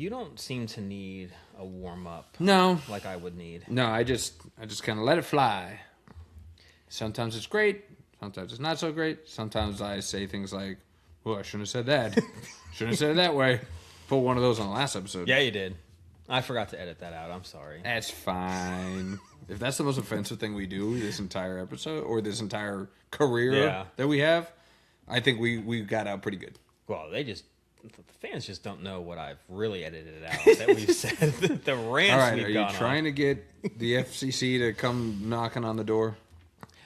You don't seem to need a warm-up. No. Like I would need. No, I just kind of let it fly. Sometimes it's great. Sometimes it's not so great. Sometimes I say things like, well, I shouldn't have said that. Shouldn't have said it that way. Put one of those on the last episode. Yeah, you did. I forgot to edit that out. I'm sorry. That's fine. If that's the most offensive thing we do this entire episode or this entire career that we have, I think we got out pretty good. Well, the fans just don't know what I've really edited out that we've said. The rants All right, we've are gone you trying to get the FCC to come knocking on the door?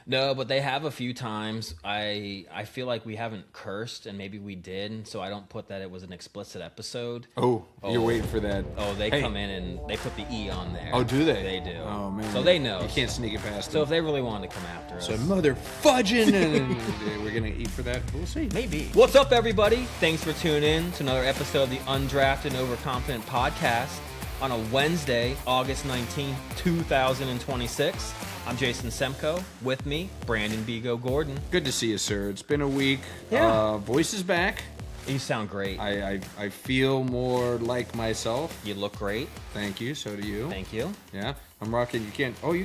No, but they have a few times. I feel like we haven't cursed, and maybe we did, so I don't put that it was an explicit episode. Oh, you're waiting for that. Oh, they come in and they put the E on there. Oh, do they? They do. Oh, man. So they know. You can't sneak it past them. So if they really wanted to come after us. So mother fudging, and we're going to eat for that. We'll see. Maybe. What's up, everybody? Thanks for tuning in to another episode of the Undrafted and Overconfident podcast on a Wednesday, August 19th, 2026. I'm Jason Semko. With me, Brandon Bigo Gordon. Good to see you, sir. It's been a week. Yeah. Voice is back. You sound great. I feel more like myself. You look great. Thank you. So do you. Thank you. Yeah. I'm rocking. You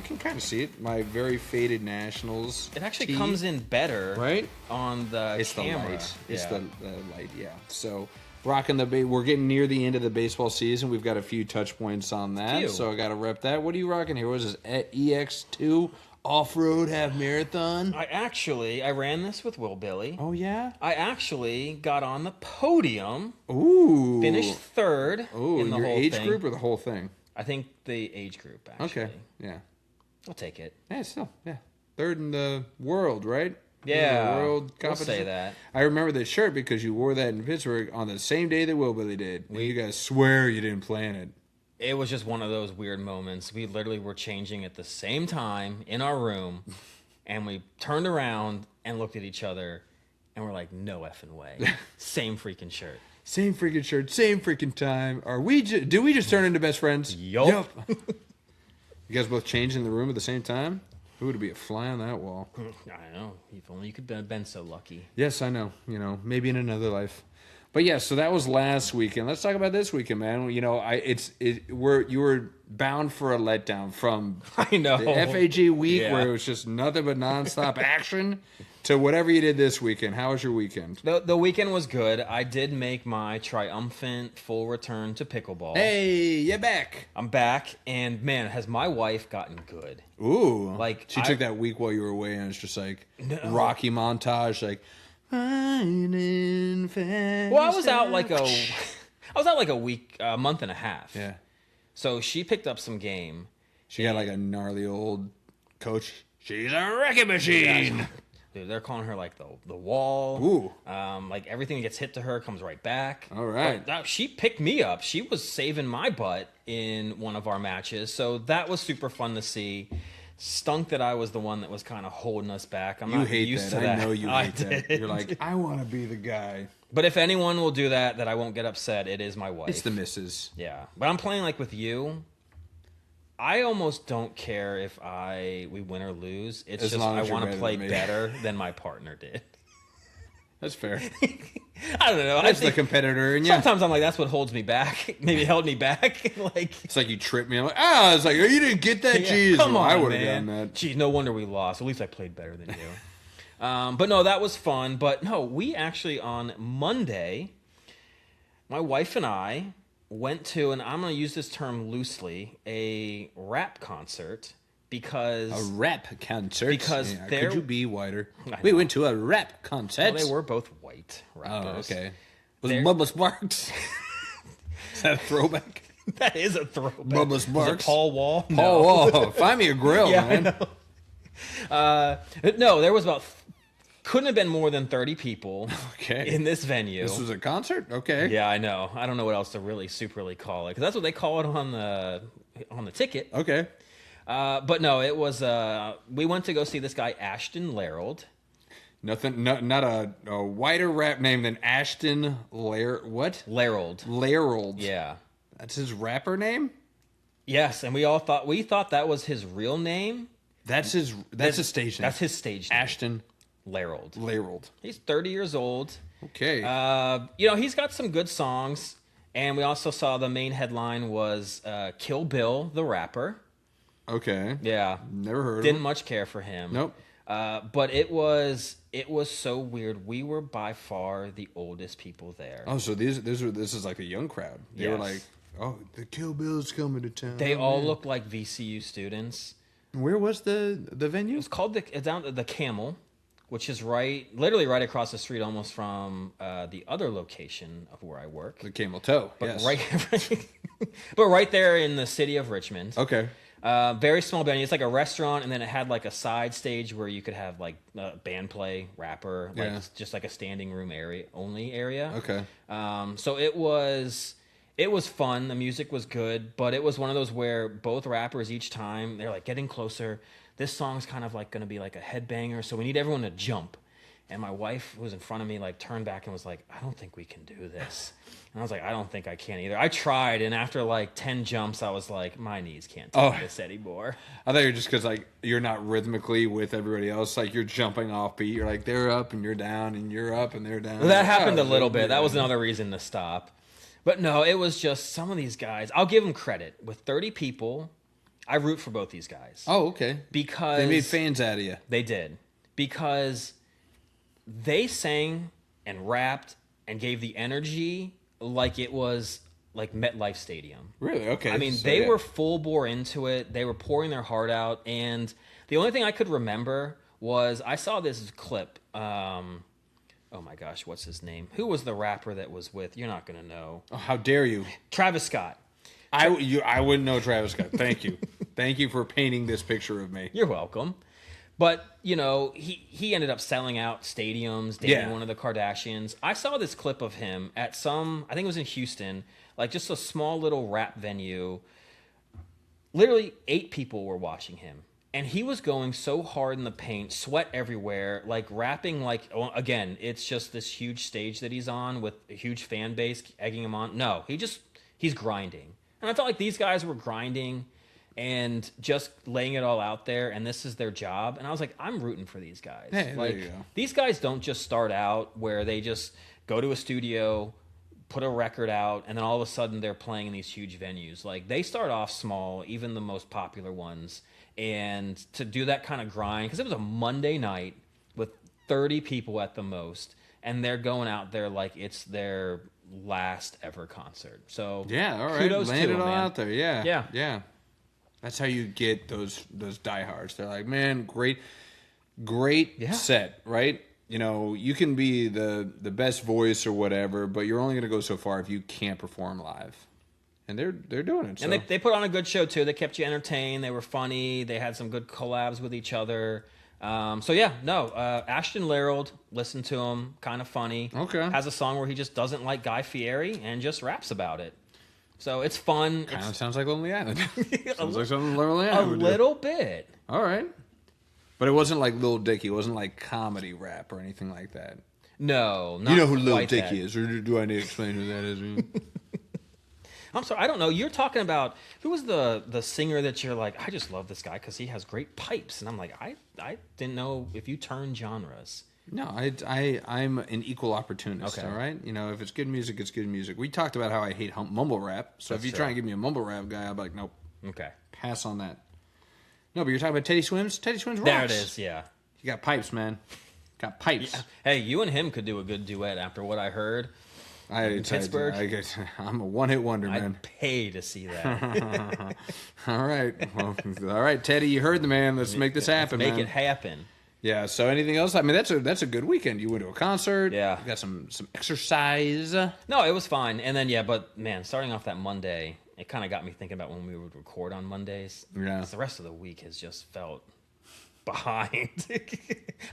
can kind of see it. My very faded Nationals. It actually tee. comes in better, right, on the it's camera. The light. It's yeah. the light. Yeah. So rocking we're getting near the end of the baseball season. We've got a few touch points on that. So I got to rep that. What are you rocking here? What is this? At EX2 Off-Road Half Marathon? I ran this with Will Billy. Oh, yeah? I actually got on the podium. Ooh. Finished third in the your whole age thing. group or the whole thing? I think the age group, actually. Okay, yeah. I'll take it. Yeah, still, yeah. Third in the world, right? Yeah, world we'll competition. say that. I remember the shirt because you wore that in Pittsburgh on the same day that Will Billy did. You guys swear you didn't plan it. It was just one of those weird moments. We literally were changing at the same time in our room, and we turned around and looked at each other, and we're like, no effing way. Same freaking shirt. Same freaking shirt, same freaking time. Do we just turn into best friends? Yup. You guys both changed in the room at the same time? Who would be a fly on that wall? I know. If only you could have been so lucky. Yes, I know. Maybe in another life. But yeah, so that was last weekend. Let's talk about this weekend, man. You were bound for a letdown from the FAG week where it was just nothing but nonstop action to whatever you did this weekend. How was your weekend? The weekend was good. I did make my triumphant full return to pickleball. Hey, you're back. I'm back, and man, has my wife gotten good. Ooh. Like she took that week while you were away, and it's just like Rocky montage, like well, I was out like a week, a month and a half. Yeah. So she picked up some game. She got like a gnarly old coach. She's a wrecking machine. Dude, they're calling her like the wall. Ooh. Like everything that gets hit to her comes right back. All right. But she picked me up. She was saving my butt in one of our matches. So that was super fun to see. Stunk that I was the one that was kind of holding us back. I'm not used to that. I know you hate that. You're like, I want to be the guy. But if anyone will do that I won't get upset, it is my wife. It's the missus. Yeah. But I'm playing like with you. I almost don't care if we win or lose. It's just I want to play better than my partner did. That's fair. I don't know. That's the competitor, and sometimes I'm like, that's what holds me back. Maybe held me back. Like it's like you tripped me. I'm like, it's like, oh, you didn't get that. Jeez, come on, I would have man. done that. Jeez, no wonder we lost. At least I played better than you. But no, that was fun. But no, we actually on Monday, my wife and I went to, and I'm going to use this term loosely, a rap concert. Because a rap concert. Because could you be whiter? We went to a rap concert. Well, they were both white rappers. Oh, okay. Was Bubba Sparks? Is that a throwback? That is a throwback. Bubba Sparks. Paul Wall. Paul Wall. Find me a grill, man. No, there was couldn't have been more than 30 people in this venue. This was a concert? Okay. Yeah, I know. I don't know what else to really superly call it, because that's what they call it on the ticket. Okay. But no, it was. We went to go see this guy Ashton Larold. Nothing. Not a wider rap name than Ashton What? Larold. Larold. Yeah. That's his rapper name. Yes, and we thought that was his real name. That's his stage name. That's his stage name. Ashton Larold. He's 30 years old. Okay. He's got some good songs. And we also saw the main headline was Kill Bill, the rapper. Okay. Yeah. Never heard of him. Didn't much care for him. Nope. But it was so weird. We were by far the oldest people there. Oh, so this is like a young crowd. They were like, oh, the Kill Bill's coming to town. They all look like VCU students. Where was the venue? It's called the Camel, which is literally right across the street, almost from the other location of where I work. The Camel Toe. But yes. but right there in the city of Richmond. Okay. Very small venue. It's like a restaurant, and then it had like a side stage where you could have like band play, rapper, like just like a standing room area. Okay. So it was fun. The music was good, but it was one of those where both rappers each time they're like getting closer. This song's kind of like going to be like a headbanger, so we need everyone to jump. And my wife, who was in front of me, like turned back and was like, I don't think we can do this. And I was like, I don't think I can either. I tried, and after like 10 jumps, I was like, my knees can't take this anymore. I thought you're just because like you're not rhythmically with everybody else. Like you're jumping off beat. You're like they're up and you're down, and you're up and they're down. Well, that happened a little bit. That was another reason to stop. But no, it was just some of these guys. I'll give them credit. With 30 people, I root for both these guys. Oh, okay. Because they made fans out of you. They did. Because they sang and rapped and gave the energy like it was like MetLife Stadium. Really? Okay. I mean, they were full bore into it. They were pouring their heart out. And the only thing I could remember was I saw this clip. Oh my gosh, what's his name? Who was the rapper that was with? You're not going to know. Oh, how dare you? Travis Scott. I wouldn't know Travis Scott. Thank you. Thank you for painting this picture of me. You're welcome. But, you know, he ended up selling out stadiums, dating one of the Kardashians. I saw this clip of him at I think it was in Houston, like just a small little rap venue. Literally 8 people were watching him. And he was going so hard in the paint, sweat everywhere, like rapping like, again, it's just this huge stage that he's on with a huge fan base egging him on. No, he's grinding. And I felt like these guys were grinding and just laying it all out there, and this is their job. And I was like, I'm rooting for these guys. Hey, like, there you go. These guys don't just start out where they just go to a studio, put a record out, and then all of a sudden they're playing in these huge venues. Like, they start off small, even the most popular ones. And to do that kind of grind, because it was a Monday night with 30 people at the most, and they're going out there like it's their last ever concert. So yeah, all right, kudos land to it them, all man. out there. Yeah. That's how you get those diehards. They're like, man, great set, right? You know, you can be the best voice or whatever, but you're only going to go so far if you can't perform live. And they're doing it. And they put on a good show, too. They kept you entertained. They were funny. They had some good collabs with each other. Ashton Lerold, listen to him. Kind of funny. Okay. Has a song where he just doesn't like Guy Fieri and just raps about it. So it's fun. Kind of sounds like Lonely Island. Sounds like something Lonely Island would do. A little bit. All right. But it wasn't like Lil Dicky. It wasn't like comedy rap or anything like that. No, not you know who Lil quite Dicky that. is, or do I need to explain who that is? I'm sorry, I don't know. You're talking about who was the singer that you're like, I just love this guy because he has great pipes, and I'm like, I didn't know if you turn genres. No, I'm an equal opportunist. Okay. All right, you know, if it's good music, it's good music. We talked about how I hate mumble rap. So if you try and give me a mumble rap guy, I'm like, nope. Okay, pass on that. No, but you're talking about Teddy Swims. Teddy Swims rocks. There it is. Yeah, you got pipes, man. Got pipes. Yeah. Hey, you and him could do a good duet after what I heard. Pittsburgh. I'm a one-hit wonder, man. I'd pay to see that. All right. Well, all right, Teddy, you heard the man. Let's make this happen, man. Make it happen. Yeah, so anything else? I mean, that's a good weekend. You went to a concert. Yeah. You got some exercise. No, it was fine. And then, but, man, starting off that Monday, it kind of got me thinking about when we would record on Mondays. Yeah. The rest of the week has just felt behind.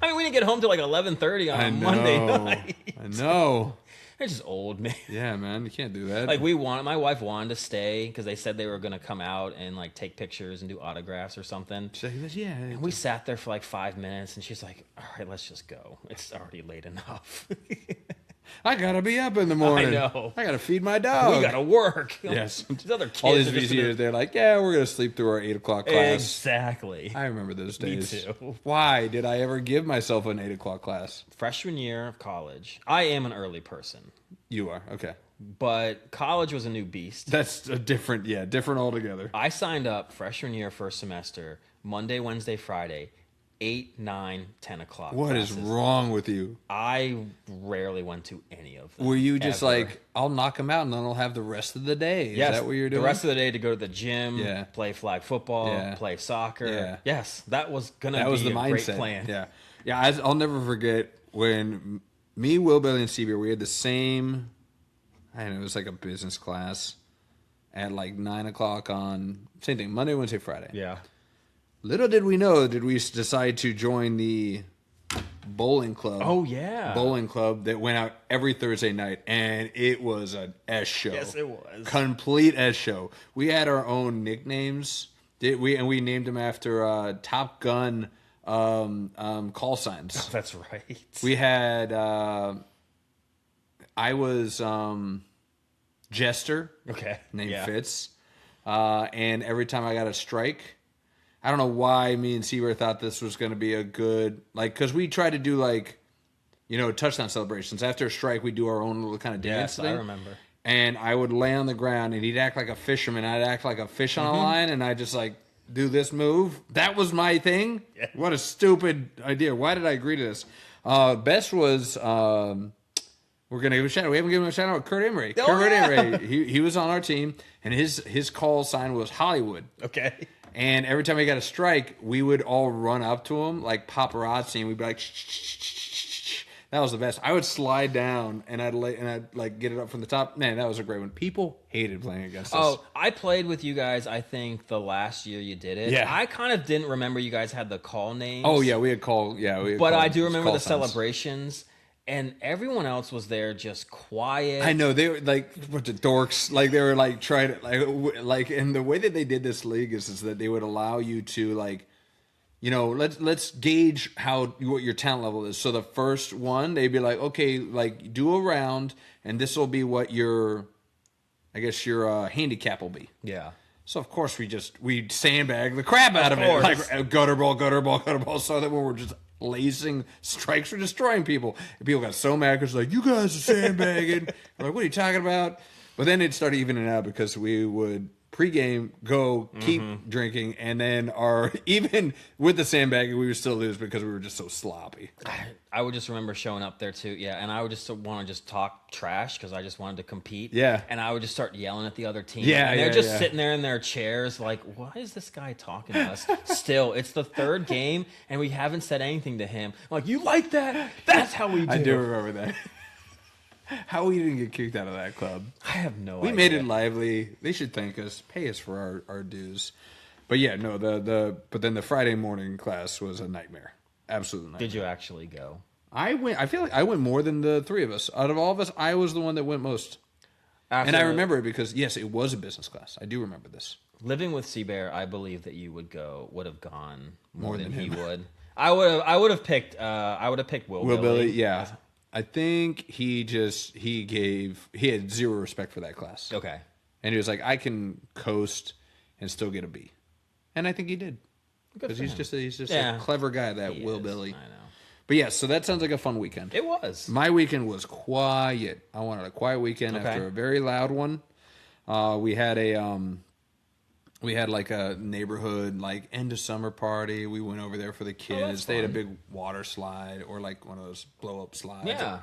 I mean, we didn't get home till like 11:30 on a Monday night. I know. They're just old, man. Yeah, man, you can't do that. Like my wife wanted to stay because they said they were gonna come out and like take pictures and do autographs or something. She's like, yeah. And we sat there for like 5 minutes, and she's like, "All right, let's just go. It's already late enough." I gotta be up in the morning. I know. I gotta feed my dog. We gotta work. Yes. These other kids all these VCUs, they're like, yeah, we're gonna sleep through our 8 o'clock class. Exactly. I remember those days. Me too. Why did I ever give myself an 8 o'clock class? Freshman year of college. I am an early person. You are, okay. but college was a new beast. That's a different altogether. I signed up freshman year, first semester, Monday, Wednesday, Friday, 8, 9, 10 o'clock. What classes. Is wrong with you? I rarely went to any of them. Were you just like, I'll knock them out and then I'll have the rest of the day? Is that what you're doing? The rest of the day to go to the gym, play flag football, play soccer. Yeah. Yes, that was going to be a great plan. Yeah. Yeah, I'll never forget when me, Will, Billy, and Seaver, we had the same, I don't know, it was like a business class at like 9 o'clock on, same thing, Monday, Wednesday, Friday. Yeah. Little did we know, did we decide to join the bowling club. Oh, yeah. Bowling club that went out every Thursday night, and it was an S show. Yes, it was. Complete S show. We had our own nicknames, we named them after Top Gun call signs. Oh, that's right. We had, I was Jester. Okay. Named Fitz. And every time I got a strike, I don't know why me and Seaver thought this was going to be a good, like, because we try to do, like, you know, touchdown celebrations. After a strike, we do our own little kind of dance thing. I remember. And I would lay on the ground, and he'd act like a fisherman. I'd act like a fish on a line, and I'd just, like, do this move. That was my thing. Yeah. What a stupid idea. Why did I agree to this? Best was, we're going to give a shout out. We haven't given him a shout out. Kurt Emery. Kurt Emery. He was on our team, and his call sign was Hollywood. Okay. And every time he got a strike, we would all run up to him like paparazzi, and we'd be like, shh, shh, shh, shh. That was the best. I would slide get it up from the top. Man, that was a great one. People hated playing against us. Oh, I played with you guys, I think, the last year you did it. Yeah. I kind of didn't remember you guys had the call names. Oh, yeah, we had call. But I do remember the celebrations. And everyone else was there just quiet. I know, they were like a bunch of dorks. Like they were like trying to like and the way that they did this league is that they would allow you to, like, you know, let's gauge what your talent level is. So the first one, they'd be like, okay, like do a round, and this will be what your handicap will be. Yeah. So of course we sandbag the crap out of it, like gutter ball, so that when we're just lacing strikes or destroying people. And people got so mad because like, you guys are sandbagging. We're like, what are you talking about? But then it started evening out because we would pregame go keep drinking, and then even with the sandbagging, we would still lose because we were just so sloppy. I would just remember showing up there too, and I would just want to just talk trash because I just wanted to compete. Yeah, and I would just start yelling at the other team. Yeah, and they're just sitting there in their chairs, like, why is this guy talking to us? Still, it's the third game, and we haven't said anything to him. I'm like, you like that? That's how we do. I do remember that. How we didn't get kicked out of that club? I have no idea. We made it lively. They should thank us, pay us for our dues. But yeah, no, but then the Friday morning class was a nightmare. Absolute nightmare. Did you actually go? I went. I feel like I went more than the three of us. Out of all of us, I was the one that went most. And I remember it because, yes, it was a business class. I do remember this. Living with Seabear, I believe that you would have gone more than he would. I would have picked Will Billy, yeah. I think he had zero respect for that class. Okay. And he was like, I can coast and still get a B. And I think he did. Because he's just a clever guy, that Will Billy. I know. But yeah, so that sounds like a fun weekend. It was. My weekend was quiet. I wanted a quiet weekend after a very loud one. We had like a neighborhood like end of summer party. We went over there for the kids. They had a big water slide or like one of those blow up slides. Yeah.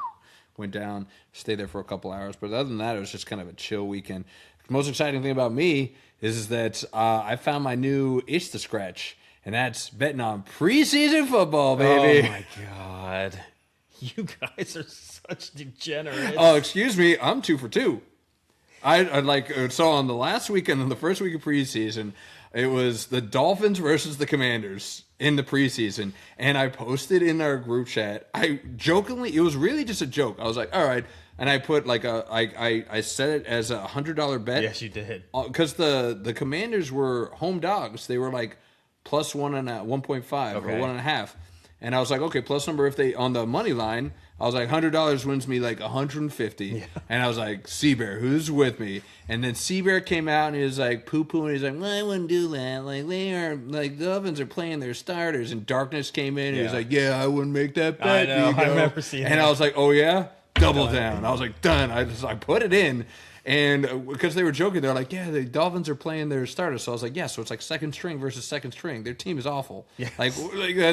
Went down, stayed there for a couple hours. But other than that, it was just kind of a chill weekend. The most exciting thing about me is that I found my new itch to scratch, and that's betting on preseason football, baby. Oh my God. You guys are such degenerates. Oh, excuse me. I'm 2 for 2. So on the last weekend, on the first week of preseason, it was the Dolphins versus the Commanders in the preseason, and I posted in our group chat. I jokingly, it was really just a joke. I was like, all right, and I put like I set it as a $100 bet. Yes, you did. Because the Commanders were home dogs. They were like plus 1.5 or 1.5. And I was like, okay, plus number if they on the money line. I was like, $100 wins me like $150. Yeah. And I was like, Seabear, who's with me? And then Seabear came out and he was like poo-pooing. He's like, well, I wouldn't do that. Like, they are, like, the Dolphins are playing their starters. And Darkness came in and he was like, yeah, I wouldn't make that bet. I know, I remember seeing that. And I was like, oh, yeah? double down. I was like, done. I put it in. And because they were joking, they're like, yeah, the Dolphins are playing their starters. So I was like, yeah, so it's like second string versus second string. Their team is awful. Yes. Like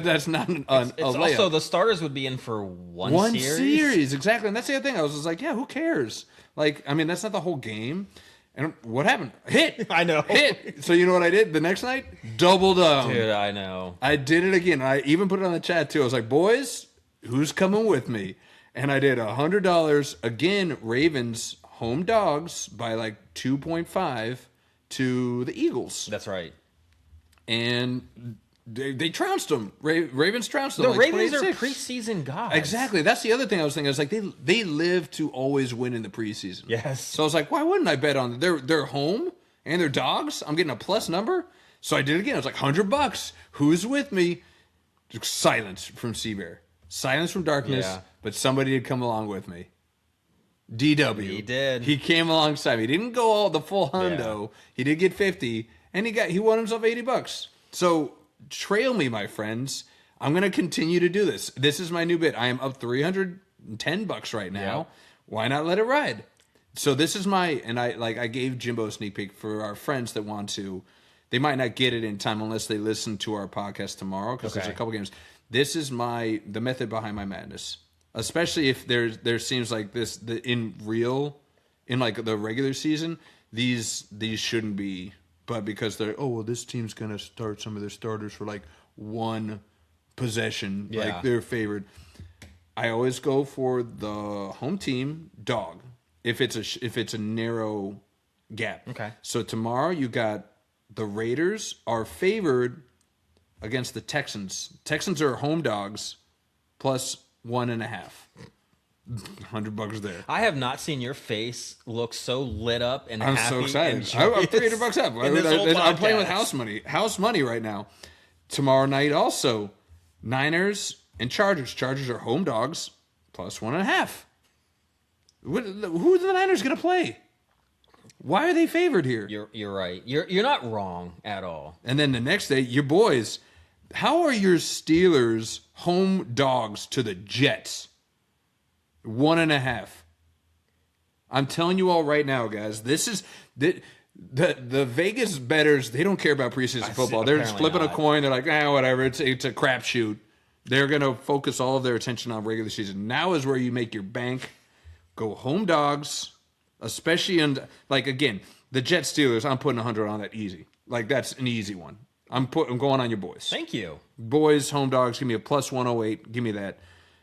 that's not a layup. Also, the starters would be in for one series. Exactly. And that's the other thing. I was just like, yeah, who cares? Like, I mean, that's not the whole game. And what happened? Hit. I know. Hit. So you know what I did the next night? Double down. Dude, I know. I did it again. I even put it on the chat, too. I was like, boys, who's coming with me? And I did $100. Again, Ravens home dogs by like 2.5 to the Eagles. That's right. And they trounced them. Ravens trounced them. The like Ravens are preseason guys. Exactly. That's the other thing I was thinking. I was like, they live to always win in the preseason. Yes. So I was like, why wouldn't I bet on them? They're home and they're dogs. I'm getting a plus number. So I did it again. I was like, $100. Who's with me? Silence from Seabear. Silence from darkness. Yeah. But somebody had come along with me. DW. He did. He came alongside me. He didn't go all the full hundo. Yeah. He did get 50, and he won himself $80. So trail me, my friends. I'm going to continue to do this. This is my new bit. I am up $310 right now. Yeah. Why not let it ride? So this is I gave Jimbo a sneak peek for our friends that want to. They might not get it in time unless they listen to our podcast tomorrow because there's a couple games. This is the method behind my madness. Especially if there seems like in like the regular season, these shouldn't be, but because this team's gonna start some of their starters for like one possession, like they're favored. I always go for the home team dog if it's a narrow gap. Okay. So tomorrow you got the Raiders are favored against the Texans. Texans are home dogs plus 1.5. $100 there. I have not seen your face look so lit up and I'm happy. So excited. I'm $300 up. I'm playing with house money. House money right now. Tomorrow night also, Niners and Chargers. Chargers are home dogs plus 1.5. Who are the Niners going to play? Why are they favored here? You're right. You're not wrong at all. And then the next day, your boys. How are your Steelers home dogs to the Jets? 1.5. I'm telling you all right now, guys. This is the Vegas bettors. They don't care about preseason football. They're just flipping a coin. They're like, whatever. It's a crapshoot. They're gonna focus all of their attention on regular season. Now is where you make your bank. Go home dogs, especially again the Jets Steelers. I'm putting 100 on that easy. Like that's an easy one. I'm going on your boys. Thank you. Boys, home dogs, give me a plus 108. Give me that.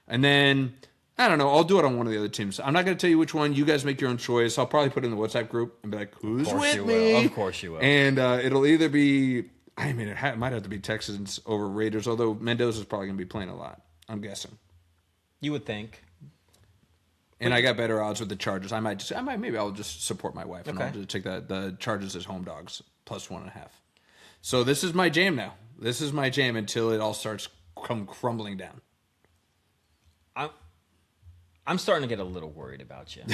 And then, I don't know, I'll do it on one of the other teams. I'm not going to tell you which one. You guys make your own choice. I'll probably put it in the WhatsApp group and be like, who's with me? Of course you will. And it'll either be, it might have to be Texans over Raiders, although Mendoza's probably going to be playing a lot, I'm guessing. You would think. And I got better odds with the Chargers. Maybe I'll just support my wife and I'll just take the Chargers as home dogs plus 1.5. So this is my jam now. This is my jam until it all starts crumbling down. I'm starting to get a little worried about you.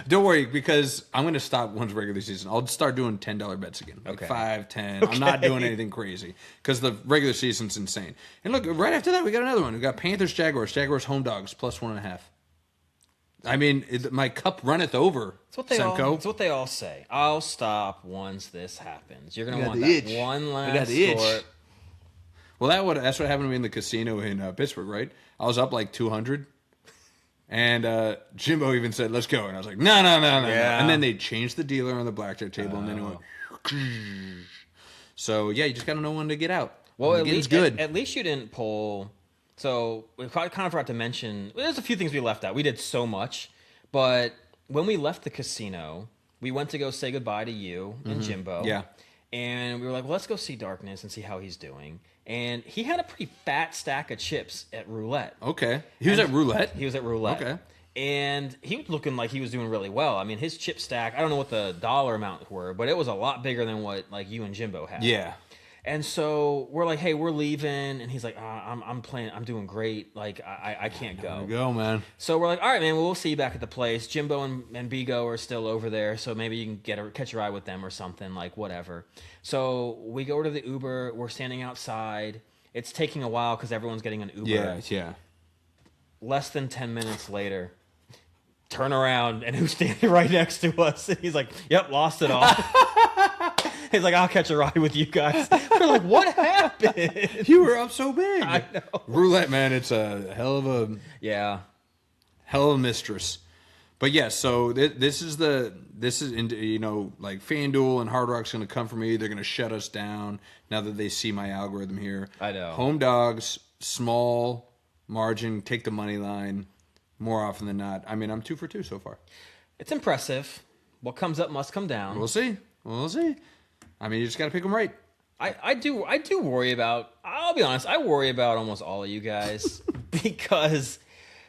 Don't worry, because I'm going to stop once regular season. I'll start doing $10 bets again. Like 5, 10. I'm not doing anything crazy because the regular season's insane. And look, right after that, we got another one. We got Panthers, Jaguars. Jaguars home dogs plus 1.5. I mean, my cup runneth over. That's what they all say. I'll stop once this happens. You're gonna want that one last score. Well, that's what happened to me in the casino in Pittsburgh, right? I was up like 200, and Jimbo even said, "Let's go," and I was like, "No." Yeah. And then they changed the dealer on the blackjack table, and then it went. So yeah, you just gotta know when to get out. Well, at least you didn't pull. So we kind of forgot to mention, there's a few things we left out. We did so much, but when we left the casino, we went to go say goodbye to you and Jimbo. Yeah. And we were like, well, let's go see Darkness and see how he's doing. And he had a pretty fat stack of chips at roulette. Okay. He was at roulette? He was at roulette. Okay. And he was looking like he was doing really well. I mean, his chip stack, I don't know what the dollar amount were, but it was a lot bigger than what like you and Jimbo had. Yeah. And so we're like, hey, we're leaving. And he's like, I'm playing. I'm doing great. Like, I can't go. Go, man. So we're like, all right, man, well, we'll see you back at the place. Jimbo and Bigo are still over there. So maybe you can catch a ride with them or something, like whatever. So we go to the Uber. We're standing outside. It's taking a while because everyone's getting an Uber. Yeah. Less than 10 minutes later, turn around, and who's standing right next to us? And he's like, "Yep, lost it all." He's like, "I'll catch a ride with you guys." We're like, "What happened?" You were up so big. I know. Roulette, man. It's a hell of a mistress. But yeah, so this is you know, like FanDuel and Hard Rock's going to come for me. They're going to shut us down now that they see my algorithm here. I know. Home dogs, small margin, take the money line more often than not. I mean, I'm 2 for 2 so far. It's impressive. What comes up must come down. We'll see. I mean, you just got to pick them right. I do worry about. I'll be honest. I worry about almost all of you guys because.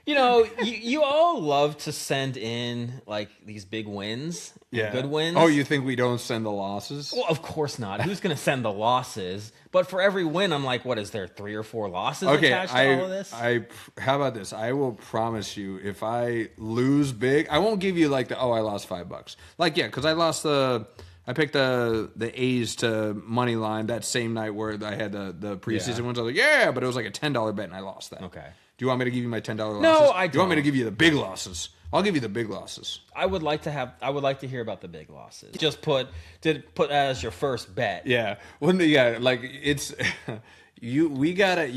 You know, you all love to send in, like, these big wins, good wins. Oh, you think we don't send the losses? Well, of course not. Who's going to send the losses? But for every win, I'm like, what is there, 3 or 4 losses attached to all of this? How about this? I will promise you, if I lose big, I won't give you, like, I lost $5. Like, yeah, because I picked the A's to money line that same night where I had the preseason ones. I was like, but it was like a $10 bet, and I lost that. Okay. Do you want me to give you my $10 losses? No, I don't. Do you want me to give you the big losses? I'll give you the big losses. I would like to hear about the big losses. Just put that as your first bet. Yeah. Like it's you gotta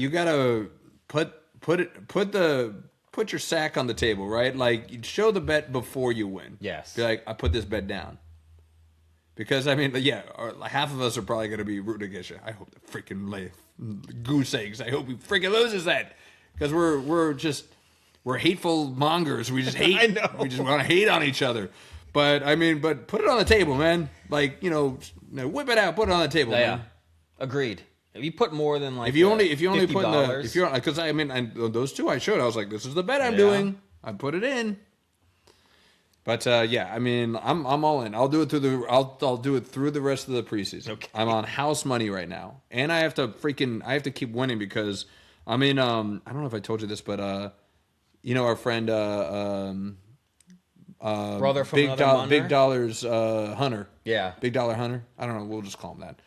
put your sack on the table, right? Like you show the bet before you win. Yes. Be like, I put this bet down. Because I mean, half of us are probably gonna be rooting against you. I hope the freaking goose eggs. I hope he freaking loses that. Because we're hateful mongers. We just hate. I know. We just want to hate on each other. But put it on the table, man. Like, you know, whip it out, put it on the table, man. Agreed. If you put more than like if you only put $50, because I mean those two I showed. I was like, this is the bet I'm doing. I put it in. But I mean, I'm all in. I'll do it through the rest of the preseason. Okay. I'm on house money right now, and I have to keep winning because. I mean, I don't know if I told you this, but you know our friend brother from Big Dollars Hunter. Yeah. Big Dollar Hunter. I don't know. We'll just call him that.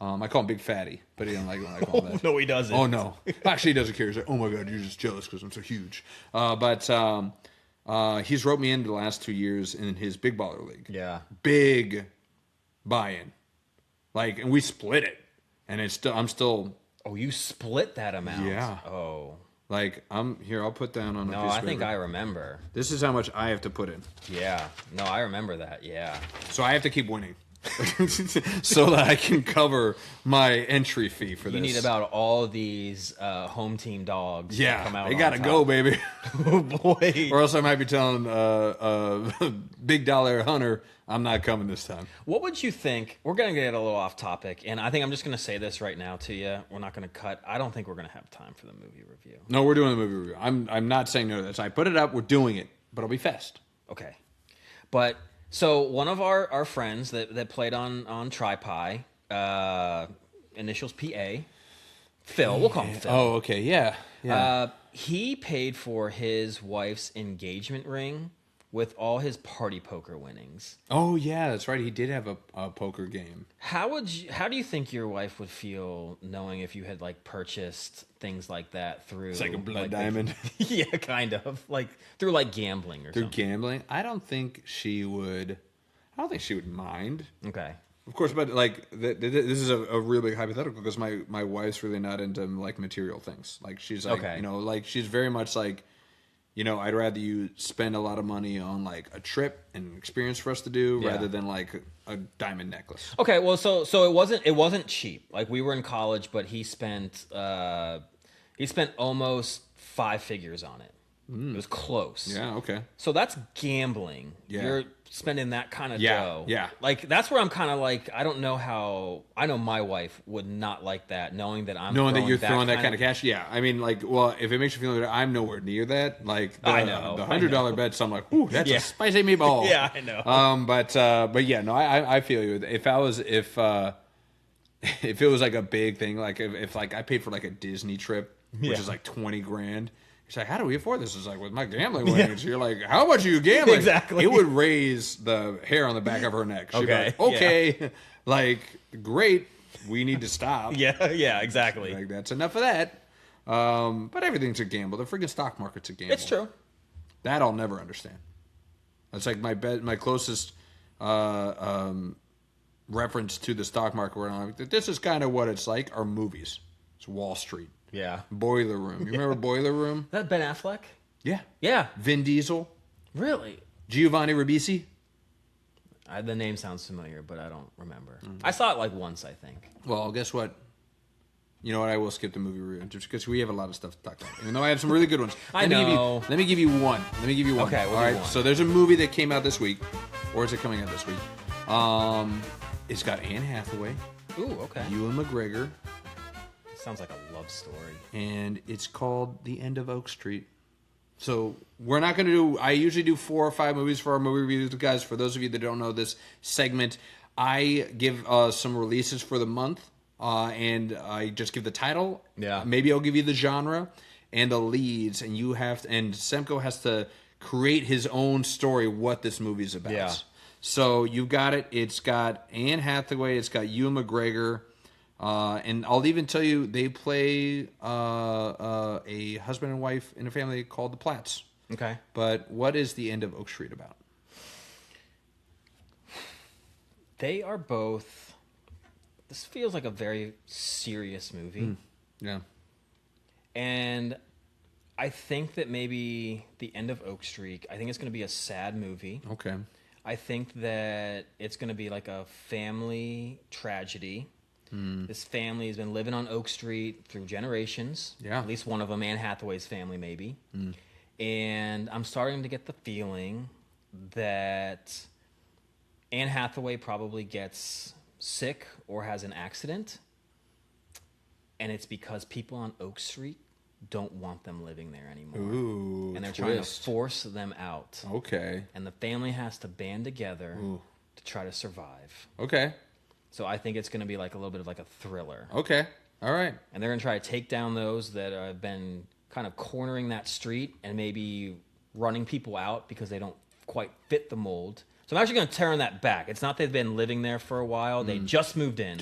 I call him Big Fatty, but he don't like when I call him that. No, he doesn't. Oh no, actually he doesn't care. He's like, oh my god, you're just jealous because I'm so huge. But he's wrote me in the last 2 years in his Big Baller League. Yeah. Big buy-in, like, and we split it, and I'm still. Oh, you split that amount? Yeah. Oh. Like, I'll put down on a piece of paper. No, I think I remember. This is how much I have to put in. Yeah. No, I remember that. Yeah. So I have to keep winning. So that I can cover my entry fee for this. You need about all these home team dogs to come out. They got to go, baby. Oh, boy. Or else I might be telling Big Dollar Hunter, I'm not coming this time. What would you think? We're going to get a little off topic, and I think I'm just going to say this right now to you. We're not going to cut. I don't think we're going to have time for the movie review. No, we're doing the movie review. I'm not saying no to this. I put it up. We're doing it, but it'll be fast. Okay. But... So one of our friends that played on TriPie, initials PA, Phil, we'll call him Phil. Oh, okay, yeah. He paid for his wife's engagement ring with all his party poker winnings. Oh yeah, that's right. He did have a poker game. How do you think your wife would feel knowing if you had like purchased things like that through? It's like a blood diamond. Yeah, kind of like through like gambling or something. Through gambling, I don't think she would mind. Okay. Of course, but like this is a real big hypothetical because my wife's really not into like material things. Like she's like like she's very much like. I'd rather you spend a lot of money on like a trip and experience for us to do rather than like a diamond necklace. Okay, well, so it wasn't cheap. Like we were in college, but he spent almost 5 figures on it. It was close. Yeah. Okay. So that's gambling. Yeah. You're spending that kind of dough. Yeah. Like that's where I'm kind of like I don't know how I know my wife would not like that knowing that you're throwing that kind of cash. Yeah. I mean, like, well, if it makes you feel better, I'm nowhere near that. Like I know the $100 bets. I'm like, ooh, that's a spicy meatball. Yeah, I know. But yeah, no, I feel you. If it was like a big thing, like if like I paid for like a Disney trip, which is like $20,000. He's like, how do we afford this? It's like, with my gambling winnings. You're like, how much are you gambling? Exactly. It would raise the hair on the back of her neck. She'd be like, okay, like, great. We need to stop. Yeah, exactly. Like, that's enough of that. But everything's a gamble. The freaking stock market's a gamble. It's true. That I'll never understand. That's like my closest reference to the stock market. Where I'm like, this is kind of what it's like. Are movies? It's Wall Street. Yeah. Boiler Room. You remember Boiler Room? Is that Ben Affleck? Yeah. Yeah. Vin Diesel. Really? Giovanni Ribisi. The name sounds familiar, but I don't remember. I saw it like once, I think. Well, guess what? You know what? I will skip the movie review just because we have a lot of stuff to talk about. Even though I have some really good ones. Let me give you one. Okay, all right. So there's a movie that came out this week, or is it coming out this week? It's got Anne Hathaway. Ooh, okay. Ewan McGregor. Sounds like a love story. And it's called The End of Oak Street. So we're not going to do... I usually do 4 or 5 movies for our movie reviews. Guys, for those of you that don't know this segment, I give some releases for the month. And I just give the title. Yeah. Maybe I'll give you the genre and the leads. And you have to... And Semco has to create his own story what this movie's about. Yeah. So you've got it. It's got Anne Hathaway. It's got Ewan McGregor. And I'll even tell you, they play a husband and wife in a family called the Platts. Okay. But what is The End of Oak Street about? They are both... This feels like a very serious movie. Yeah. And I think that maybe The End of Oak Street, I think it's going to be a sad movie. Okay. I think that it's going to be like a family tragedy. This family has been living on Oak Street through generations. Yeah. At least one of them, Anne Hathaway's family, maybe. And I'm starting to get the feeling that Anne Hathaway probably gets sick or has an accident. And it's because people on Oak Street don't want them living there anymore. Ooh, and they're trying to force them out. Okay. And the family has to band together to try to survive. Okay. So I think it's going to be like a little bit of like a thriller. Okay. All right. And they're going to try to take down those that have been kind of cornering that street and maybe running people out because they don't quite fit the mold. So I'm actually going to turn that back. It's not they've been living there for a while. They just moved in.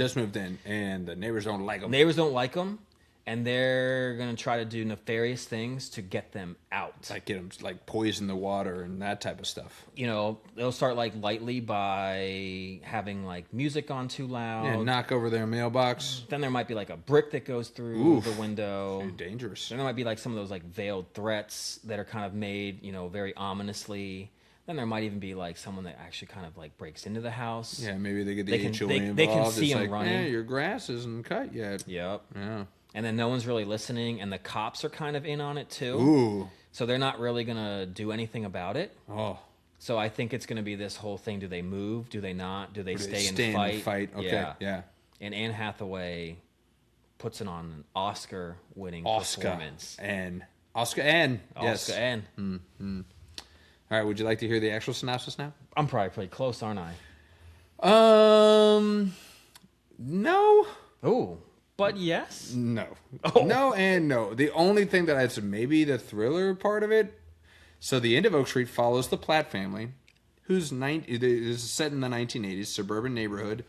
And the neighbors don't like them. Neighbors don't like them. And they're going to try to do nefarious things to get them out. Like get them, like poison the water and that type of stuff. You know, they'll start like lightly by having like music on too loud. Yeah, knock over their mailbox. Then there might be like a brick that goes through the window. Very dangerous. Then there might be like some of those like veiled threats that are kind of made, you know, very ominously. Then there might even be like someone that actually kind of like breaks into the house. Yeah, maybe they get the HOA involved. They can see them running. Yeah, your grass isn't cut yet. Yep. Yeah. And then no one's really listening, and the cops are kind of in on it too. Ooh. So they're not really going to do anything about it. Oh. So I think it's going to be this whole thing. Do they move? Do they not? Do they stay and fight? Okay, yeah. And Anne Hathaway puts it on an Oscar-winning performance. Oscar Anne. Oscar Anne. Mm-hmm. All right, would you like to hear the actual synopsis now? I'm probably pretty close, aren't I? No. Oh. But yes? No. Oh. No and no. The only thing that I'd say, maybe the thriller part of it. So The End of Oak Street follows the Platt family, who's it is set in the 1980s, suburban neighborhood.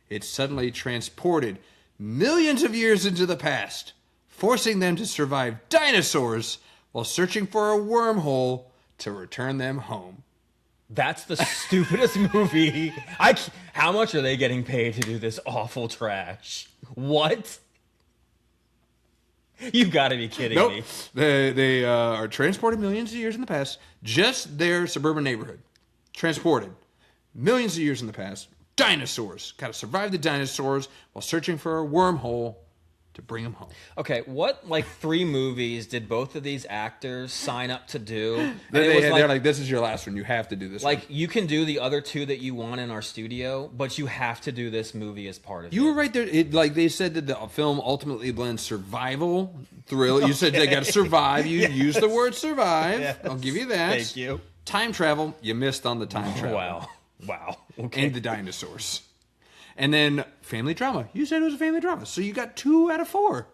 It's suddenly transported millions of years into the past, forcing them to survive dinosaurs while searching for a wormhole to return them home. That's the stupidest movie. How much are they getting paid to do this awful trash? What? You got to be kidding me. They are transported millions of years in the past. Just their suburban neighborhood. Transported millions of years in the past. Dinosaurs. Got to survive the dinosaurs while searching for a wormhole to bring them home. Okay, what like 3 movies did both of these actors sign up to do? They're like, this is your last one. You have to do this like, one. you can do the other 2 that you want in our studio, but you have to do this movie as part of it. You were right there. They said that the film ultimately blends survival, thrill. You said they got to survive. You used the word survive. Yes. I'll give you that. Thank you. Time travel. You missed on the time travel. Wow. Okay. And the dinosaurs. And then family drama. You said it was a family drama. So you got 2 out of 4.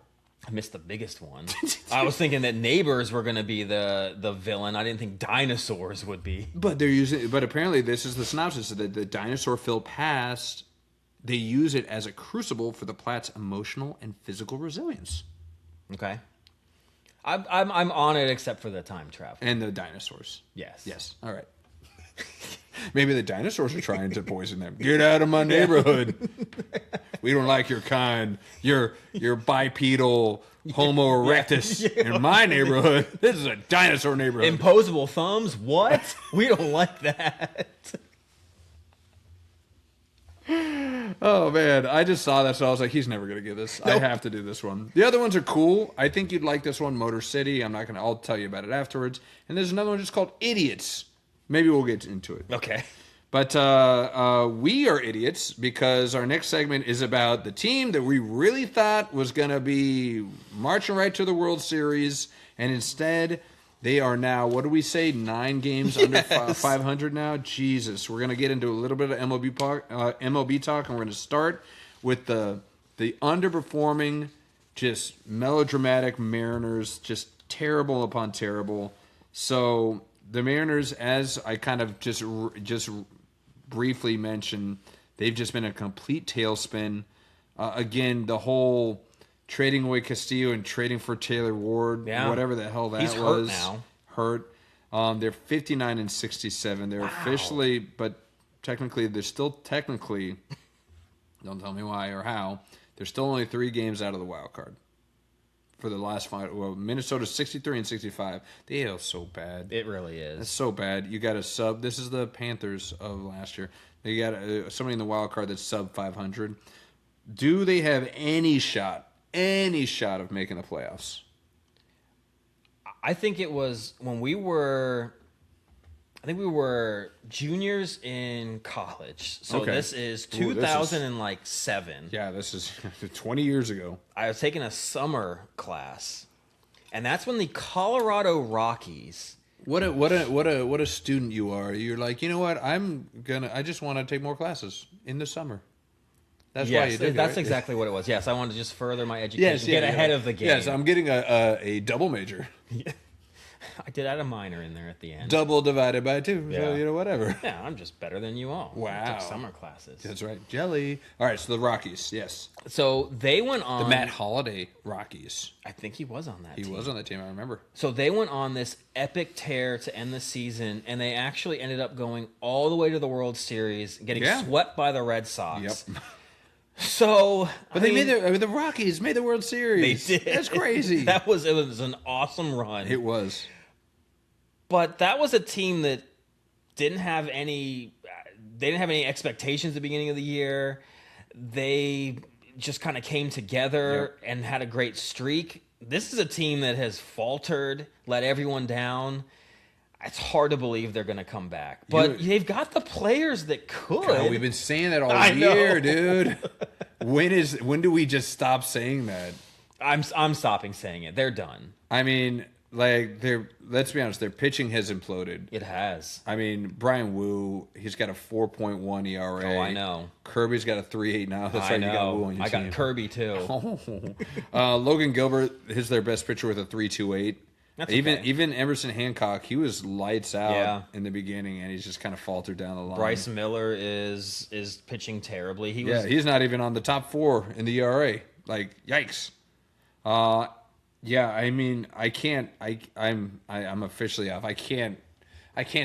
I missed the biggest one. I was thinking that neighbors were going to be the villain. I didn't think dinosaurs would be. But but apparently this is the synopsis that the dinosaur-filled past, they use it as a crucible for the Platt's emotional and physical resilience. Okay. I'm on it except for the time travel. And the dinosaurs. Yes. All right. Maybe the dinosaurs are trying to poison them. Get out of my neighborhood. We don't like your kind. You're bipedal Homo erectus in my neighborhood. This is a dinosaur neighborhood. Imposable thumbs? What? We don't like that. Oh, man. I just saw that, so I was like, he's never going to get this. Nope. I have to do this one. The other ones are cool. I think you'd like this one, Motor City. I'll tell you about it afterwards. And there's another one just called Idiots. Maybe we'll get into it. Okay. But we are idiots because our next segment is about the team that we really thought was going to be marching right to the World Series. And instead, they are now, what do we say, 9 games under 500 now? Jesus. We're going to get into a little bit of MLB talk, and we're going to start with the underperforming, just melodramatic Mariners, just terrible upon terrible. So the Mariners, as I kind of just briefly mentioned, they've just been a complete tailspin. Again, the whole trading away Castillo and trading for Taylor Ward, whatever the hell that was. He's hurt now. Hurt. They're 59-67. They're officially, but technically, they're still technically, don't tell me why or how, they're still only 3 games out of the wild card. For the last 5, well, Minnesota's 63-65. The AL's so bad. It really is. It's so bad. You got a sub. This is the Panthers of last year. They got somebody in the wild card that's sub 500. Do they have any shot of making the playoffs? I think it was when we were juniors in college. So this is 2007. Yeah, this is 20 years ago. I was taking a summer class, and that's when the Colorado Rockies. What a student you are. You're like, you know what? I just want to take more classes in the summer. That's why you did it. That's exactly what it was. Yes, I wanted to just further my education, get ahead of the game. Yes, I'm getting a double major. Yeah. I did add a minor in there at the end. Double divided by 2, so whatever. Yeah, I'm just better than you all. Wow. I took summer classes. That's right. Jelly. All right, so the Rockies, yes. So they went on... The Matt Holliday Rockies. I think he was on that team. He was on that team, I remember. So they went on this epic tear to end the season, and they actually ended up going all the way to the World Series, getting swept by the Red Sox. Yep. So, but the Rockies made the World Series. They did. That's crazy. It was an awesome run. It was. But that was a team that didn't have any expectations at the beginning of the year. They just kind of came together and had a great streak. This is a team that has faltered, let everyone down. It's hard to believe they're going to come back. But they've got the players that could. God, we've been saying that all year, dude. When do we just stop saying that? I'm stopping saying it. They're done. I mean, let's be honest, their pitching has imploded. It has. I mean, Brian Wu, he's got a 4.1 ERA. Oh, I know. Kirby's got a 3.8 now. That's right, you got Wu on your team. I got Kirby too. Logan Gilbert is their best pitcher with a 3.28. That's even Emerson Hancock, he was lights out in the beginning, and he's just kind of faltered down the line. Bryce Miller is pitching terribly. He's not even on the top 4 in the ERA. Like, yikes. I mean, I'm officially off. I can't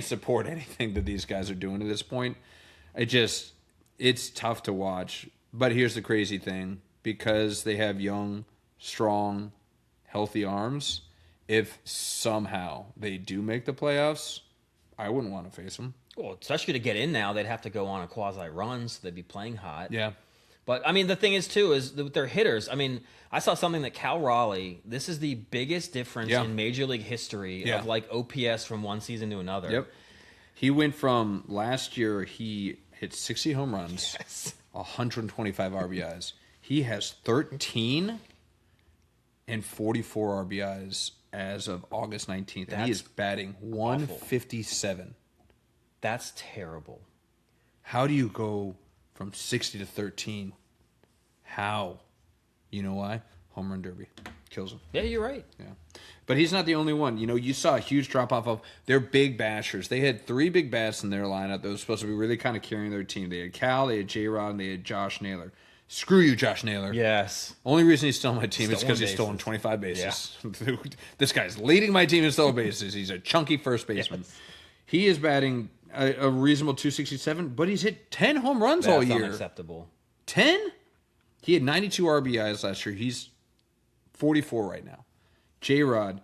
support anything that these guys are doing at this point. It's tough to watch. But here's the crazy thing: because they have young, strong, healthy arms. If somehow they do make the playoffs, I wouldn't want to face them. Well, especially to get in now, they'd have to go on a quasi-run, so they'd be playing hot. Yeah. But, I mean, the thing is, too, is with their hitters. I mean, I saw something that Cal Raleigh, this is the biggest difference in Major League history of, like, OPS from one season to another. Yep. He went from last year, he hit 60 home runs, 125 RBIs. He has 13 and 44 RBIs as of August 19th, and he is batting 157. That's terrible. How do you go from 60 to 13? How? You know why? Home run derby. Kills him. Yeah, you're right. Yeah. But he's not the only one. You know, you saw a huge drop-off of their big bashers. They had 3 big bats in their lineup that was supposed to be really kind of carrying their team. They had Cal, they had J-Rod, and they had Josh Naylor. Screw you, Josh Naylor. Yes. Only reason he's still on my team is because he's stolen 25 bases. Yeah. This guy's leading my team in stolen bases. He's a chunky first baseman. Yes. He is batting a reasonable 267, but he's hit 10 home runs all year. That's unacceptable. 10? He had 92 RBIs last year. He's 44 right now. J-Rod,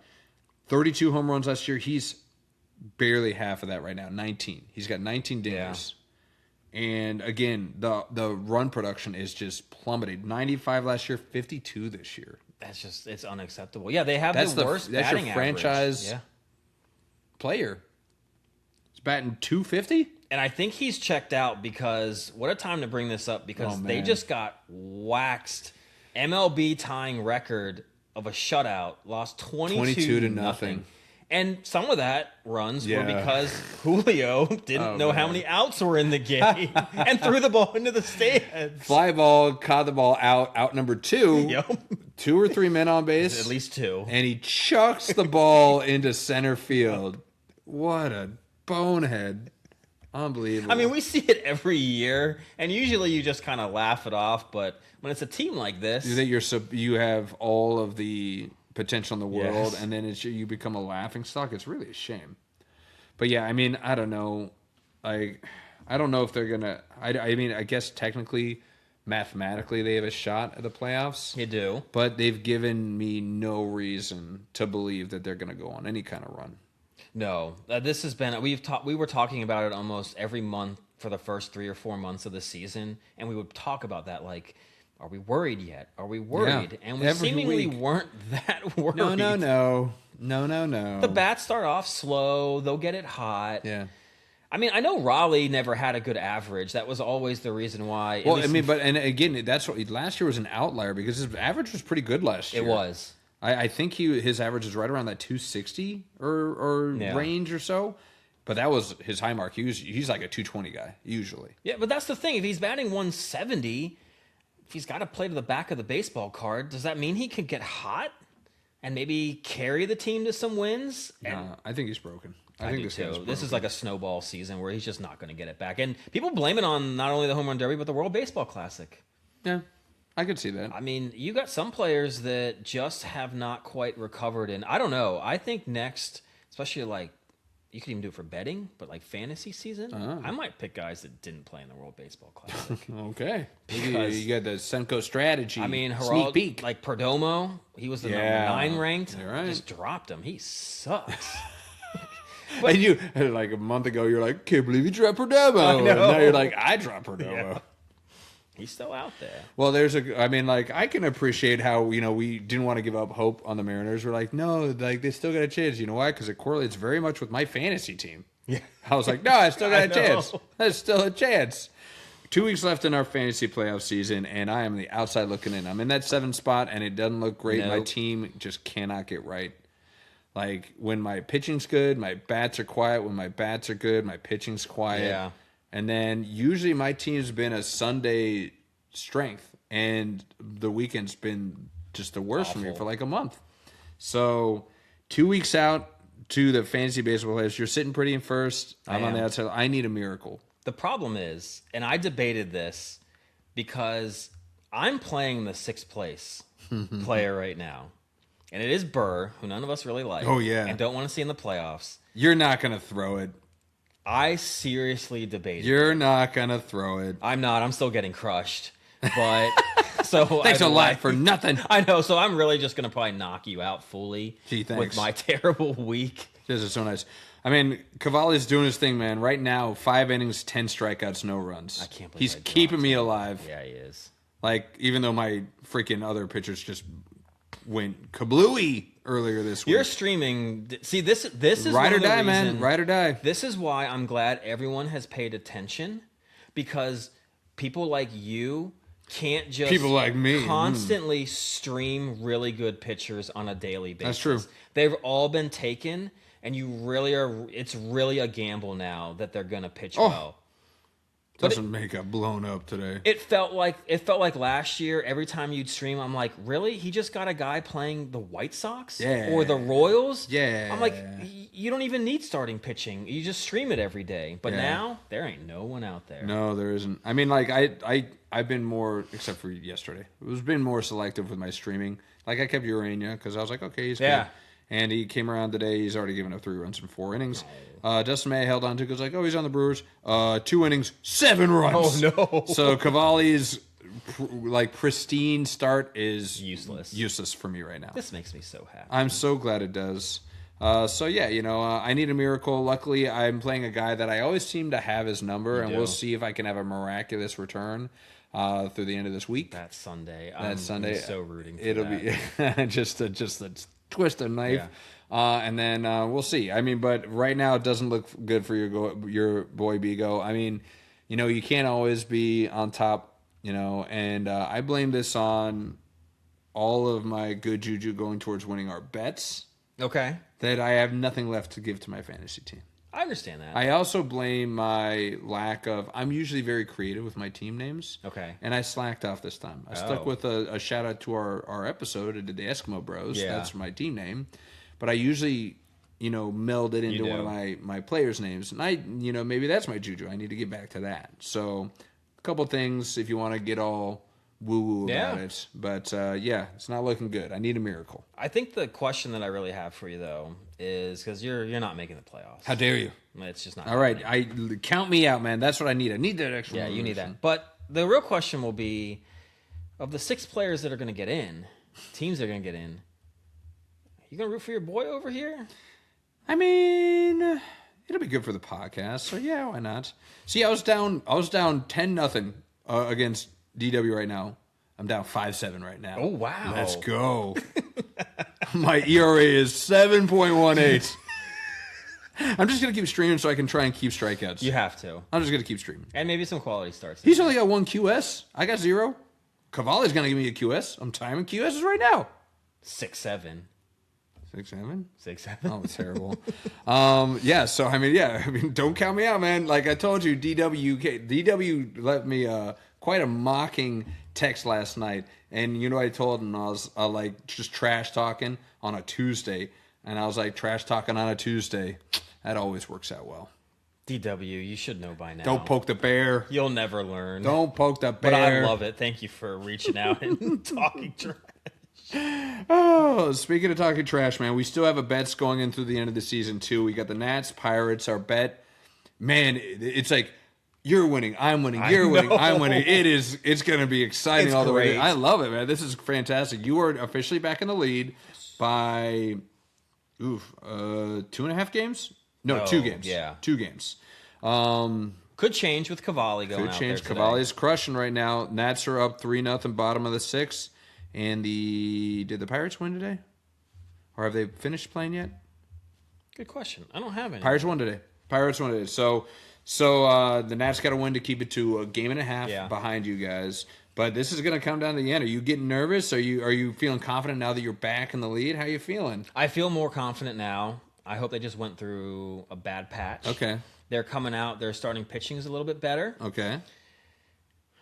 32 home runs last year. He's barely half of that right now, 19. He's got 19 dingers. Yeah. And again, the run production is just plummeted. 95 last year, 52 this year. It's unacceptable. Yeah, they have the worst batting your franchise average. player. He's batting 250? And I think he's checked out because, what a time to bring this up, because they just got waxed. MLB tying record of a shutout, lost 22 to nothing. And some of that runs were because Julio didn't know how many outs were in the game and threw the ball into the stands. Fly ball, caught the ball out number 2. Yep. 2 or 3 men on base. At least 2. And he chucks the ball into center field. What a bonehead. Unbelievable. I mean, we see it every year, and usually you just kind of laugh it off, but when it's a team like this... You think you have all of the potential in the world, and then you become a laughing stock? It's really a shame. But yeah, I mean, I don't know. I don't know if they're going to... I mean, I guess technically, mathematically, they have a shot at the playoffs. You do. But they've given me no reason to believe that they're going to go on any kind of run. No, this has been we were talking about it almost every month for the first 3 or 4 months of the season, and we would talk about that, like, are we worried yet? Are we worried? Yeah, and we seemingly weren't that worried. No. The bats start off slow; they'll get it hot. Yeah. I mean, I know Raleigh never had a good average. That was always the reason why. Well, I mean, and again, that's what last year was an outlier because his average was pretty good last year. It was. I think his average is right around that 260 or range or so. But that was his high mark. He's like a 220 guy, usually. Yeah, but that's the thing. If he's batting 170, if he's got to play to the back of the baseball card, does that mean he could get hot and maybe carry the team to some wins? No, I think he's broken. I think this too. This is like a snowball season where he's just not going to get it back. And people blame it on not only the Home Run Derby, but the World Baseball Classic. Yeah. I could see that. I mean, you got some players that just have not quite recovered. And I don't know. I think next, especially like, you could even do it for betting, but like fantasy season, I might pick guys that didn't play in the World Baseball Classic. Okay. Because you got the Senko strategy. I mean, sneak peek. Like Perdomo, he was the number 9 ranked. You're right. Just dropped him. He sucks. But you, like a month ago, you're like, can't believe you dropped Perdomo. I know. And now you're like, I dropped Perdomo. Yeah. He's still out there. Well, I mean, like, I can appreciate how, we didn't want to give up hope on the Mariners. We're like, no, like, they still got a chance. You know why? Because it correlates very much with my fantasy team. Yeah. I was like, no, I still got a chance. There's still a chance. 2 weeks left in our fantasy playoff season, and I am the outside looking in. I'm in that 7th spot, and it doesn't look great. Nope. My team just cannot get right. Like, when my pitching's good, my bats are quiet. When my bats are good, my pitching's quiet. Yeah. And then usually my team's been a Sunday strength, and the weekend's been just the worst for me for like a month. So 2 weeks out to the fantasy baseball players, you're sitting pretty in first. I'm on the outside. I need a miracle. The problem is, and I debated this because I'm playing the 6th place player right now. And it is Burr, who none of us really like. Oh, yeah. And don't want to see in the playoffs. You're not going to throw it. I seriously debated. You're not going to throw it. I'm not. I'm still getting crushed. But so thanks a lot for nothing. I know. So I'm really just going to probably knock you out fully. Gee, thanks. With my terrible week. This is so nice. I mean, Cavalli's doing his thing, man. Right now, 5 innings, 10 strikeouts, no runs. I can't believe he's keeping me alive. Yeah, he is. Like, even though my freaking other pitchers just went kablooey earlier this week. You're streaming. See, this is ride or die, man. Ride or die. This is why I'm glad everyone has paid attention, because people like you can't just people like me constantly stream really good pitchers on a daily basis. That's true. They've all been taken, and you really are. It's really a gamble now that they're going to pitch well. Doesn't make a blown up today. It felt like last year. Every time you'd stream, I'm like, really? He just got a guy playing the White Sox or the Royals? Yeah. I'm like, you don't even need starting pitching. You just stream it every day. But now there ain't no one out there. No, there isn't. I mean, like I've been more, except for yesterday. It was been more selective with my streaming. Like I kept Urania because I was like, okay, he's good. And he came around today. He's already given up 3 runs in 4 innings. Dustin May held on to because like, oh, he's on the Brewers. 2 innings, 7 runs. Oh, no. So Cavalli's pristine start is useless for me right now. This makes me so happy. I'm so glad it does. So yeah, I need a miracle. Luckily, I'm playing a guy that I always seem to have his number, and we'll see if I can have a miraculous return through the end of this week. That's Sunday. I'm so rooting for It'll that. be just a twist of knife, and then we'll see. I mean, but right now it doesn't look good for your boy Bigo. I mean, you can't always be on top. And I blame this on all of my good juju going towards winning our bets. Okay. That I have nothing left to give to my fantasy team. I understand that. I also blame my lack of... I'm usually very creative with my team names. Okay. And I slacked off this time. I stuck with a shout-out to our episode. I did the Eskimo Bros. Yeah. That's my team name. But I usually... meld it into one of my players' names. And I, maybe that's my juju. I need to get back to that. So... couple things if you want to get all woo-woo about it. But, it's not looking good. I need a miracle. I think the question that I really have for you, though, is because you're not making the playoffs. How dare you? It's just not all happening. Right. Count me out, man. That's what I need. I need that extra motivation. You need that. But the real question will be, of the 6 players that are going to get in, teams that are going to get in, you going to root for your boy over here? I mean... it'll be good for the podcast, so yeah, why not? See, I was down 10-0 against DW right now. I'm down 5-7 right now. Oh wow! Let's go. My ERA is 7.18. I'm just gonna keep streaming so I can try and keep strikeouts. You have to. I'm just gonna keep streaming, and maybe some quality starts. He's only got 1 QS. I got 0. Cavalli's gonna give me a QS. I'm timing QSs right now. 6-7. 6-7? 6-7. Oh, terrible. So, I mean, don't count me out, man. Like I told you, DW left me quite a mocking text last night. And you know what I told him? I was just trash talking on a Tuesday. And I was like, trash talking on a Tuesday. That always works out well. DW, you should know by now. Don't poke the bear. You'll never learn. Don't poke the bear. But I love it. Thank you for reaching out and talking trash. Oh, speaking of talking trash, man, we still have a bets going in through the end of the season, too. We got the Nats, Pirates, our bet. Man, it's like, you're winning, I'm winning, you're winning, I'm winning. It's going to be exciting it's all the great. way. I love it, man. This is fantastic. You are officially back in the lead by, 2.5 games? No, 2 games. Yeah. 2 games. Could change with Cavalli going out there today. Cavalli's crushing right now. Nats are up 3-0, bottom of the 6th. And did the Pirates win today? Or have they finished playing yet? Good question. I don't have any. Pirates won today. So the Nats got to win to keep it to a game and a half behind you guys. But this is going to come down to the end. Are you getting nervous? Are you feeling confident now that you're back in the lead? How are you feeling? I feel more confident now. I hope they just went through a bad patch. Okay. They're coming out. Their starting pitching is a little bit better. Okay.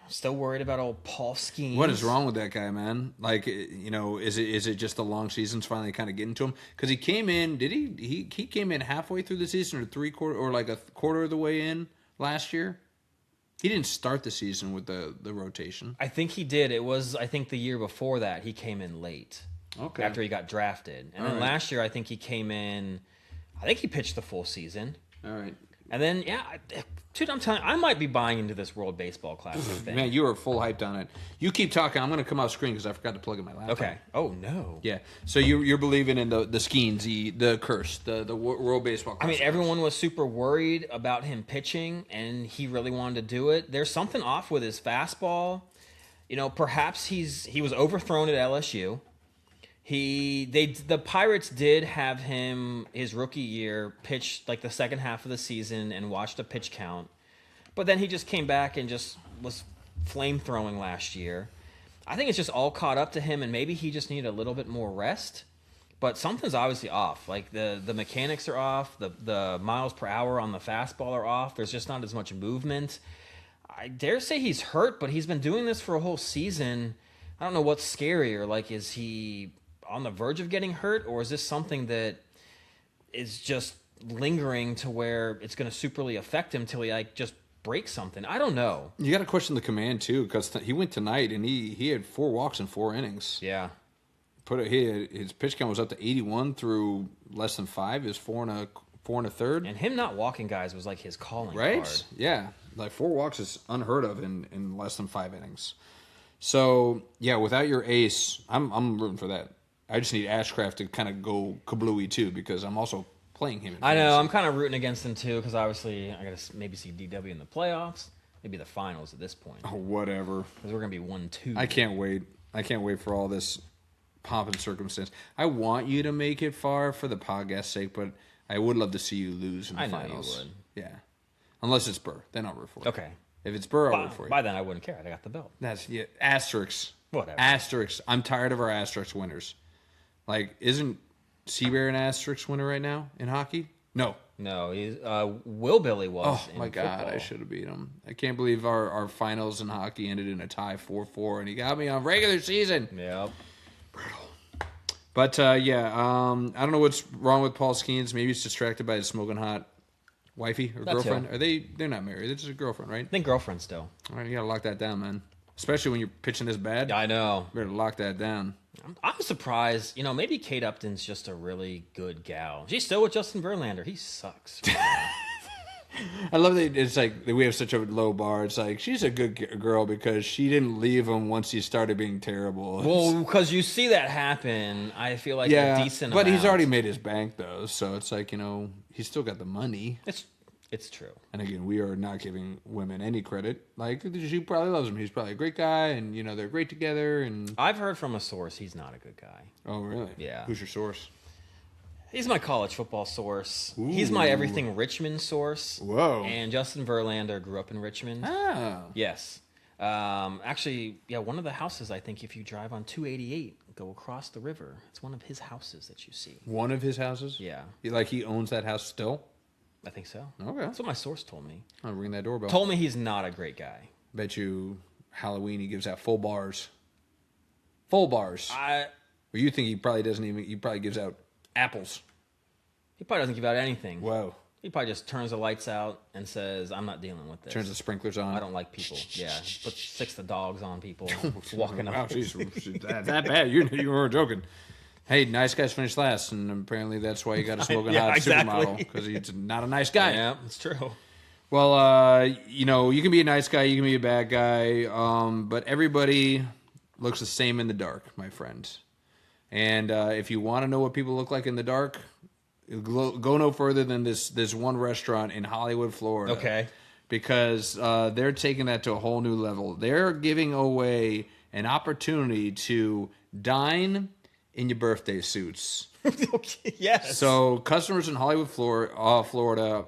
Still worried about old Paul Skeens. What is wrong with that guy, man? Like, is it just the long season's finally kind of getting to him? Because he came in, did he came in halfway through the season or a quarter of the way in last year? He didn't start the season with the rotation. I think he did. It was, the year before that, he came in late. Okay. After he got drafted. And then last year, I think he came in, he pitched the full season. All right. And then, dude, I'm telling you, I might be buying into this World Baseball Classic thing. Man, you are full hyped on it. You keep talking. I'm going to come off screen because I forgot to plug in my laptop. Okay. Oh, no. Yeah. So you're believing in the Skeens, the curse, the World Baseball Classic. Everyone was super worried about him pitching, and he really wanted to do it. There's something off with his fastball. Perhaps he was overthrown at LSU. The Pirates did have him his rookie year pitch like the second half of the season and watched a pitch count, but then he just came back and just was flame throwing last year. I think it's just all caught up to him, and maybe he just needed a little bit more rest. But something's obviously off. Like the mechanics are off. The miles per hour on the fastball are off. There's just not as much movement. I dare say he's hurt, but he's been doing this for a whole season. I don't know what's scarier. Like, is he on the verge of getting hurt, or is this something that is just lingering to where it's going to superly affect him till he just breaks something? I don't know. You got to question the command too, because he went tonight and he had 4 walks in 4 innings. Yeah. his pitch count was up to 81 through less than 5. It was 4 and a third. And him not walking guys was like his calling right? card. Yeah, like 4 walks is unheard of in less than 5 innings. So yeah, without your ace, I'm rooting for that. I just need Ashcraft to kind of go kablooey too because I'm also playing him. I know I'm kind of rooting against him too because obviously I got to maybe see DW in the playoffs, maybe the finals at this point. Oh, whatever. Because we're gonna be 1-2. I can't wait. I can't wait for all this pomp and circumstance. I want you to make it far for the podcast's sake, but I would love to see you lose in the finals. You would. Yeah. Unless it's Burr. Then I'll root for you. Okay. If it's Burr, I'll root for you. By then, I wouldn't care. I got the belt. That's asterisks. Whatever. Asterisks. I'm tired of our asterisk winners. Like, isn't Seabear an asterisk winner right now in hockey? No. No, he's Will Billy was. Oh my God, football. I should have beat him. I can't believe our finals in hockey ended in a tie 4-4, and he got me on regular season. Yep. Brutal. But yeah, I don't know what's wrong with Paul Skeens. Maybe he's distracted by his smoking hot wifey or girlfriend. Too. Are they? They're not married. They're just a girlfriend, right? I think girlfriend still. All right, you gotta lock that down, man. Especially when you're pitching this bad. I know. You better lock that down. I'm surprised. You know, maybe Kate Upton's just a really good gal. She's still with Justin Verlander. He sucks. I love that it's like we have such a low bar. It's like she's a good girl because she didn't leave him once he started being terrible. Well, because you see that happen, I feel like a decent but amount. he's already made his bank though, so it's like he's still got the money. It's true. And again, we are not giving women any credit. Like she probably loves him. He's probably a great guy, and they're great together. And I've heard from a source he's not a good guy. oh really? Yeah. Who's your source? He's my college football source. Ooh. He's my everything Richmond source. Whoa. And Justin Verlander grew up in Richmond. Ah. Yes. Actually, yeah, one of the houses, I think, if you drive on 288, go across the river, it's one of his houses that you see. One of his houses? Yeah. He owns that house still? I think so. Okay. That's what my source told me. I'll ring that doorbell. Told me he's not a great guy. Bet you Halloween he gives out full bars. Full bars. Or you think he probably doesn't even, he probably gives out apples. He probably doesn't give out anything. Whoa. He probably just turns the lights out and says, I'm not dealing with this. Turns the sprinklers on. I don't like people. Yeah. Put 6 the dogs on people walking up. Wow, geez, that bad. You were joking. Hey, nice guys finish last, and apparently that's why you got a smoking hot supermodel, because he's not a nice guy. Yeah, it's true. Well, you can be a nice guy, you can be a bad guy, but everybody looks the same in the dark, my friend. And if you want to know what people look like in the dark, go no further than this one restaurant in Hollywood, Florida. Okay. Because they're taking that to a whole new level. They're giving away an opportunity to dine in your birthday suits. Okay, yes. So customers in Hollywood, Florida,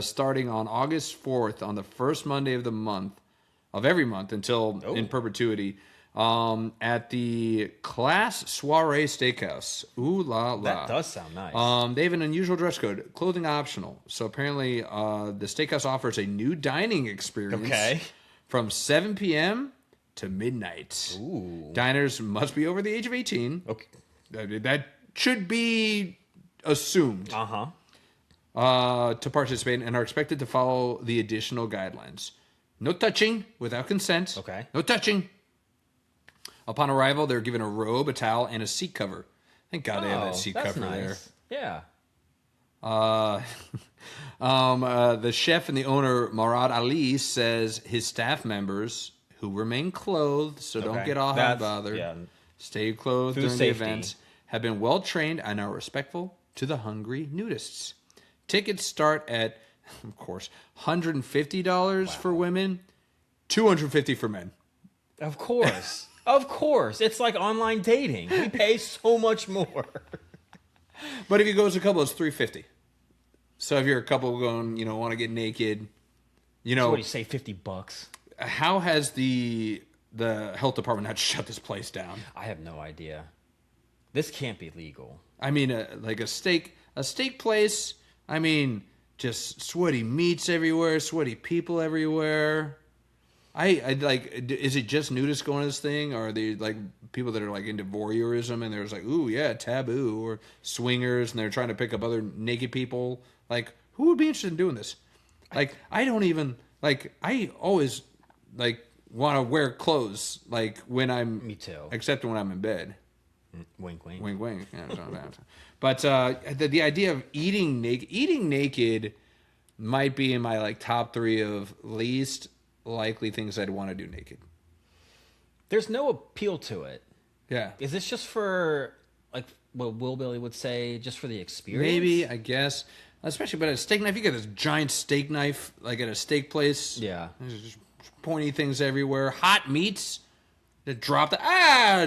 starting on August 4th, on the first Monday of every month until in perpetuity, at the Class Soiree Steakhouse. Ooh la la. That does sound nice. They have an unusual dress code, clothing optional. So apparently the steakhouse offers a new dining experience from 7 p.m. to midnight. Ooh. Diners must be over the age of 18. Okay. That should be assumed. To participate and are expected to follow the additional guidelines. No touching without consent. Okay. No touching. Upon arrival, they're given a robe, a towel, and a seat cover. Thank God they have that seat cover nice. There. Yeah. The chef and the owner, Murad Ali, says his staff members, who remain clothed, so don't get all hot bothered, stay clothed during the event, have been well trained and are respectful to the hungry nudists. Tickets start at, of course, $150 for women, $250 for men. Of course. Of course. It's like online dating. We pay so much more. But if you go as a couple, it's $350. So if you're a couple going, want to get naked, So what do you say, $50? How has the health department not shut this place down? I have no idea. This can't be legal. I mean, like a steak place. I mean, just sweaty meats everywhere, sweaty people everywhere. I like. Is it just nudists going to this thing, or are they like people that are like into voyeurism and there's like, ooh yeah, taboo, or swingers and they're trying to pick up other naked people? Like, who would be interested in doing this? Like, I don't even like. I always like want to wear clothes like when I'm. Me too. Except when I'm in bed. Wink, wink. Wink, wink. Yeah, but the idea of eating naked might be in my like top 3 of least likely things I'd want to do naked. There's no appeal to it. Yeah. Is this just for, like, what Will Billy would say, just for the experience? Maybe, I guess. Especially, but a steak knife, you get this giant steak knife, like at a steak place. Yeah. There's just pointy things everywhere. Hot meats that drop it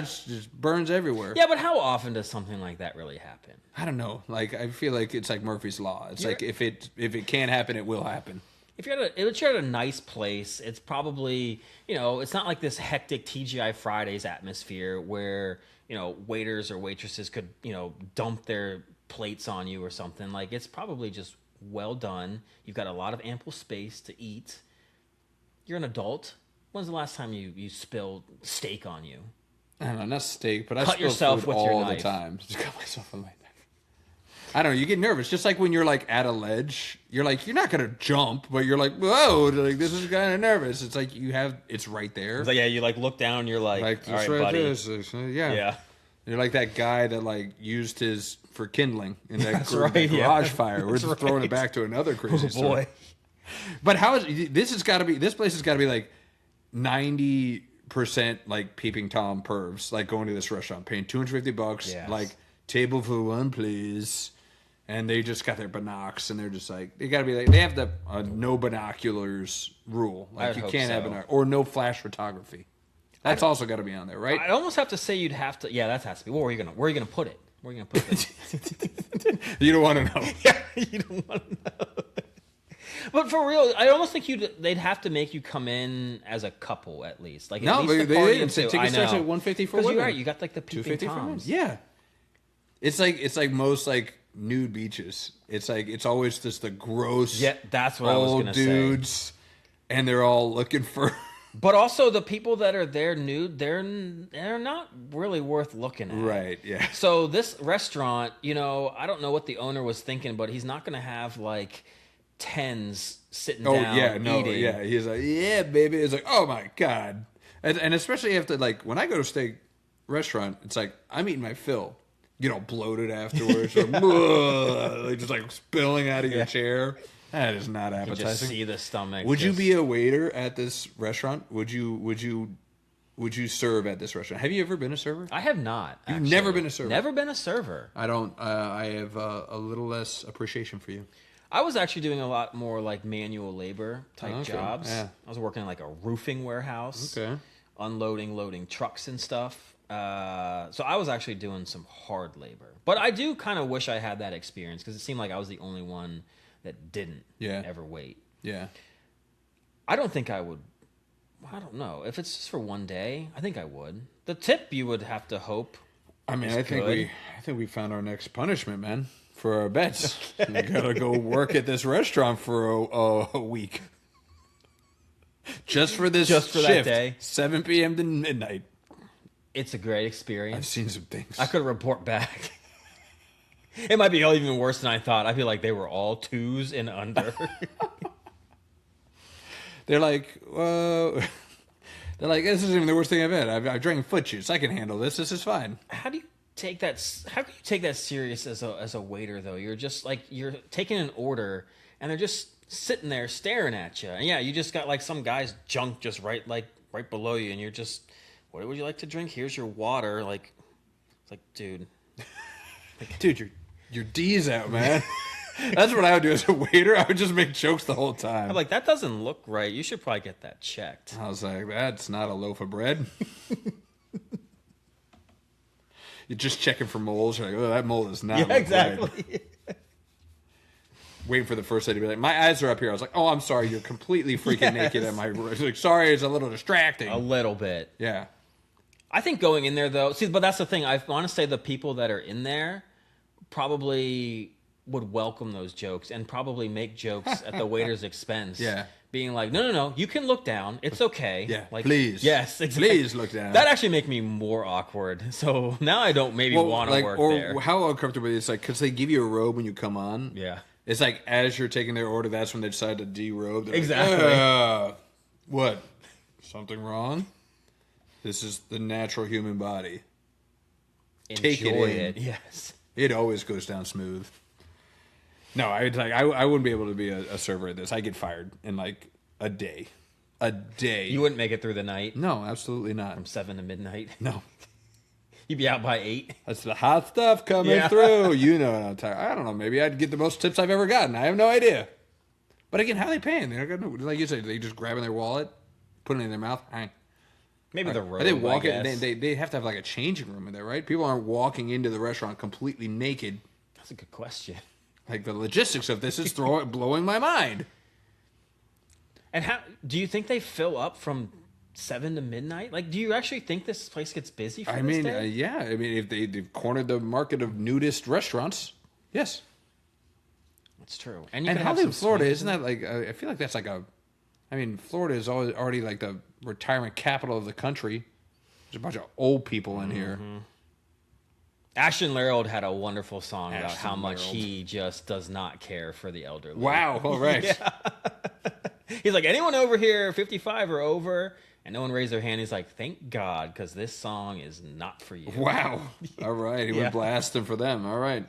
just burns everywhere. Yeah, but how often does something like that really happen? I don't know. Like, I feel like it's like Murphy's Law. It's like if it can't happen, it will happen. If you're at a nice place, it's probably, it's not like this hectic TGI Fridays atmosphere where, waiters or waitresses could, dump their plates on you or something. Like, it's probably just well done. You've got a lot of ample space to eat. You're an adult. When's the last time you spilled steak on you? I don't know, not steak, but I cut spill yourself food with all your the knife. time. Just cut myself on my knife. I don't know. You get nervous, just like when you're like at a ledge. You're like, you're not gonna jump, but you're like, whoa, like this is kind of nervous. It's like it's right there. It's like, yeah, you like look down, you're like all right, buddy. Yeah. You're like that guy that like used his for kindling in that garage fire. We're just throwing it back to another crazy story. But this place has got to be like 90% like peeping Tom pervs, like going to this restaurant, paying $250, yes. like table for one, please. And they just got their binocs, and they're just like, they got to be like, they have the no binoculars rule. Like, you can't have binoculars, or no flash photography. That's also got to be on there, right? I almost have to say you'd have to, yeah, that has to be. Where are you gonna put it? Where are you gonna put it? You don't want to know. Yeah, you don't want to know. But for real, I almost think they'd have to make you come in as a couple at least. Like, no, at least they didn't. Ticket starts at $150 for women. You're right. You got like the peeping Toms. Yeah, it's like most like nude beaches. It's always just the gross. Yeah, that's what I was gonna dudes, say. And they're all looking for. But also the people that are there nude, they're not really worth looking at. Right. Yeah. So this restaurant, I don't know what the owner was thinking, but he's not gonna have like tens sitting down eating. Yeah. He's like, yeah, baby. It's like, oh my god, and especially after like when I go to a steak restaurant, it's like I'm eating my fill. Bloated afterwards, like just like spilling out of your chair. That is not appetizing. You just see the stomach. Would you be a waiter at this restaurant? Would you serve at this restaurant? Have you ever been a server? I have not. You've never been a server. Never been a server. I don't. I have a little less appreciation for you. I was actually doing a lot more like manual labor type jobs. Yeah. I was working in like a roofing warehouse. Okay. Unloading, loading trucks and stuff. So I was actually doing some hard labor. But I do kind of wish I had that experience because it seemed like I was the only one that didn't ever wait. Yeah. I don't think I would. I don't know. If it's just for one day, I think I would. The tip you would have to hope. I mean, I think we found our next punishment, man, for our bets. Okay. We gotta go work at this restaurant for a week. Just for shift, that day. 7 p.m. to midnight. It's a great experience. I've seen some things. I could report back. It might be even worse than I thought. I feel like they were all 2s and under. They're like, this isn't even the worst thing I've had. I've drank foot juice. I can handle this. This is fine. How can you take that serious as a waiter though? You're just like, you're taking an order and they're just sitting there staring at you. And yeah, you just got like some guy's junk just right below you, and you're just, what would you like to drink? Here's your water. Like, it's like, dude. Dude, your D's out, man. That's what I would do as a waiter. I would just make jokes the whole time. I'm like, that doesn't look right. You should probably get that checked. I was like, that's not a loaf of bread. You're just checking for moles. You're like, oh, that mole is not. Yeah, exactly. Bread. Waiting for the first lady to be like, my eyes are up here. I was like, oh, I'm sorry. You're completely freaking naked at my. I was like, sorry, it's a little distracting. A little bit. Yeah. I think going in there though, but that's the thing. I want to say the people that are in there probably would welcome those jokes and probably make jokes at the waiter's expense. Yeah. Being like, no, you can look down. It's okay. Yeah, like, please. Yes, exactly. Please look down. That actually make me more awkward. So now I don't want to work there. Or how uncomfortable it's like, because they give you a robe when you come on. Yeah. It's like as you're taking their order, that's when they decide to derobe. They're exactly. Like, what? Something wrong? This is the natural human body. take enjoy it in. Yes. It always goes down smooth. No, I wouldn't be able to be a server at this. I get fired in like a day. A day. You wouldn't make it through the night? No, absolutely not. From 7 to midnight? No. You'd be out by 8? That's the hot stuff coming through. You know what I'm talking. I don't know. Maybe I'd get the most tips I've ever gotten. I have no idea. But again, how are they paying? They're not gonna, like you said, they just grabbing their wallet, putting it in their mouth. Maybe the robe. They walk it. They have to have like a changing room in there, right? People aren't walking into the restaurant completely naked. That's a good question. Like the logistics of this is blowing my mind. And how do you think they fill up from 7 to midnight? Like, do you actually think this place gets busy for this day? Yeah. I mean, if they've cornered the market of nudist restaurants, yes. That's true. And Hollywood, Florida, isn't that like, I feel like that's like Florida is already like the retirement capital of the country. There's a bunch of old people in here. Ashton Larold had a wonderful song about how much he just does not care for the elderly. Wow. All right. Yeah. He's like, anyone over here 55 or over? And no one raised their hand. He's like, thank God, because this song is not for you. Wow. All right. He went blasting for them. All right.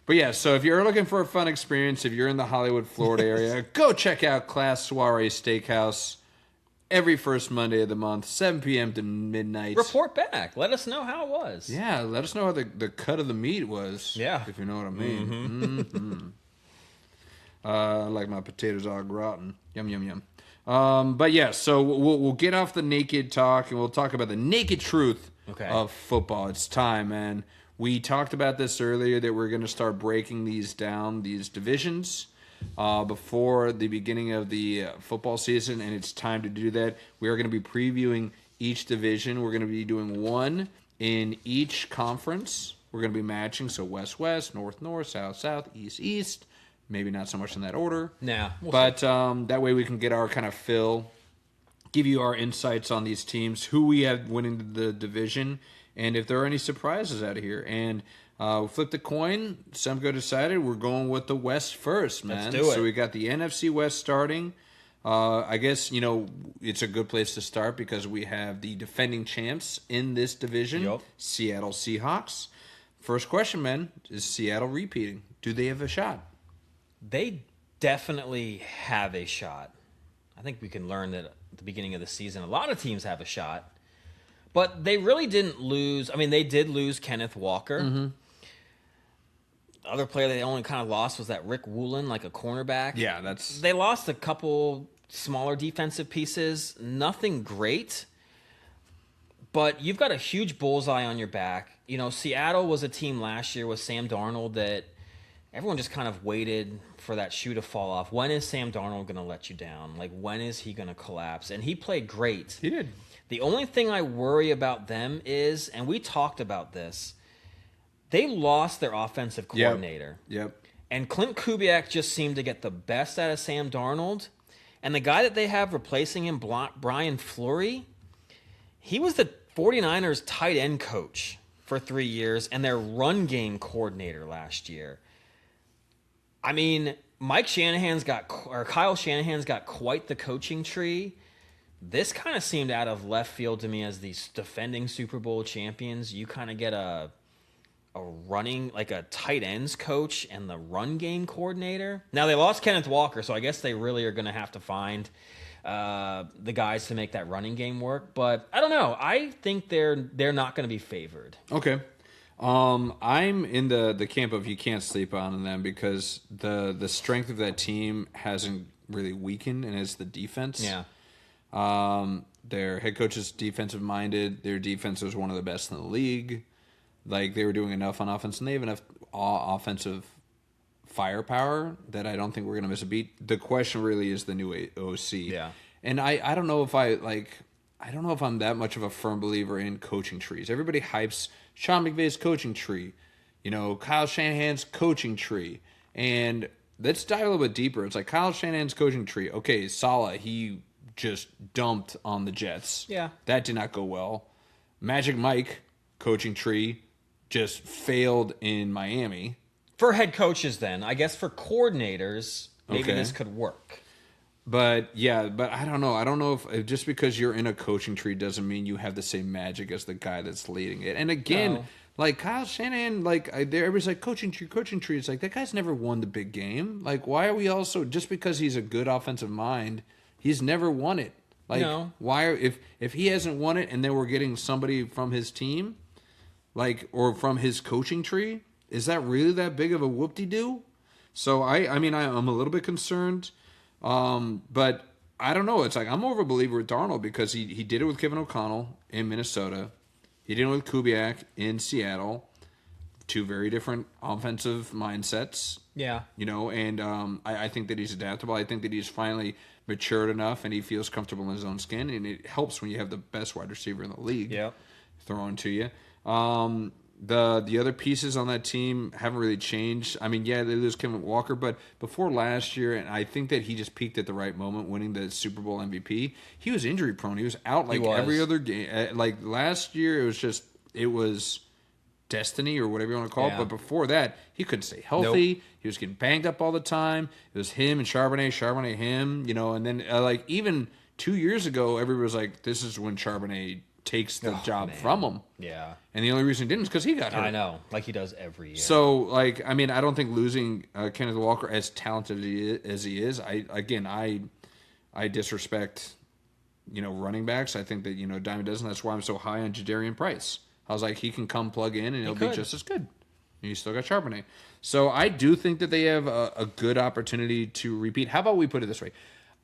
But yeah, so if you're looking for a fun experience, if you're in the Hollywood, Florida area, go check out Class Soiree Steakhouse every first Monday of the month, 7 p.m. to midnight. Report back. Let us know how it was. Yeah, let us know how the cut of the meat was. Yeah. If you know what I mean. I like my potatoes all gratin. Yum, yum, yum. But yeah, so we'll get off the naked talk, and we'll talk about the naked truth of football. It's time, man. We talked about this earlier, that we're going to start breaking these down, these divisions, before the beginning of the football season, and it's time to do that. We are going to be previewing each division. We're going to be doing one in each conference. We're going to be matching, so West-West, North-North, South-South, East-East. Maybe not so much in that order. Nah. But that way we can get our kind of fill, give you our insights on these teams, who we have winning the division, and if there are any surprises out of here. And we flipped the coin. Semco decided we're going with the West first, man. Let's do it. So we got the NFC West starting. I guess, it's a good place to start because we have the defending champs in this division, Seattle Seahawks. First question, man, is Seattle repeating? Do they have a shot? They definitely have a shot. I think we can learn that at the beginning of the season, a lot of teams have a shot. But they really didn't lose. I mean, they did lose Kenneth Walker. The other player they only kind of lost was that Rick Woolen, like a cornerback. Yeah, They lost a couple smaller defensive pieces. Nothing great. But you've got a huge bullseye on your back. Seattle was a team last year with Sam Darnold that everyone just kind of waited for that shoe to fall off. When is Sam Darnold going to let you down? Like, when is he going to collapse? And he played great. He did. The only thing I worry about them is, and we talked about this, they lost their offensive coordinator. Yep. And Clint Kubiak just seemed to get the best out of Sam Darnold. And the guy that they have replacing him, Brian Fleury, he was the 49ers tight end coach for 3 years and their run game coordinator last year. I mean, Kyle Shanahan's got quite the coaching tree. This kind of seemed out of left field to me as these defending Super Bowl champions. You kind of get a running, like a tight ends coach and the run game coordinator. Now, they lost Kenneth Walker, so I guess they really are going to have to find the guys to make that running game work. But I don't know. I think they're not going to be favored. Okay. I'm in the camp of you can't sleep on them because the strength of that team hasn't really weakened, and it's the defense. Yeah. Their head coach is defensive minded. Their defense was one of the best in the league. Like, they were doing enough on offense, and they have enough offensive firepower that I don't think we're gonna miss a beat. The question really is the new OC. Yeah. And I don't know if I don't know if I'm that much of a firm believer in coaching trees. Everybody hypes Sean McVay's coaching tree, Kyle Shanahan's coaching tree. And let's dive a little bit deeper. It's like Kyle Shanahan's coaching tree. Okay, Saleh, he just dumped on the Jets. Yeah. That did not go well. Magic Mike, coaching tree, just failed in Miami. For head coaches then. I guess for coordinators, maybe this could work. But I don't know. I don't know if just because you're in a coaching tree doesn't mean you have the same magic as the guy that's leading it. And again, No. like Kyle Shanahan, like everybody's like coaching tree. It's like that guy's never won the big game. Like, why are we also just because he's a good offensive mind, he's never won it. Like, No. why if he hasn't won it and then we're getting somebody from his team, like or from his coaching tree, is that really that big of a whoop-de-doo? So I mean I'm a little bit concerned. But I don't know. It's like I'm more of a believer with Darnold because he did it with Kevin O'Connell in Minnesota. He did it with Kubiak in Seattle. Two very different offensive mindsets. Yeah. And I think that he's adaptable. I think that he's finally matured enough and he feels comfortable in his own skin. And it helps when you have the best wide receiver in the league thrown to you. The other pieces on that team haven't really changed. I mean, yeah, they lose Kevin Walker, but before last year, and I think that he just peaked at the right moment, winning the Super Bowl MVP. He was injury prone. He was out every other game. Like last year, it was destiny or whatever you want to call it. But before that, he couldn't stay healthy. Nope. He was getting banged up all the time. It was him and Charbonnet, him. And then even 2 years ago, everybody was like, "This is when Charbonnet takes the job from him." Yeah. And the only reason he didn't is because he got hurt. I know, like he does every year. So, I don't think losing Kenneth Walker, as talented as he is, I disrespect, running backs. I think that, Diamond doesn't. That's why I'm so high on Jadarian Price. I was like, he can come plug in and he'll be just as good. And you still got Charbonnet. So I do think that they have a good opportunity to repeat. How about we put it this way?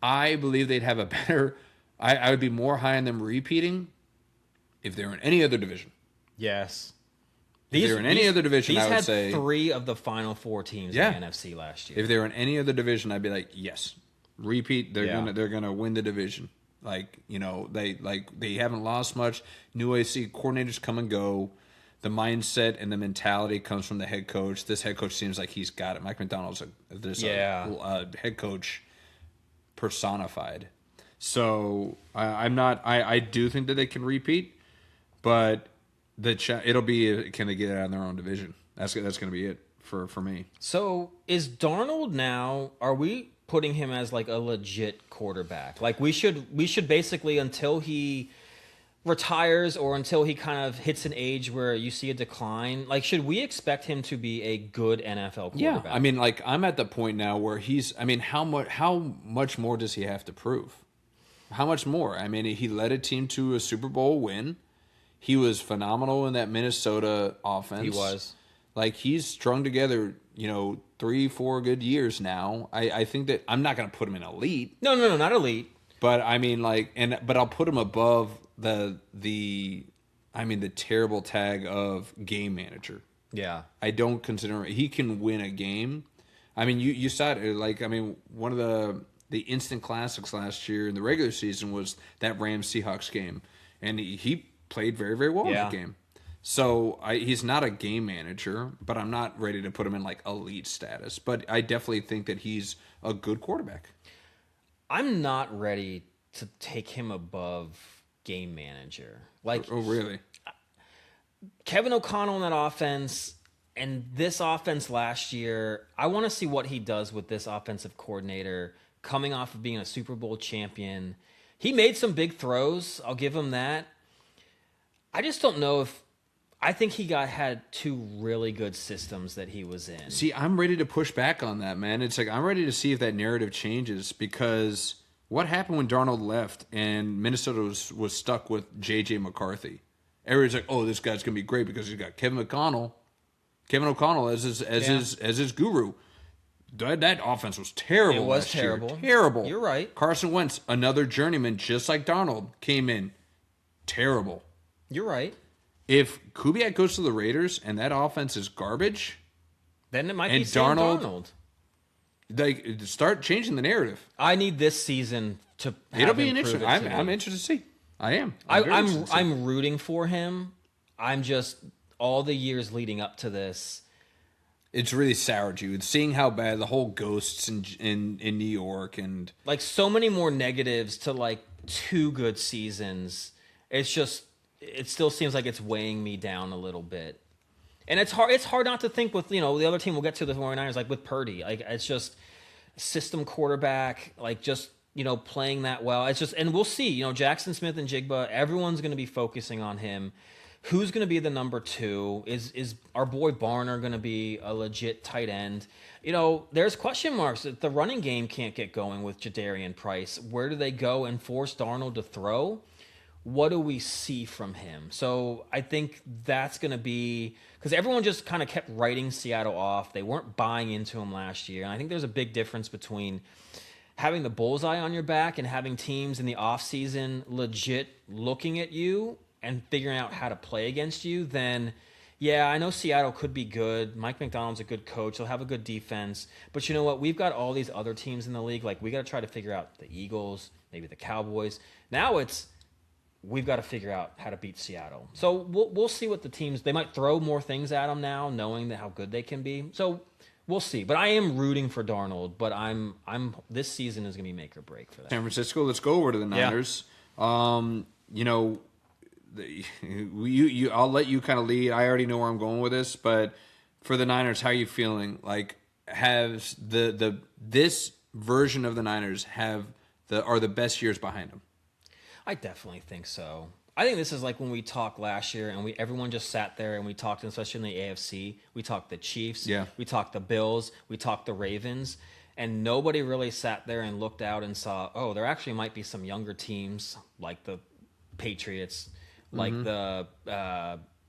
I believe they'd have a better... I would be more high on them repeating if they're in any other division. Yes. If they're in any other division, I would say... These had 3 of the final 4 teams in the NFC last year. If they're in any other division, I'd be like, yes. Repeat, they're gonna win the division. They haven't lost much. New AC coordinators come and go. The mindset and the mentality comes from the head coach. This head coach seems like he's got it. Mike McDonald's a head coach personified. So I do think that they can repeat, but it'll be can they get it out in their own division? That's going to be it for me. So is Darnold now? Are we putting him as like a legit quarterback? Like we should basically, until he retires or until he kind of hits an age where you see a decline, like should we expect him to be a good NFL quarterback? Yeah, I mean, like I'm at the point now where how much more does he have to prove? How much more? I mean, he led a team to a Super Bowl win. He was phenomenal in that Minnesota offense. He was. Like, he's strung together, 3-4 good years now. I think that I'm not going to put him in elite. No, not elite. But I mean, but I'll put him above the terrible tag of game manager. Yeah. I don't consider he can win a game. I mean, you saw it. One of the instant classics last year in the regular season was that Rams-Seahawks game. And he played very, very well in that game. So he's not a game manager, but I'm not ready to put him in like elite status. But I definitely think that he's a good quarterback. I'm not ready to take him above game manager. Like, oh, really? Kevin O'Connell in that offense and this offense last year, I want to see what he does with this offensive coordinator coming off of being a Super Bowl champion. He made some big throws. I'll give him that. I just don't know if... I think he had 2 really good systems that he was in. See, I'm ready to push back on that, man. It's like I'm ready to see if that narrative changes because what happened when Darnold left and Minnesota was stuck with J.J. McCarthy? Everybody's like, oh, this guy's going to be great because he's got Kevin O'Connell as his guru. That offense was terrible. It was terrible. Terrible. You're right. Carson Wentz, another journeyman, just like Darnold, came in. Terrible. You're right. If Kubiak goes to the Raiders and that offense is garbage, then it might be Sam Darnold. Like, start changing the narrative. I need this season to. It'll be an interesting. I'm interested to see. I am. I'm rooting for him. I'm just all the years leading up to this. It's really soured you. It's seeing how bad the whole ghosts in New York and like so many more negatives to like 2 good seasons. It's just. It still seems like it's weighing me down a little bit. And it's hard not to think with, the other team we'll get to the 49ers, like with Purdy. Like, it's just system quarterback, like just playing that well. It's just, and we'll see, Jackson Smith and Jigba, everyone's going to be focusing on him. Who's going to be the number 2? Is our boy Barner going to be a legit tight end? There's question marks. If the running game can't get going with Jadarian Price, where do they go and force Darnold to throw? What do we see from him? So I think that's going to be, because everyone just kind of kept writing Seattle off. They weren't buying into him last year. And I think there's a big difference between having the bullseye on your back and having teams in the offseason legit looking at you and figuring out how to play against you. Then, yeah, I know Seattle could be good. Mike McDonald's a good coach. They'll have a good defense. But you know what? We've got all these other teams in the league. Like, we got to try to figure out the Eagles, maybe the Cowboys. Now we've got to figure out how to beat Seattle. So we'll see what the teams, they might throw more things at them now, knowing how good they can be. So we'll see. But I am rooting for Darnold, but I'm this season is going to be make or break for that. San Francisco, let's go over to the Niners. Yeah. I'll let you kind of lead. I already know where I'm going with this, but for the Niners, how are you feeling? Like, has this version of the Niners are the best years behind them? I definitely think so. I think this is like when we talked last year and everyone just sat there and we talked, especially in the AFC, we talked the Chiefs, we talked the Bills, we talked the Ravens, and nobody really sat there and looked out and saw, oh, there actually might be some younger teams like the Patriots, like the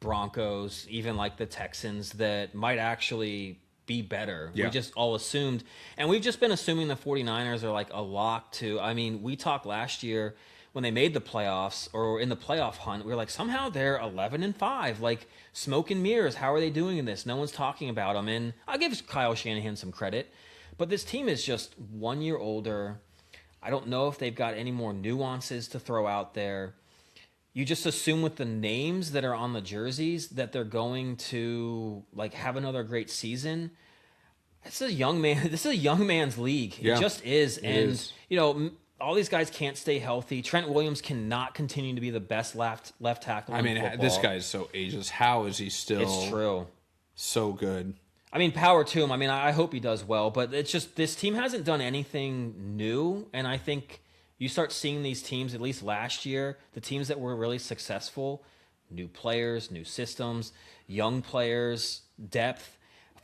Broncos, even like the Texans that might actually be better. We just all assumed, and we've just been assuming the 49ers are like a lock to, we talked last year when they made the playoffs or in the playoff hunt, we were like, somehow they're 11-5, like smoke and mirrors. How are they doing in this? No one's talking about them. And I'll give Kyle Shanahan some credit, but this team is just 1 year older. I don't know if they've got any more nuances to throw out there. You just assume with the names that are on the jerseys that they're going to like have another great season. This is a young man's league. It just is. All these guys can't stay healthy. Trent Williams cannot continue to be the best left tackle in football. This guy's so ageless. How is he still It's true. So good? Power to him. I hope he does well, but it's just this team hasn't done anything new, and I think you start seeing these teams, at least last year, the teams that were really successful, new players, new systems, young players, depth.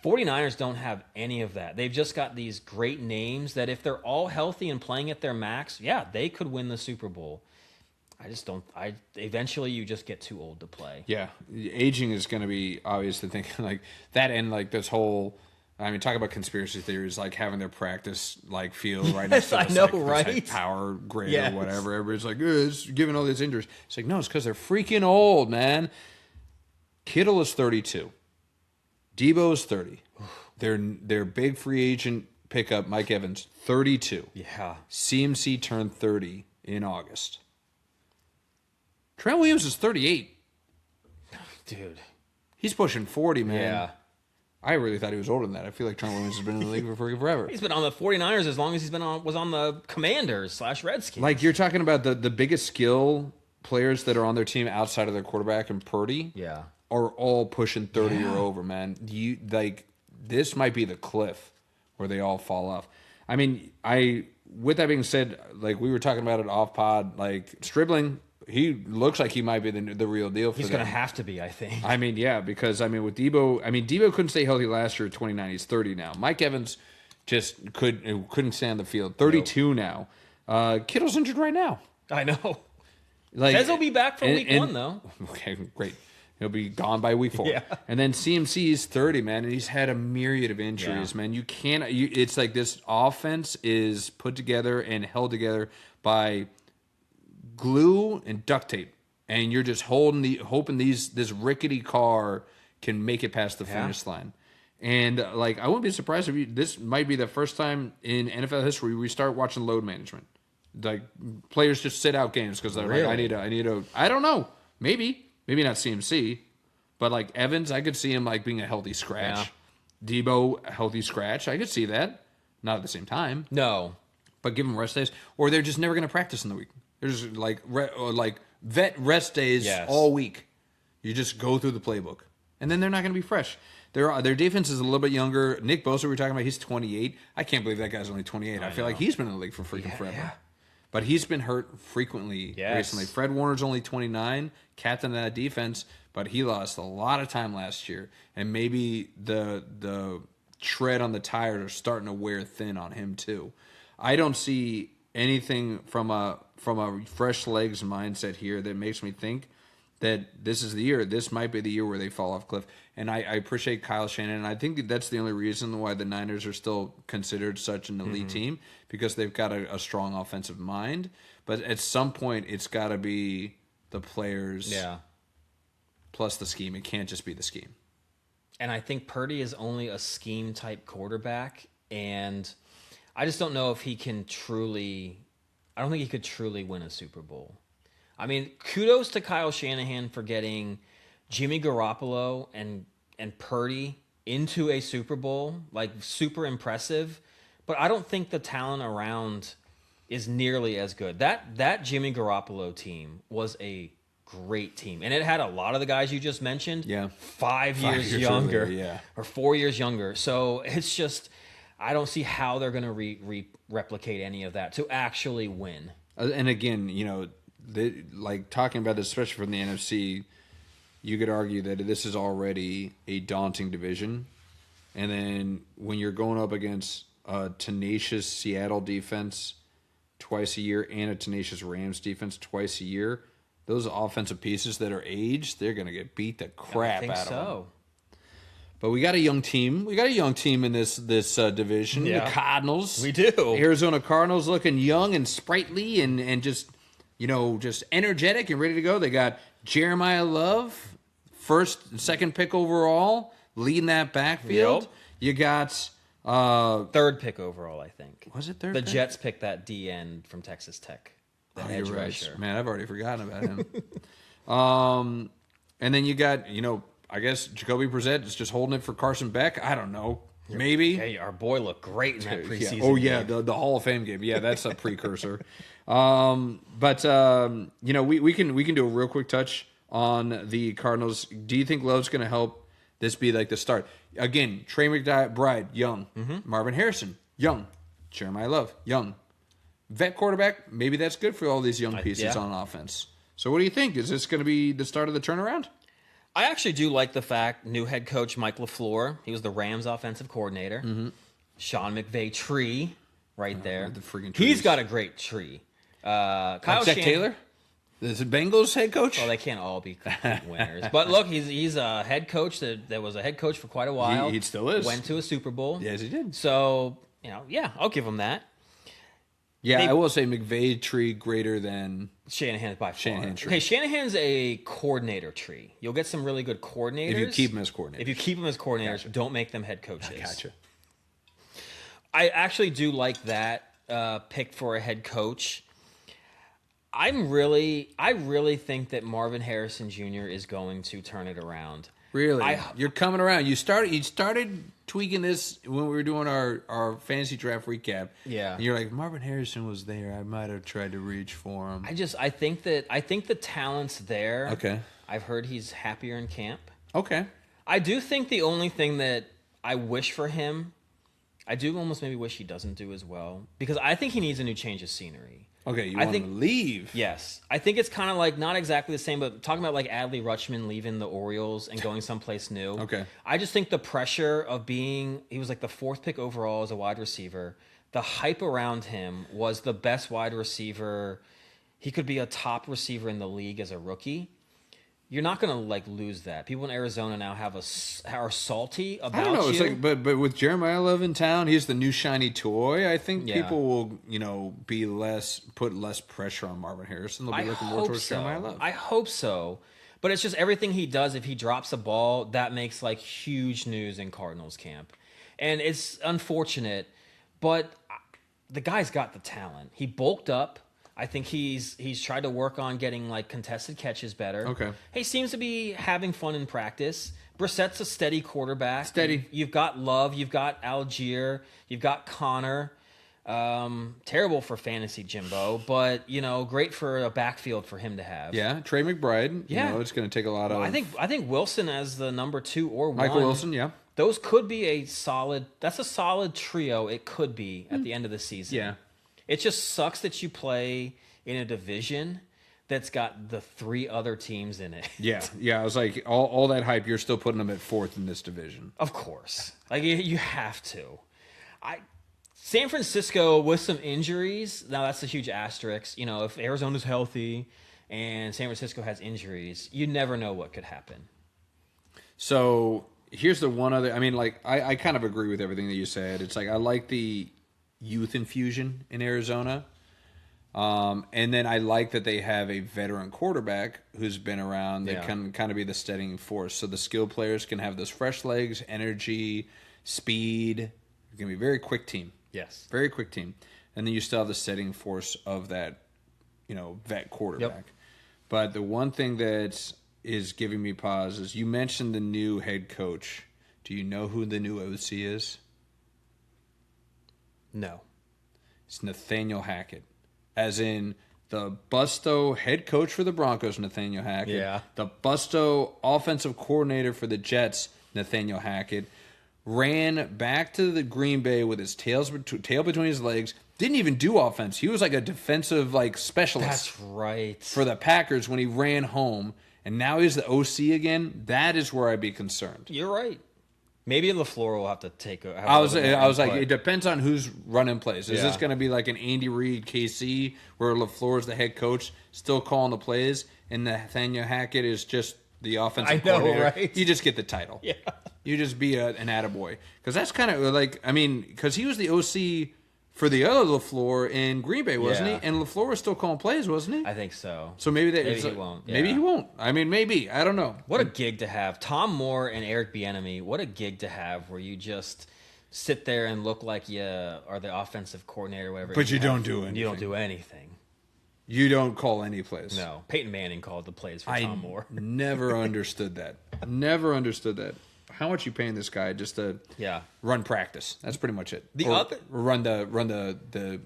49ers don't have any of that. They've just got these great names that if they're all healthy and playing at their max, they could win the Super Bowl. Eventually you just get too old to play. Yeah. Aging is going to be obvious to think like that, and like this whole, talk about conspiracy theories, like having their practice like field right next to this power grid or whatever. Everybody's like, it's giving all these injuries. It's like, no, it's because they're freaking old, man. Kittle is 32. Debo is 30. Their big free agent pickup, Mike Evans, 32. Yeah. CMC turned 30 in August. Trent Williams is 38. Dude. He's pushing 40, man. Yeah. I really thought he was older than that. I feel like Trent Williams has been in the league for forever. He's been on the 49ers as long as was on the Commanders / Redskins. Like, you're talking about the biggest skill players that are on their team outside of their quarterback and Purdy. Yeah. Are all pushing 30 or over, man. This might be the cliff where they all fall off. With that being said, like we were talking about it off pod, like Stribling, he looks like he might be the real deal for them. He's going to have to be, I think. Because with Debo, Debo couldn't stay healthy last year at 29. He's 30 now. Mike Evans just couldn't stay on the field. 32 now. Kittle's injured right now. I know. Says he'll be back for week 1, though. Okay, great. He'll be gone by week 4. Yeah. And then CMC is 30, man, and he's had a myriad of injuries, man. You can't. It's like this offense is put together and held together by glue and duct tape, and you're just hoping this rickety car can make it past the finish line. And I wouldn't be surprised if this might be the first time in NFL history we start watching load management. Like players just sit out games because they're like, I need a. I don't know, maybe not CMC, but like Evans, I could see him like being a healthy scratch. Yeah. Debo, a healthy scratch. I could see that. Not at the same time. No. But give them rest days. Or they're just never going to practice in the week. There's vet rest days all week. You just go through the playbook. And then they're not going to be fresh. Their defense is a little bit younger. Nick Bosa, we were talking about, he's 28. I can't believe that guy's only 28. I feel like he's been in the league for freaking forever. Yeah. But he's been hurt frequently recently. Fred Warner's only 29, captain of that defense, but he lost a lot of time last year. And maybe the tread on the tires are starting to wear thin on him too. I don't see anything from a fresh legs mindset here that makes me think that this is the year. This might be the year where they fall off cliff. And I appreciate Kyle Shanahan. And I think that's the only reason why the Niners are still considered such an elite team, because they've got a strong offensive mind. But at some point, it's got to be the players plus the scheme. It can't just be the scheme. And I think Purdy is only a scheme-type quarterback. And I just don't know if he can truly – I don't think he could truly win a Super Bowl. I mean, kudos to Kyle Shanahan for getting Jimmy Garoppolo and Purdy into a Super Bowl, like super impressive. But I don't think the talent around is nearly as good. That Jimmy Garoppolo team was a great team, and it had a lot of the guys you just mentioned. Yeah, 5 years younger, or 4 years younger. So it's just I don't see how they're going to replicate any of that to actually win. And again, you know. Like talking about this, especially from the NFC, you could argue that this is already a daunting division. And then when you're going up against a tenacious Seattle defense twice a year and a tenacious Rams defense twice a year, those offensive pieces that are aged, they're going to get beat the crap out of them. But we got a young team. We got a young team in this division. Yeah. The Cardinals. We do. Arizona Cardinals looking young and sprightly and just... just energetic and ready to go. They got Jeremiah Love, first and second pick overall, leading that backfield. Yep. You got... third pick overall, I think. Was it third The pick? Jets picked that D end from Texas Tech. You're right. Rusher. Man, I've already forgotten about him. And then you got, I guess Jacoby Brissett is just holding it for Carson Beck. I don't know. Maybe. Hey, our boy looked great in that preseason. Yeah. Oh, yeah, the Hall of Fame game. Yeah, that's a precursor. But we can do a real quick touch on the Cardinals. Do you think Love's going to help this be like the start? Again, Trey McBride, young. Marvin Harrison, young. Jeremiah Love, young. Vet quarterback, maybe that's good for all these young pieces on offense. So what do you think? Is this going to be the start of the turnaround? I actually do like the fact new head coach Mike LaFleur, he was the Rams offensive coordinator. Sean McVay tree right there. The freaking trees. He's got a great tree. Kyle Zach Taylor? Is it Bengals head coach? Well, they can't all be complete winners. But look, he's a head coach that was a head coach for quite a while. He still is. Went to a Super Bowl. Yes, he did. So, I'll give him that. Yeah, I will say McVay tree greater than Shanahan's by far. Shanahan tree. Okay, Shanahan's a coordinator tree. You'll get some really good coordinators. If you keep them as coordinators. Gotcha. Don't make them head coaches. Gotcha. I actually do like that pick for a head coach. I really think that Marvin Harrison Jr. is going to turn it around. Really? You're coming around. You started tweaking this when we were doing our fantasy draft recap. Yeah. And you're like, Marvin Harrison was there. I might have tried to reach for him. I think the talent's there. Okay. I've heard he's happier in camp. Okay. I do think the only thing that I wish for him, I do almost maybe wish he doesn't do as well, because I think he needs a new change of scenery. Okay, you want him to leave? Yes. I think it's kind of like not exactly the same, but talking about like Adley Rutschman leaving the Orioles and going someplace new. Okay. I just think the pressure of he was like the fourth pick overall as a wide receiver. The hype around him was the best wide receiver. He could be a top receiver in the league as a rookie. You're not going to like lose that. People in Arizona now are salty about you. I don't know. It's like, but with Jeremiah Love in town, he's the new shiny toy. I think people will, put less pressure on Marvin Harrison. They'll be looking more towards Jeremiah Love. I hope so. But it's just everything he does. If he drops a ball, that makes like huge news in Cardinals camp, and it's unfortunate. But the guy's got the talent. He bulked up. I think he's tried to work on getting like contested catches better. Okay. He seems to be having fun in practice. Brissett's a steady quarterback. Steady. You've got Love. You've got Algier. You've got Connor. Terrible for fantasy, Jimbo, but great for a backfield for him to have. Yeah, Trey McBride. Yeah, it's going to take a lot of. I think Wilson as the number 2 or 1. Michael Wilson. Yeah. Those could be a solid. That's a solid trio. It could be at the end of the season. Yeah. It just sucks that you play in a division that's got the 3 other teams in it. Yeah. I was like, all that hype, you're still putting them at 4th in this division. Of course. Like, you have to. San Francisco with some injuries, now that's a huge asterisk. You know, if Arizona's healthy and San Francisco has injuries, you never know what could happen. So here's the one other, I mean, like, I kind of agree with everything that you said. It's like, I like the youth infusion in Arizona. And then I like that they have a veteran quarterback who's been around that can kind of be the steadying force. So the skilled players can have those fresh legs, energy, speed. It's going to be a very quick team. Yes. Very quick team. And then you still have the steadying force of that, you know, vet quarterback. Yep. But the one thing that is giving me pause is you mentioned the new head coach. Do you know who the new OC is? No. It's Nathaniel Hackett. As in the Busto head coach for the Broncos, Nathaniel Hackett. Yeah. The Busto offensive coordinator for the Jets, Nathaniel Hackett. Ran back to the Green Bay with his tail between his legs. Didn't even do offense. He was like a defensive specialist. That's right. For the Packers when he ran home. And now he's the OC again. That is where I'd be concerned. You're right. Maybe LaFleur will have to take a... I was like, it depends on who's running plays. Is this going to be like an Andy Reid KC where LaFleur is the head coach, still calling the plays, and Nathaniel Hackett is just the offensive coordinator? Right? You just get the title. Yeah. You just be an attaboy. Because that's kind of like, I mean, because he was the OC for the other LaFleur in Green Bay, wasn't he? And LaFleur was still calling plays, wasn't he? I think so. So maybe he won't. Yeah. Maybe he won't. I mean, maybe. I don't know. What a gig to have. Tom Moore and Eric Bieniemy, what a gig to have where you just sit there and look like you are the offensive coordinator or whatever. But you don't do anything. You don't do anything. You don't call any plays. No. Peyton Manning called the plays for Tom Moore. Never understood that. Never understood that. How much you paying this guy just to run practice? That's pretty much it. Run the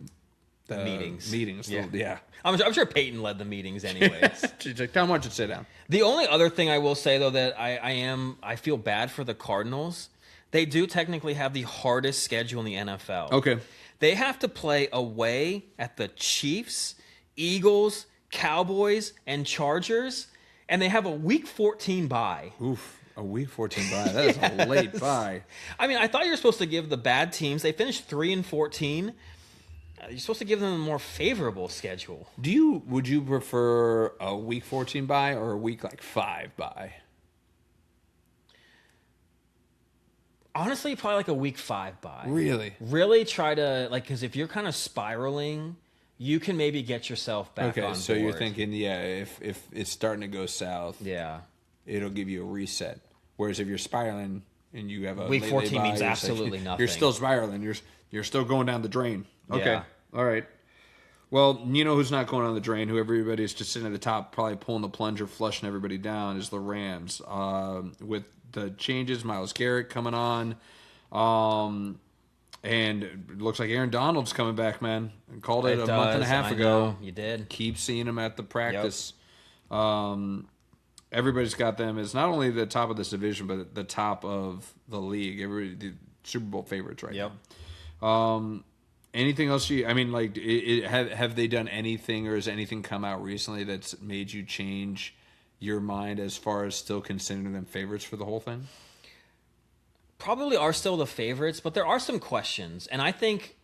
meetings. Yeah. I'm sure Peyton led the meetings anyways. She's like, tell him to sit down. The only other thing I will say though that I feel bad for the Cardinals. They do technically have the hardest schedule in the NFL. Okay. They have to play away at the Chiefs, Eagles, Cowboys, and Chargers, and they have a Week 14 bye. Oof. A Week 14 bye. That is a late bye. I mean, I thought you were supposed to give the bad teams. They finished 3-14. You're supposed to give them a more favorable schedule. Would you prefer a Week 14 bye or a Week 5 bye? Honestly, probably like a Week 5 bye. Really? Really try to because if you're kind of spiraling, you can maybe get yourself back on board. Okay, so you're thinking, if it's starting to go south. Yeah. It'll give you a reset. Whereas if you're spiraling and you have a Week 14 means absolutely nothing. You're still spiraling. You're still going down the drain. Okay. Yeah. All right. Well, you know who's not going down the drain, who everybody's just sitting at the top, probably pulling the plunger, flushing everybody down, is the Rams. With the changes, Myles Garrett coming on. And it looks like Aaron Donald's coming back, man. I called it a month and a half ago. Know. You did. Keep seeing him at the practice. Yep. Everybody's got them as not only the top of this division, but the top of the league. The Super Bowl favorites right now. Anything else have they done anything, or has anything come out recently that's made you change your mind as far as still considering them favorites for the whole thing? Probably are still the favorites, but there are some questions. And I think,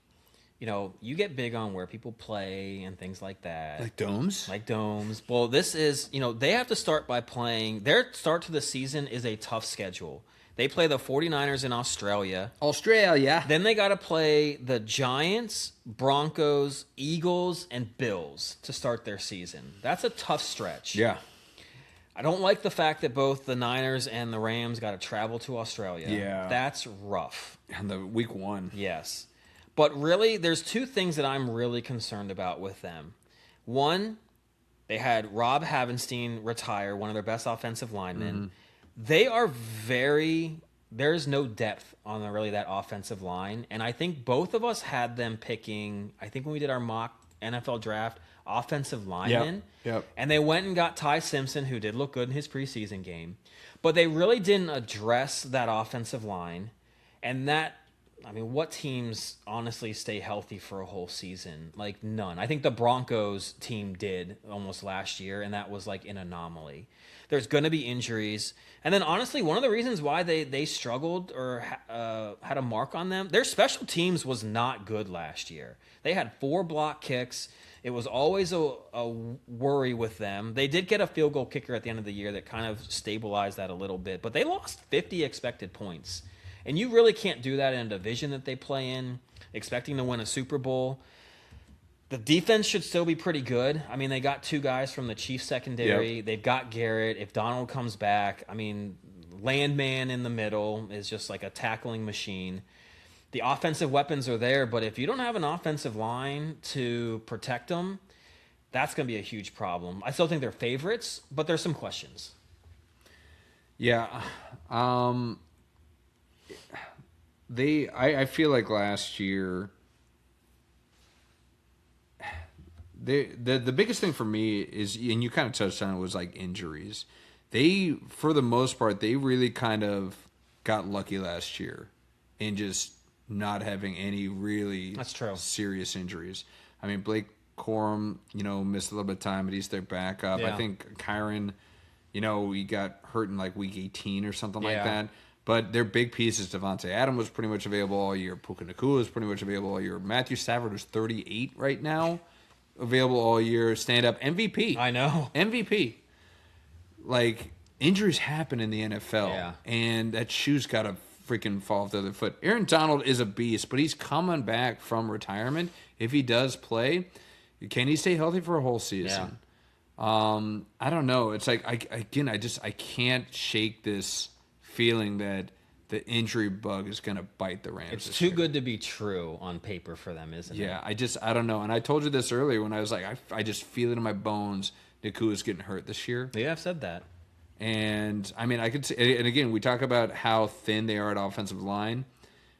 you get big on where people play and things like that. Like domes? Like domes. Well, this is, they have to start by playing. Their start to the season is a tough schedule. They play the 49ers in Australia. Then they got to play the Giants, Broncos, Eagles, and Bills to start their season. That's a tough stretch. Yeah. I don't like the fact that both the Niners and the Rams got to travel to Australia. Yeah. That's rough. And the week 1. Yes. But really, there's 2 things that I'm really concerned about with them. One, they had Rob Havenstein retire, one of their best offensive linemen. Mm-hmm. They are there's no depth on that offensive line. And I think both of us had them picking, I think when we did our mock NFL draft, offensive linemen. Yep. And they went and got Ty Simpson, who did look good in his preseason game. But they really didn't address that offensive line. And that I mean, what teams honestly stay healthy for a whole season? Like, none. I think the Broncos team did almost last year, and that was like an anomaly. There's going to be injuries. And then, honestly, one of the reasons why they struggled or had a mark on them, their special teams was not good last year. They had 4 block kicks. It was always a worry with them. They did get a field goal kicker at the end of the year that kind of stabilized that a little bit, but they lost 50 expected points. And you really can't do that in a division that they play in, expecting to win a Super Bowl. The defense should still be pretty good. I mean, they got 2 guys from the Chiefs secondary. Yep. They've got Garrett. If Donald comes back, I mean, Landman in the middle is just like a tackling machine. The offensive weapons are there, but if you don't have an offensive line to protect them, that's going to be a huge problem. I still think they're favorites, but there's some questions. Yeah. I feel like last year the biggest thing for me is, and you kind of touched on it, was like injuries. They, for the most part, they really kind of got lucky last year in just not having any really serious injuries. I mean, Blake Corum, missed a little bit of time, but he's their backup. Yeah. I think Kyron, he got hurt in like week 18 or something like that. But their big pieces, Devontae Adams was pretty much available all year. Puka Nacua was pretty much available all year. Matthew Stafford was 38 right now, available all year. Stand-up MVP. I know. MVP. Like, injuries happen in the NFL, and that shoe's got to freaking fall off the other foot. Aaron Donald is a beast, but he's coming back from retirement. If he does play, can he stay healthy for a whole season? Yeah. I don't know. It's like, I can't shake this feeling that the injury bug is going to bite the Rams. It's too good to be true on paper for them, isn't it? Yeah, I don't know. And I told you this earlier when I was like, I just feel it in my bones. Nakua's getting hurt this year. Yeah, I've said that. And, I mean, I could say, and again, we talk about how thin they are at offensive line.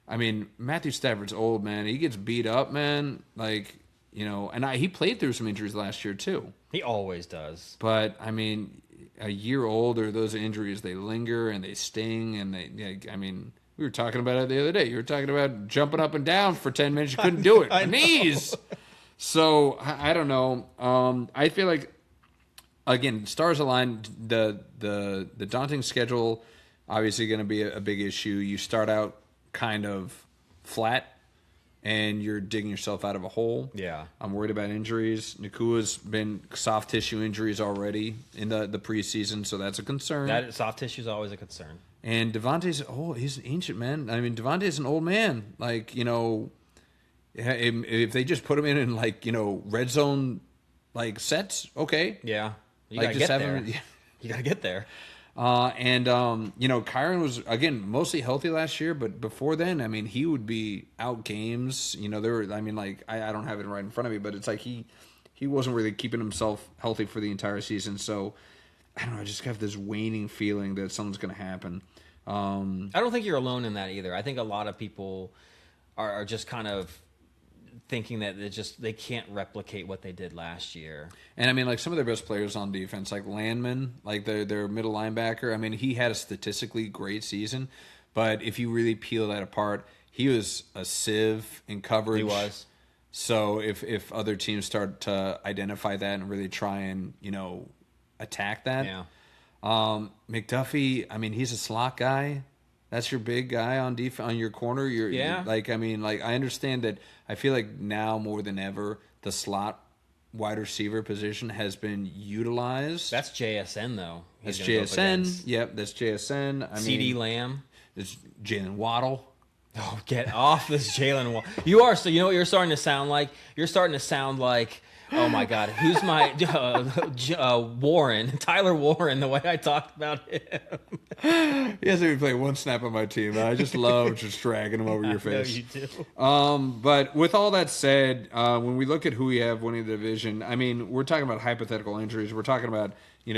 I mean, Matthew Stafford's old, man. He gets beat up, man. Like, and he played through some injuries last year, too. He always does. But, I mean, a year older, those injuries, they linger and they sting. And we were talking about it the other day. You were talking about jumping up and down for 10 minutes. You couldn't do it. Knees. So, I don't know. I feel like, again, stars aligned. The daunting schedule, obviously going to be a big issue. You start out kind of flat, and you're digging yourself out of a hole. Yeah. I'm worried about injuries. Nakua's been soft tissue injuries already in the preseason, so that's a concern. That soft tissue is always a concern. And Devontae's, he's an ancient man. I mean, Devontae's an old man. Like, if they just put him in like, red zone, like, sets, okay. Yeah. You gotta get there. You gotta get there. Kyron was, again, mostly healthy last year, but before then, I mean, he would be out games. I don't have it right in front of me, but it's like he wasn't really keeping himself healthy for the entire season. So, I don't know, I just have this waning feeling that something's going to happen. I don't think you're alone in that either. I think a lot of people are just kind of thinking that they can't replicate what they did last year. And I mean, like, some of their best players on defense, like Landman, like their middle linebacker, I mean, he had a statistically great season, but if you really peel that apart, he was a sieve in coverage. He was. So if other teams start to identify that and really try and, attack that. Yeah. McDuffie, I mean, he's a slot guy. That's your big guy on your corner. I understand that. I feel like now more than ever, the slot wide receiver position has been utilized. That's JSN, though. That's JSN. Yep, that's JSN. CeeDee Lamb. It's Jalen Waddle. Oh, get off this Jalen Waddle. You are, so you know what you're starting to sound like? You're starting to sound like, oh my God, who's my Warren, Tyler Warren, the way I talked about him. He hasn't even played one snap on my team. I just love just dragging him over your face. You do. But with all that said, when we look at who we have winning the division, I mean, we're talking about hypothetical injuries. We're talking about,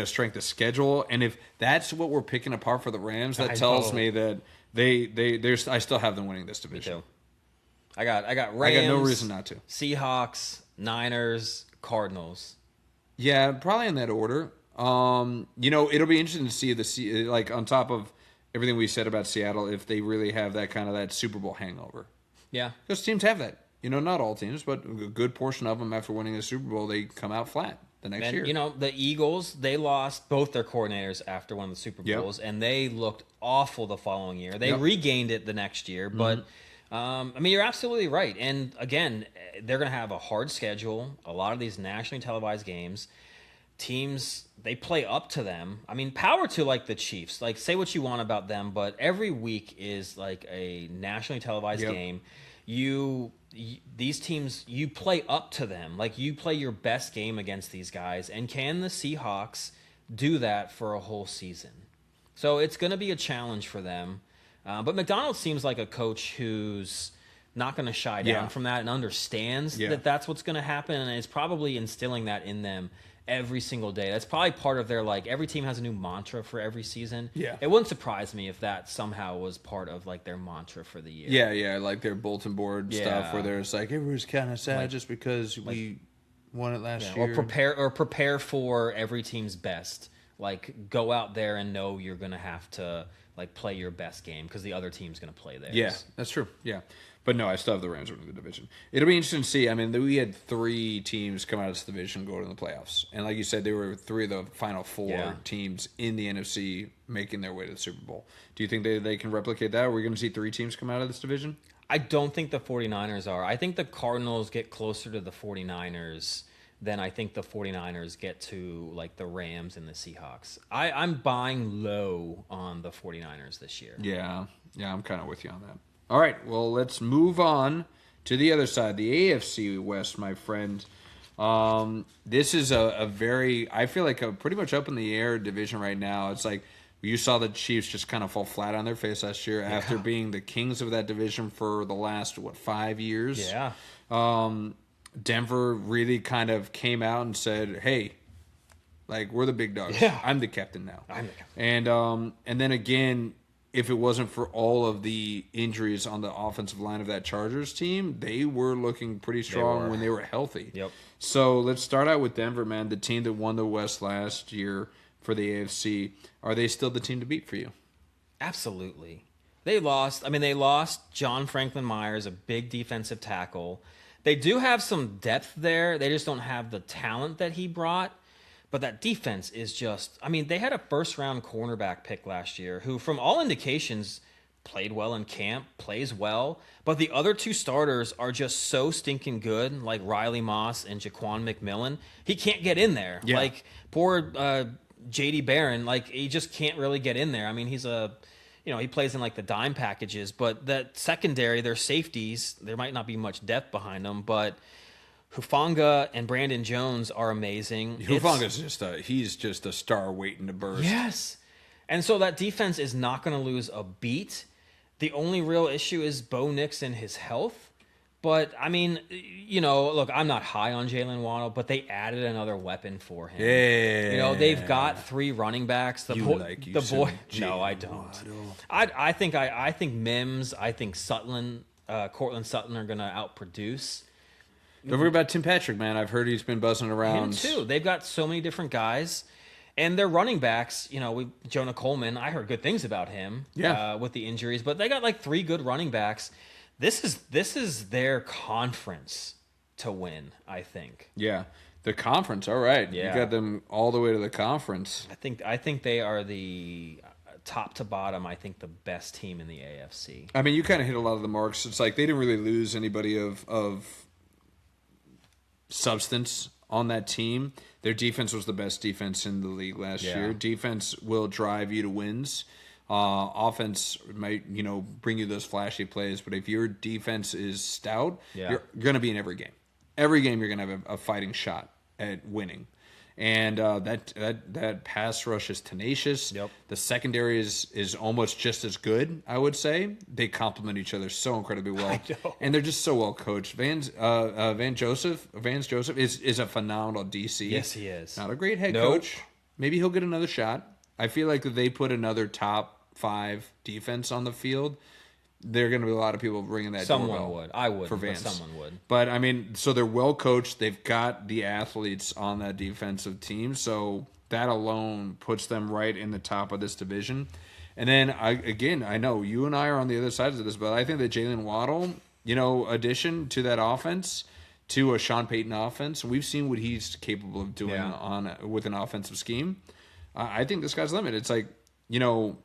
strength of schedule. And if that's what we're picking apart for the Rams, that tells me that I still have them winning this division. Me too. I got Rams. I got no reason not to. Seahawks, Niners, Cardinals. Yeah, probably in that order. It'll be interesting to see on top of everything we said about Seattle if they really have that Super Bowl hangover. Yeah. Because teams have that. Not all teams, but a good portion of them after winning a Super Bowl, they come out flat the next year. The Eagles, they lost both their coordinators after one of the Super Bowls, and they looked awful the following year. They regained it the next year, but you're absolutely right. And again, they're going to have a hard schedule, a lot of these nationally televised games. Teams, they play up to them. Power to the Chiefs. Say what you want about them, but every week is a nationally televised game. These teams, you play up to them. You play your best game against these guys. And can the Seahawks do that for a whole season? So it's going to be a challenge for them. But McDonald seems like a coach who's not going to shy down from that and understands that that's what's going to happen, and is probably instilling that in them every single day. That's probably part of their, every team has a new mantra for every season. Yeah. It wouldn't surprise me if that somehow was part of, their mantra for the year. Yeah, their bulletin board stuff where there's everyone's kind of sad just because we won it last year. Or prepare for every team's best. Go out there and know you're going to have to, play your best game because the other team's going to play theirs. Yeah, that's true. Yeah. But no, I still have the Rams winning the division. It'll be interesting to see. We had 3 teams come out of this division go to the playoffs. And like you said, they were 3 of the final 4 teams in the NFC making their way to the Super Bowl. Do you think they can replicate that? Are we going to see 3 teams come out of this division? I don't think the 49ers are. I think the Cardinals get closer to the 49ers than I think the 49ers get to the Rams and the Seahawks. I'm buying low on the 49ers this year. Yeah, I'm kind of with you on that. All right, well, let's move on to the other side, the AFC West, my friend. This is a very, I feel a pretty much up in the air division right now. It's you saw the Chiefs just kind of fall flat on their face last year after being the kings of that division for the last, 5 years? Yeah. Denver really kind of came out and said, hey, we're the big dogs. Yeah. I'm the captain now. I'm the captain. And then again, if it wasn't for all of the injuries on the offensive line of that Chargers team, they were looking pretty strong when they were healthy. Yep. So let's start out with Denver, man, the team that won the West last year for the AFC. Are they still the team to beat for you? Absolutely. They lost. They lost John Franklin Myers, a big defensive tackle. They do have some depth there. They just don't have the talent that he brought. But that defense is just... they had a first-round cornerback pick last year who, from all indications, played well in camp, plays well. But the other 2 starters are just so stinking good, like Riley Moss and Jaquan McMillan. He can't get in there. Yeah. Poor J.D. Barron, he just can't really get in there. He's a... he plays in the dime packages, but that secondary, their safeties, there might not be much depth behind them, but Hufanga and Brandon Jones are amazing. Hufanga's he's just a star waiting to burst. Yes. And so that defense is not going to lose a beat. The only real issue is Bo Nix and his health. But, look, I'm not high on Jalen Waddle, but they added another weapon for him. Yeah. They've got 3 running backs. No, I don't. Waddle. I think Mims, I think Sutton, Cortland Sutton are going to outproduce. Don't worry about Tim Patrick, man. I've heard he's been buzzing around. Him too. They've got so many different guys. And their running backs, Jonah Coleman, I heard good things about him with the injuries, but they got 3 good running backs. This is their conference to win, I think. Yeah. The conference, all right. Yeah. You got them all the way to the conference. I think they are the top to bottom, I think the best team in the AFC. You kind of hit a lot of the marks. It's they didn't really lose anybody of substance on that team. Their defense was the best defense in the league last year. Defense will drive you to wins. Offense might, bring you those flashy plays, but if your defense is stout, you're going to be in every game. Every game you're going to have a fighting shot at winning. And that pass rush is tenacious. Yep. The secondary is almost just as good, I would say. They complement each other so incredibly well. I know. And they're just so well coached. Vance Joseph is a phenomenal DC. Yes, he is. Not a great head coach. Maybe he'll get another shot. I feel like if they put another top 5 defense on the field, there are going to be a lot of people ringing that doorbell. Someone would. I would. For Vance. But someone would. But, so they're well coached. They've got the athletes on that defensive team. So that alone puts them right in the top of this division. And then I know you and I are on the other sides of this, but I think that Jalen Waddle, addition to that offense, to a Sean Payton offense, we've seen what he's capable of doing with an offensive scheme. I think this guy's limit. It's like,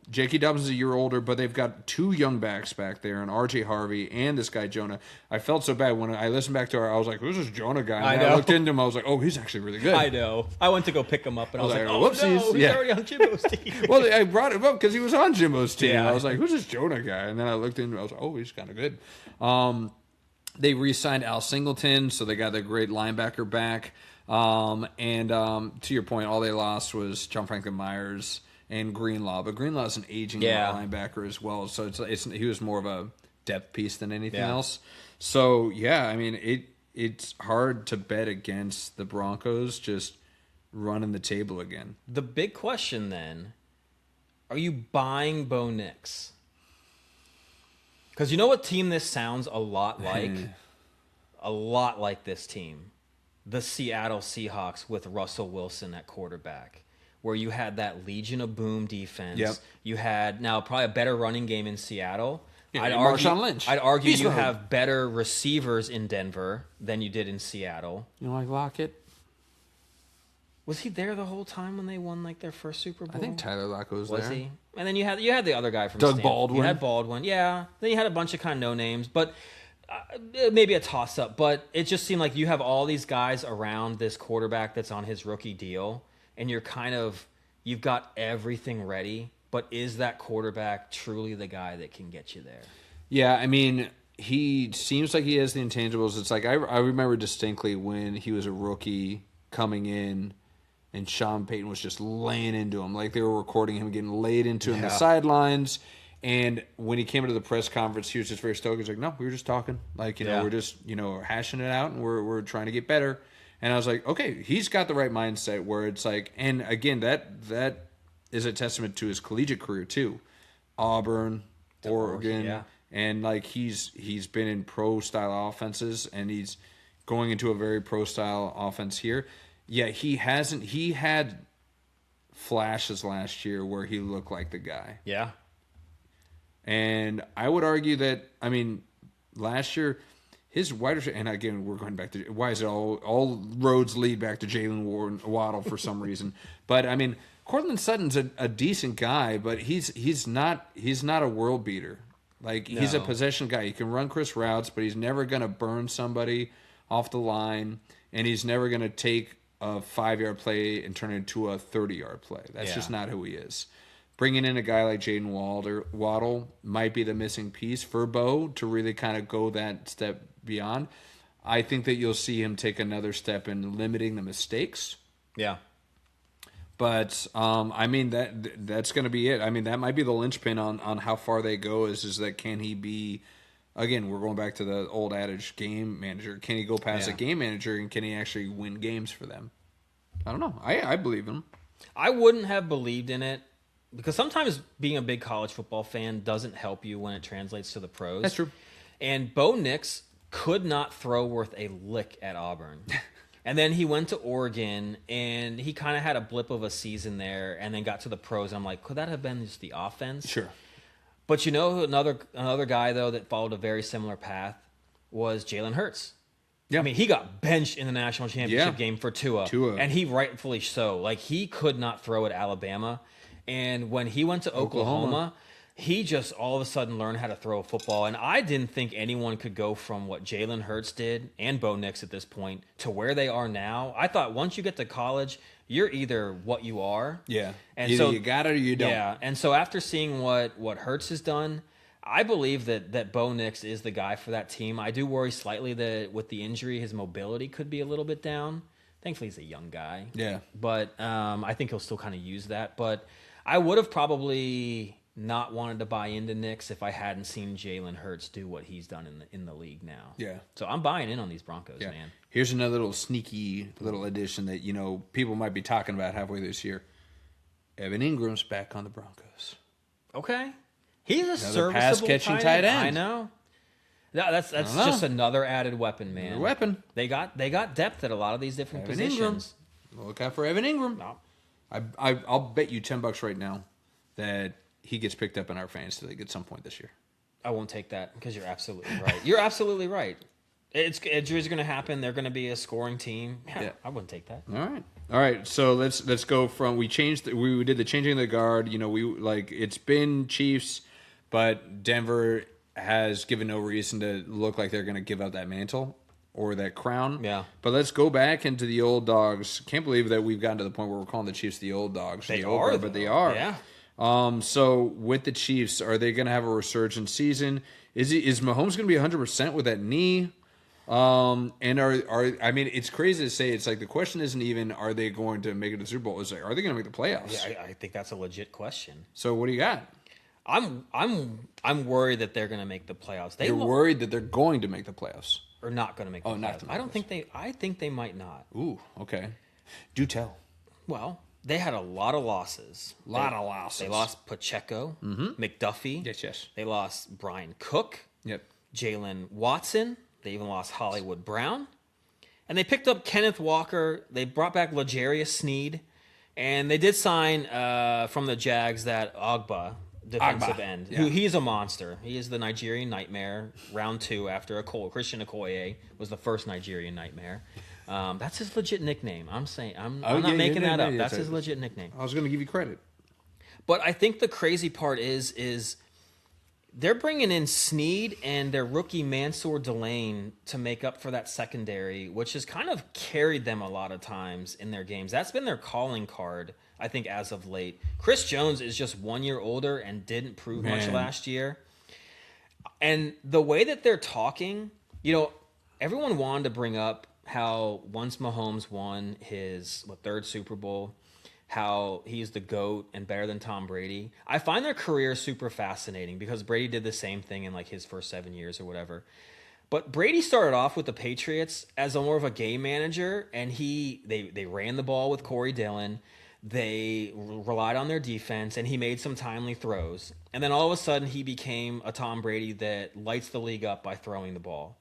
J.K. Dobbins is a year older, but they've got 2 young backs back there, and R.J. Harvey and this guy Jonah. I felt so bad when I listened back to I was like, who's this Jonah guy? And I looked into him, I was like, oh, he's actually really good. I know. I went to go pick him up, and I was like, oh, whoopsies. No, he's already on Jimbo's team. Well, I brought him up because he was on Jimbo's team. Yeah. I was like, who's this Jonah guy? And then I looked into him, I was like, oh, he's kind of good. They re-signed Al Singleton, so they got their great linebacker back. To your point, all they lost was John Franklin Myers and Greenlaw, but Greenlaw's an aging linebacker as well, so he was more of a depth piece than anything else. So it's hard to bet against the Broncos just running the table again. The big question then, are you buying Bo Nix? Because you know what team this sounds a lot like? A lot like this team. The Seattle Seahawks with Russell Wilson at quarterback, where you had that Legion of Boom defense. Yep. You had now probably a better running game in Seattle. Yeah, Marshawn Lynch. I'd argue you have better receivers in Denver than you did in Seattle. You know, like Lockett? Was he there the whole time when they won like their first Super Bowl? I think Tyler Lockett was there. Was he? And then you had the other guy from Doug Stanford. Baldwin. You had Baldwin, yeah. Then you had a bunch of kind of no names, but maybe a toss up. But it just seemed like you have all these guys around this quarterback that's on his rookie deal, and you've got everything ready. But is that quarterback truly the guy that can get you there? Yeah, I mean, he seems like he has the intangibles. It's like I remember distinctly when he was a rookie coming in, and Sean Payton was just laying into him. Like they were recording him getting laid into on the sidelines. And when he came into the press conference, he was just very stoked. He's like, no, we were just talking. Like, we're just, hashing it out, and we're trying to get better. And I was like, okay, he's got the right mindset where it's like, and again, that is a testament to his collegiate career too. Auburn, Oregon, and like he's been in pro-style offenses, and he's going into a very pro-style offense here. Yeah, he had flashes last year where he looked like the guy. Yeah. And I would argue that, last year, his wide receiver, and again, we're going back to, why is it all roads lead back to Jalen Waddle for some reason? But, Cortland Sutton's a decent guy, but he's not a world beater. Like, he's a possession guy. He can run Chris routes, but he's never going to burn somebody off the line, and he's never going to take a 5-yard play and turn it into a 30-yard play. That's just not who he is. Bringing in a guy like Jaden Waddle might be the missing piece for Bo to really kind of go that step beyond. I think that you'll see him take another step in limiting the mistakes. Yeah. But, that's going to be it. That might be the linchpin on how far they go is that can he be, again, we're going back to the old adage, game manager. Can he go past a game manager, and can he actually win games for them? I don't know. I believe him. I wouldn't have believed in it, because sometimes being a big college football fan doesn't help you when it translates to the pros. That's true. And Bo Nix could not throw worth a lick at Auburn. And then he went to Oregon, and he kind of had a blip of a season there, and then got to the pros. I'm like, could that have been just the offense? Sure. But another guy, though, that followed a very similar path was Jalen Hurts. Yeah. He got benched in the national championship game for Tua. And he rightfully so. Like, he could not throw at Alabama. And when he went to Oklahoma, he just all of a sudden learned how to throw a football. And I didn't think anyone could go from what Jalen Hurts did, and Bo Nix at this point, to where they are now. I thought once you get to college, you're either what you are. Yeah. And either you got it or you don't. Yeah. And so after seeing what Hurts has done, I believe that Bo Nix is the guy for that team. I do worry slightly that with the injury, his mobility could be a little bit down. Thankfully, he's a young guy. Yeah. But I think he'll still kind of use that. But I would have probably not wanted to buy into Nix if I hadn't seen Jalen Hurts do what he's done in the league now. Yeah. So I'm buying in on these Broncos, man. Here's another little sneaky little addition that, people might be talking about halfway this year. Evan Ingram's back on the Broncos. Okay. He's a serviceable pass-catching tight end. I know. That's just another added weapon, man. Another weapon. They got depth at a lot of these different positions. Ingram. Look out for Evan Ingram. No. I'll bet you $10 right now that he gets picked up in our fantasy league at some point this year. I won't take that because you're absolutely right. You're absolutely right. Injuries are going to happen. They're going to be a scoring team. Yeah, I wouldn't take that. All right. So let's go from we did the changing of the guard. It's been Chiefs, but Denver has given no reason to look like they're going to give up that mantle or that crown. Yeah. But let's go back into the old dogs. Can't believe that we've gotten to the point where we're calling the Chiefs the old dogs. They are, but they are. Yeah. So with the Chiefs, are they going to have a resurgent season? Is Mahomes going to be 100% with that knee? And it's crazy to say. It's like the question isn't even are they going to make it to the Super Bowl? It's like are they going to make the playoffs? Yeah, I think that's a legit question. So what do you got? I'm worried that they're going to make the playoffs. You're worried that they're going to make the playoffs or not going to make the playoffs. Not to make I don't think they. I think they might not. Ooh, okay. Do tell. Well, they had a lot of losses. They lost Pacheco, McDuffie. Yes. They lost Brian Cook. Yep. Jalen Watson. They even lost Hollywood Brown. And they picked up Kenneth Walker. They brought back L'Jarius Sneed. And they did sign from the Jags that Agba, defensive end. Yeah. He's a monster. He is the Nigerian Nightmare. Round 2 after Christian Okoye was the first Nigerian Nightmare. That's his legit nickname. I'm saying I'm not making that up. That's his legit nickname. I was going to give you credit. But I think the crazy part is they're bringing in Sneed and their rookie Mansour Delane to make up for that secondary, which has kind of carried them a lot of times in their games. That's been their calling card, I think, as of late. Chris Jones is just 1 year older and didn't prove much last year. And the way that they're talking, everyone wanted to bring up how once Mahomes won his third Super Bowl, how he's the GOAT and better than Tom Brady. I find their career super fascinating because Brady did the same thing in his first 7 years or whatever. But Brady started off with the Patriots as more of a game manager, and they ran the ball with Corey Dillon. They relied on their defense, and he made some timely throws. And then all of a sudden, he became a Tom Brady that lights the league up by throwing the ball.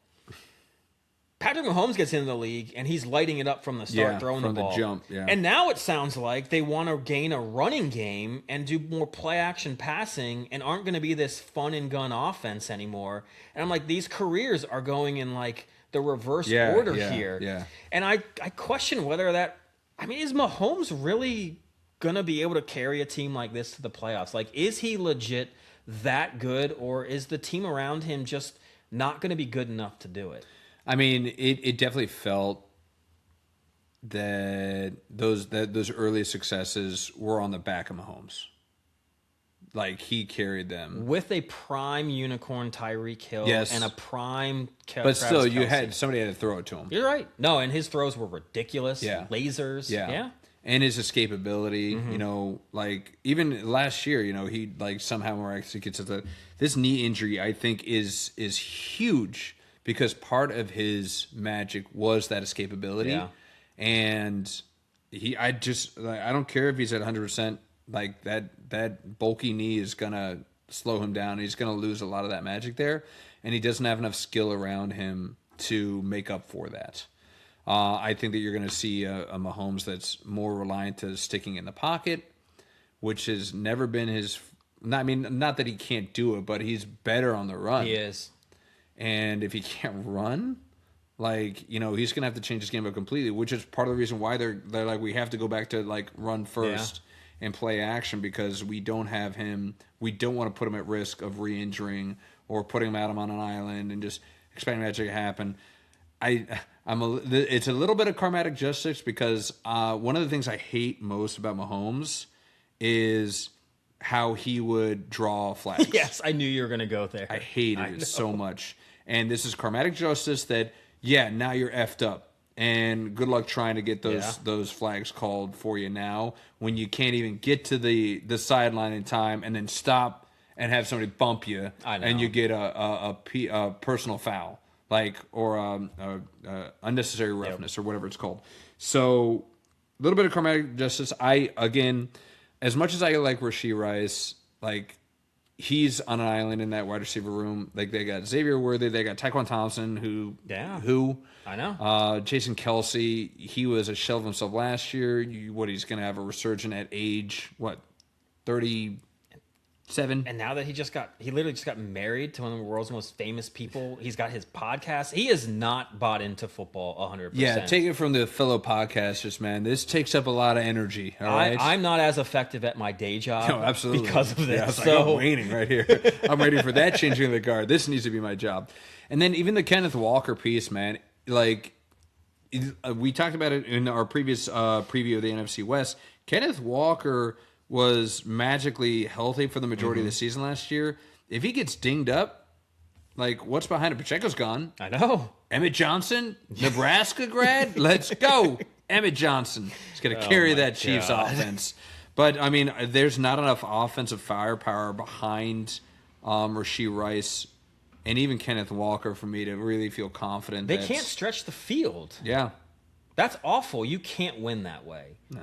Patrick Mahomes gets into the league, and he's lighting it up from the start, throwing the ball. From the jump, yeah. And now it sounds like they want to gain a running game and do more play-action passing and aren't going to be this fun-and-gun offense anymore. And I'm like, these careers are going in, the reverse order here. Yeah. And I question whether that... is Mahomes really going to be able to carry a team like this to the playoffs? Is he legit that good, or is the team around him just not going to be good enough to do it? It definitely felt that those early successes were on the back of Mahomes. He carried them with a prime unicorn Tyreek Hill and a prime. But still, somebody had to throw it to him. You're right. No, and his throws were ridiculous. Yeah. Lasers. Yeah. And his escapability, even last year, he somehow miraculously gets to this knee injury. I think is huge. Because part of his magic was that escapability, and I don't care if he's at 100%. That bulky knee is gonna slow him down. He's gonna lose a lot of that magic there, and he doesn't have enough skill around him to make up for that. I think that you're gonna see a Mahomes that's more reliant to sticking in the pocket, which has never been his. Not that he can't do it, but he's better on the run. He is. And if he can't run, he's going to have to change his game up completely, which is part of the reason why they're like, we have to go back to run first and play action because we don't have him. We don't want to put him at risk of re-injuring or putting him on an island and just expecting magic to happen. It's a little bit of karmatic justice because one of the things I hate most about Mahomes is how he would draw flags. Yes, I knew you were going to go there. I hated it so much. And this is karmatic justice that, now you're effed up. And good luck trying to get those flags called for you now when you can't even get to the sideline in time and then stop and have somebody bump you and you get a personal foul or unnecessary roughness or whatever it's called. So a little bit of karmatic justice. As much as I like Rashee Rice, he's on an island in that wide receiver room. They got Xavier Worthy, they got Tyquan Thompson, who I know. Jason Kelsey, he was a shell of himself last year. He's going to have a resurgence at age 30? 7. And now that he literally just got married to one of the world's most famous people. He's got his podcast. He is not bought into football 100%. Yeah, take it from the fellow podcasters, man. This takes up a lot of energy. All right, I'm not as effective at my day job. No, absolutely. Because of this. Yeah, it's like, I'm waiting right here. I'm ready for that changing of the guard. This needs to be my job. And then even the Kenneth Walker piece, man. Like we talked about it in our previous preview of the NFC West. Kenneth Walker was magically healthy for the majority of the season last year. If he gets dinged up, like, what's behind it? Pacheco's gone. I know. Emmett Johnson, Nebraska grad? Let's go. Emmett Johnson is going to carry that Chiefs offense. But, I mean, there's not enough offensive firepower behind Rashee Rice and even Kenneth Walker for me to really feel confident. They can't stretch the field. Yeah. That's awful. You can't win that way. No.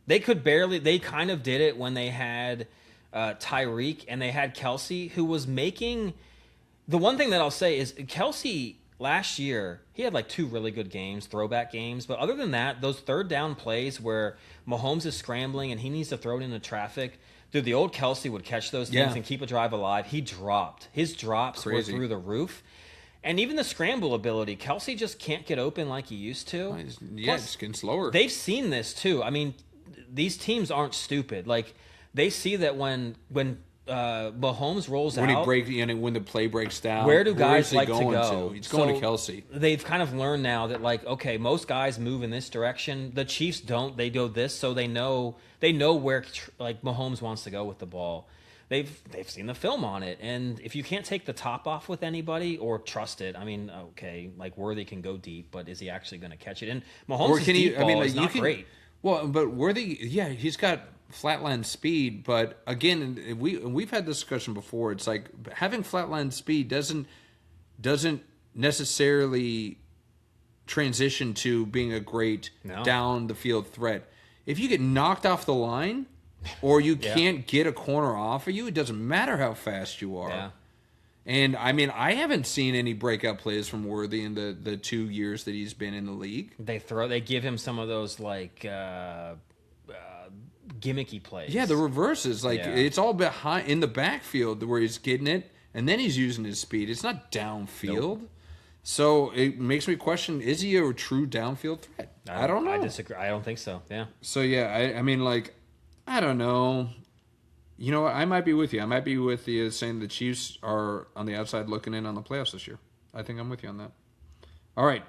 They could barely. They kind of did it when they had Tyreek and they had Kelsey, who was making. The one thing that I'll say is Kelsey last year, he had like 2 really good games, throwback games. But other than that, those third down plays where Mahomes is scrambling and he needs to throw it into traffic, dude, the old Kelsey would catch those things and keep a drive alive. He dropped. His drops were through the roof. And even the scramble ability, Kelsey just can't get open like he used to. It's getting slower. They've seen this too. I mean, these teams aren't stupid. Like, they see that when Mahomes rolls out, when the play breaks down, where do guys like to go? He's going to Kelsey. They've kind of learned now that, like, okay, most guys move in this direction. The Chiefs don't. They go this, so they know where like Mahomes wants to go with the ball. They've seen the film on it, and if you can't take the top off with anybody or trust it, I mean, okay, like Worthy can go deep, but is he actually going to catch it? And Mahomes' deep ball is not great. Well, but Worthy, he's got flatline speed, but again, we've had this discussion before. It's like having flatline speed doesn't necessarily transition to being a great down the field threat. If you get knocked off the line, or you can't get a corner off of you, it doesn't matter how fast you are. Yeah. And, I mean, I haven't seen any breakout plays from Worthy in the 2 years that he's been in the league. They give him some of those, like, gimmicky plays. Yeah, the reverses. Like, it's all behind in the backfield where he's getting it, and then he's using his speed. It's not downfield. Nope. So it makes me question, is he a true downfield threat? I don't know. I disagree. I don't think so, yeah. So, yeah, I mean, like, I don't know. You know what? I might be with you. I might be with you saying the Chiefs are on the outside looking in on the playoffs this year. I think I'm with you on that. All right.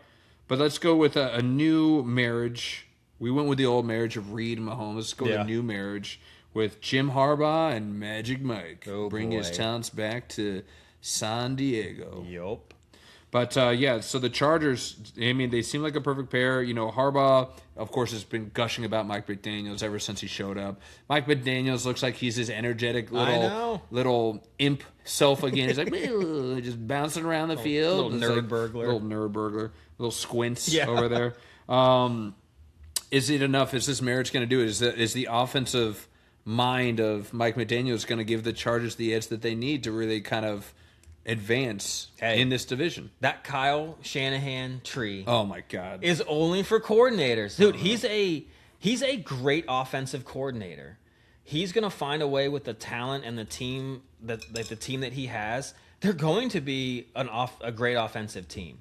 But let's go with a new marriage. We went with the old marriage of Reed and Mahomes. Let's go with a new marriage with Jim Harbaugh and Magic Mike. Bring his talents back to San Diego. Yup. But, so the Chargers, I mean, they seem like a perfect pair. You know, Harbaugh, of course, has been gushing about Mike McDaniels ever since he showed up. Mike McDaniels looks like he's his energetic little imp self again. He's like, just bouncing around the field. Little nerd burglar. Little squints over there. Is it enough? Is this marriage going to do it? Is the offensive mind of Mike McDaniels going to give the Chargers the edge that they need to really kind of advance in this division? That Kyle Shanahan tree, oh my God, is only for coordinators, dude. He's a great offensive coordinator. He's gonna find a way with the talent and the team that he has. They're going to be a great offensive team.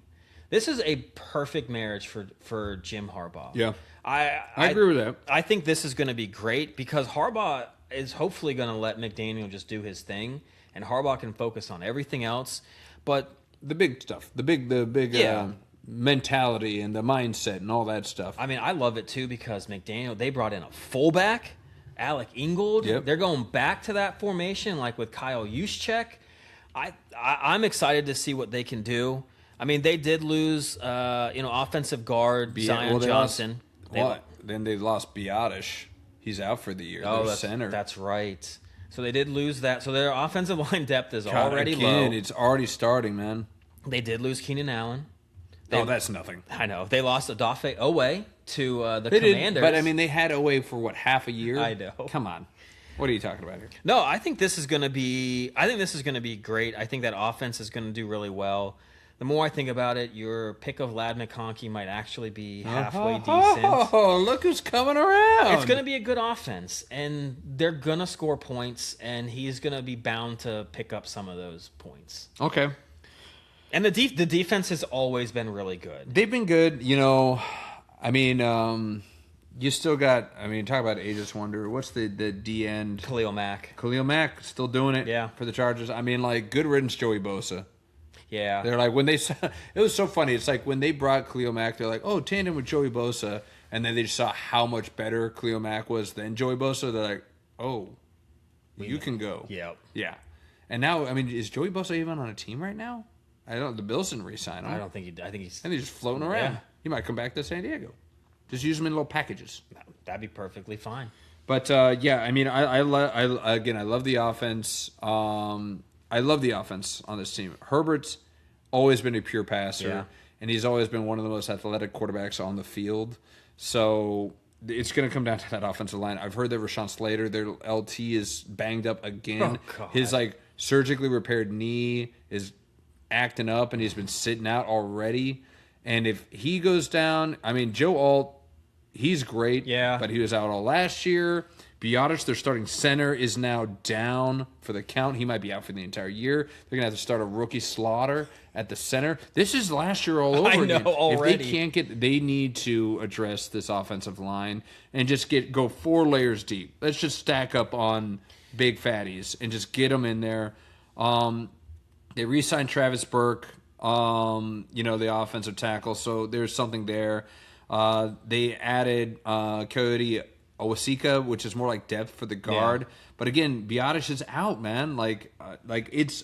This is a perfect marriage for Jim Harbaugh. Yeah, I agree with that. I think this is going to be great because Harbaugh is hopefully going to let McDaniel just do his thing. And Harbaugh can focus on everything else, but the big stuff, the big mentality and the mindset and all that stuff. I mean, I love it too because McDaniel, they brought in a fullback, Alec Ingold. Yep. They're going back to that formation, like with Kyle Juszczyk. I'm excited to see what they can do. I mean, they did lose, offensive guard Zion Johnson. Then they lost Biotish. He's out for the year. Their center. That's right. So they did lose that. So their offensive line depth is already low. It's already starting, man. They did lose Keenan Allen. That's nothing. I know. They lost Odafe Owe to the Commanders. But, I mean, they had Owe for, half a year? I know. Come on. What are you talking about here? No, I think this is going to be great. I think that offense is going to do really well. the more I think about it, your pick of Ladd McConkey might actually be halfway decent. Oh, look who's coming around. It's going to be a good offense, and they're going to score points, and he's going to be bound to pick up some of those points. Okay. And the defense has always been really good. They've been good. I mean, you still got, talk about Aegis Wonder. What's the D end? Khalil Mack. Khalil Mack still doing it for the Chargers. I mean, like, good riddance, Joey Bosa. Yeah. They're like, it was so funny. It's like when they brought Khalil Mack, they're like, oh, tandem with Joey Bosa. And then they just saw how much better Khalil Mack was than Joey Bosa. They're like, oh, you can go. Yep. Yeah. And now, is Joey Bosa even on a team right now? I don't. The Bills didn't re-sign him. I don't think he. I think he's. And he's just floating around. Yeah. He might come back to San Diego. Just use him in little packages. That'd be perfectly fine. But I love the offense. I love the offense on this team. Herbert's always been a pure passer, and he's always been one of the most athletic quarterbacks on the field. So it's going to come down to that offensive line. I've heard that Rashawn Slater, their LT, is banged up again. Oh, God. His surgically repaired knee is acting up, and he's been sitting out already. And if he goes down, Joe Alt, he's great, but he was out all last year. Biotis, their starting center, is now down for the count. He might be out for the entire year. They're going to have to start a rookie slaughter at the center. This is last year all over again. Already. If they can't they need to address this offensive line and just go 4 layers deep. Let's just stack up on big fatties and just get them in there. They re-signed Travis Burke, the offensive tackle, so there's something there. They added Coyote Owasika, which is more like depth for the guard. Yeah. But again, Biotis is out, man.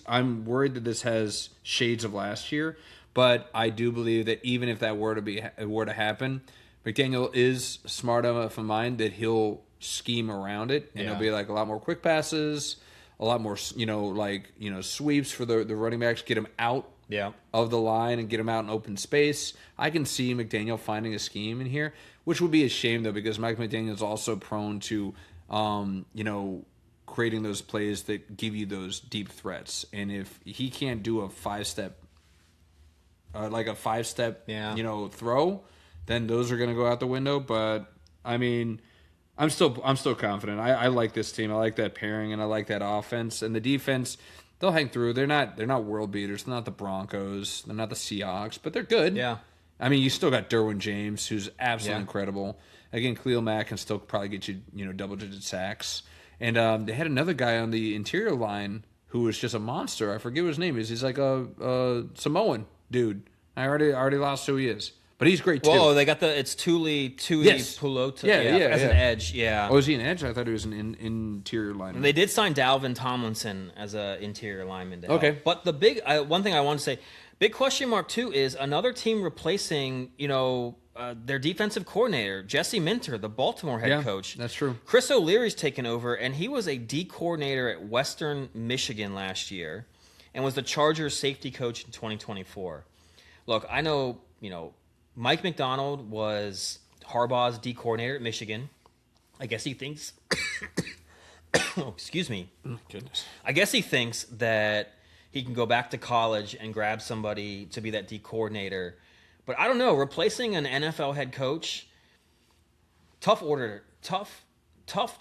I'm worried that this has shades of last year, but I do believe that even if that were to happen, McDaniel is smart enough in mind that he'll scheme around it, and it'll be like a lot more quick passes, a lot more sweeps for the running backs, get them out of the line and get them out in open space. I can see McDaniel finding a scheme in here, which would be a shame, though, because Mike McDaniel is also prone to, creating those plays that give you those deep threats. And if he can't do a five-step throw, then those are going to go out the window. But, I'm still confident. I like this team. I like that pairing, and I like that offense. And the defense, they'll hang through. They're not world beaters. They're not the Broncos. They're not the Seahawks, but they're good. Yeah. You still got Derwin James, who's absolutely incredible. Again, Khalil Mack can still probably get you, double-digit sacks. And they had another guy on the interior line who was just a monster. I forget what his name is. He's like a Samoan dude. I already lost who he is. But he's great, too. Whoa, they got it's Tuli Pulota. As an edge, Oh, is he an edge? I thought he was an interior lineman. They did sign Dalvin Tomlinson as an interior lineman to help. Okay. But the big one thing I want to say, big question mark, too, is another team replacing, their defensive coordinator, Jesse Minter, the Baltimore head coach. That's true. Chris O'Leary's taken over, and he was a D coordinator at Western Michigan last year and was the Chargers safety coach in 2024. Look, I know, Mike McDonald was Harbaugh's D coordinator at Michigan. I guess he thinks oh, excuse me. Oh, goodness. I guess he thinks that he can go back to college and grab somebody to be that D coordinator. But I don't know, replacing an NFL head coach, tough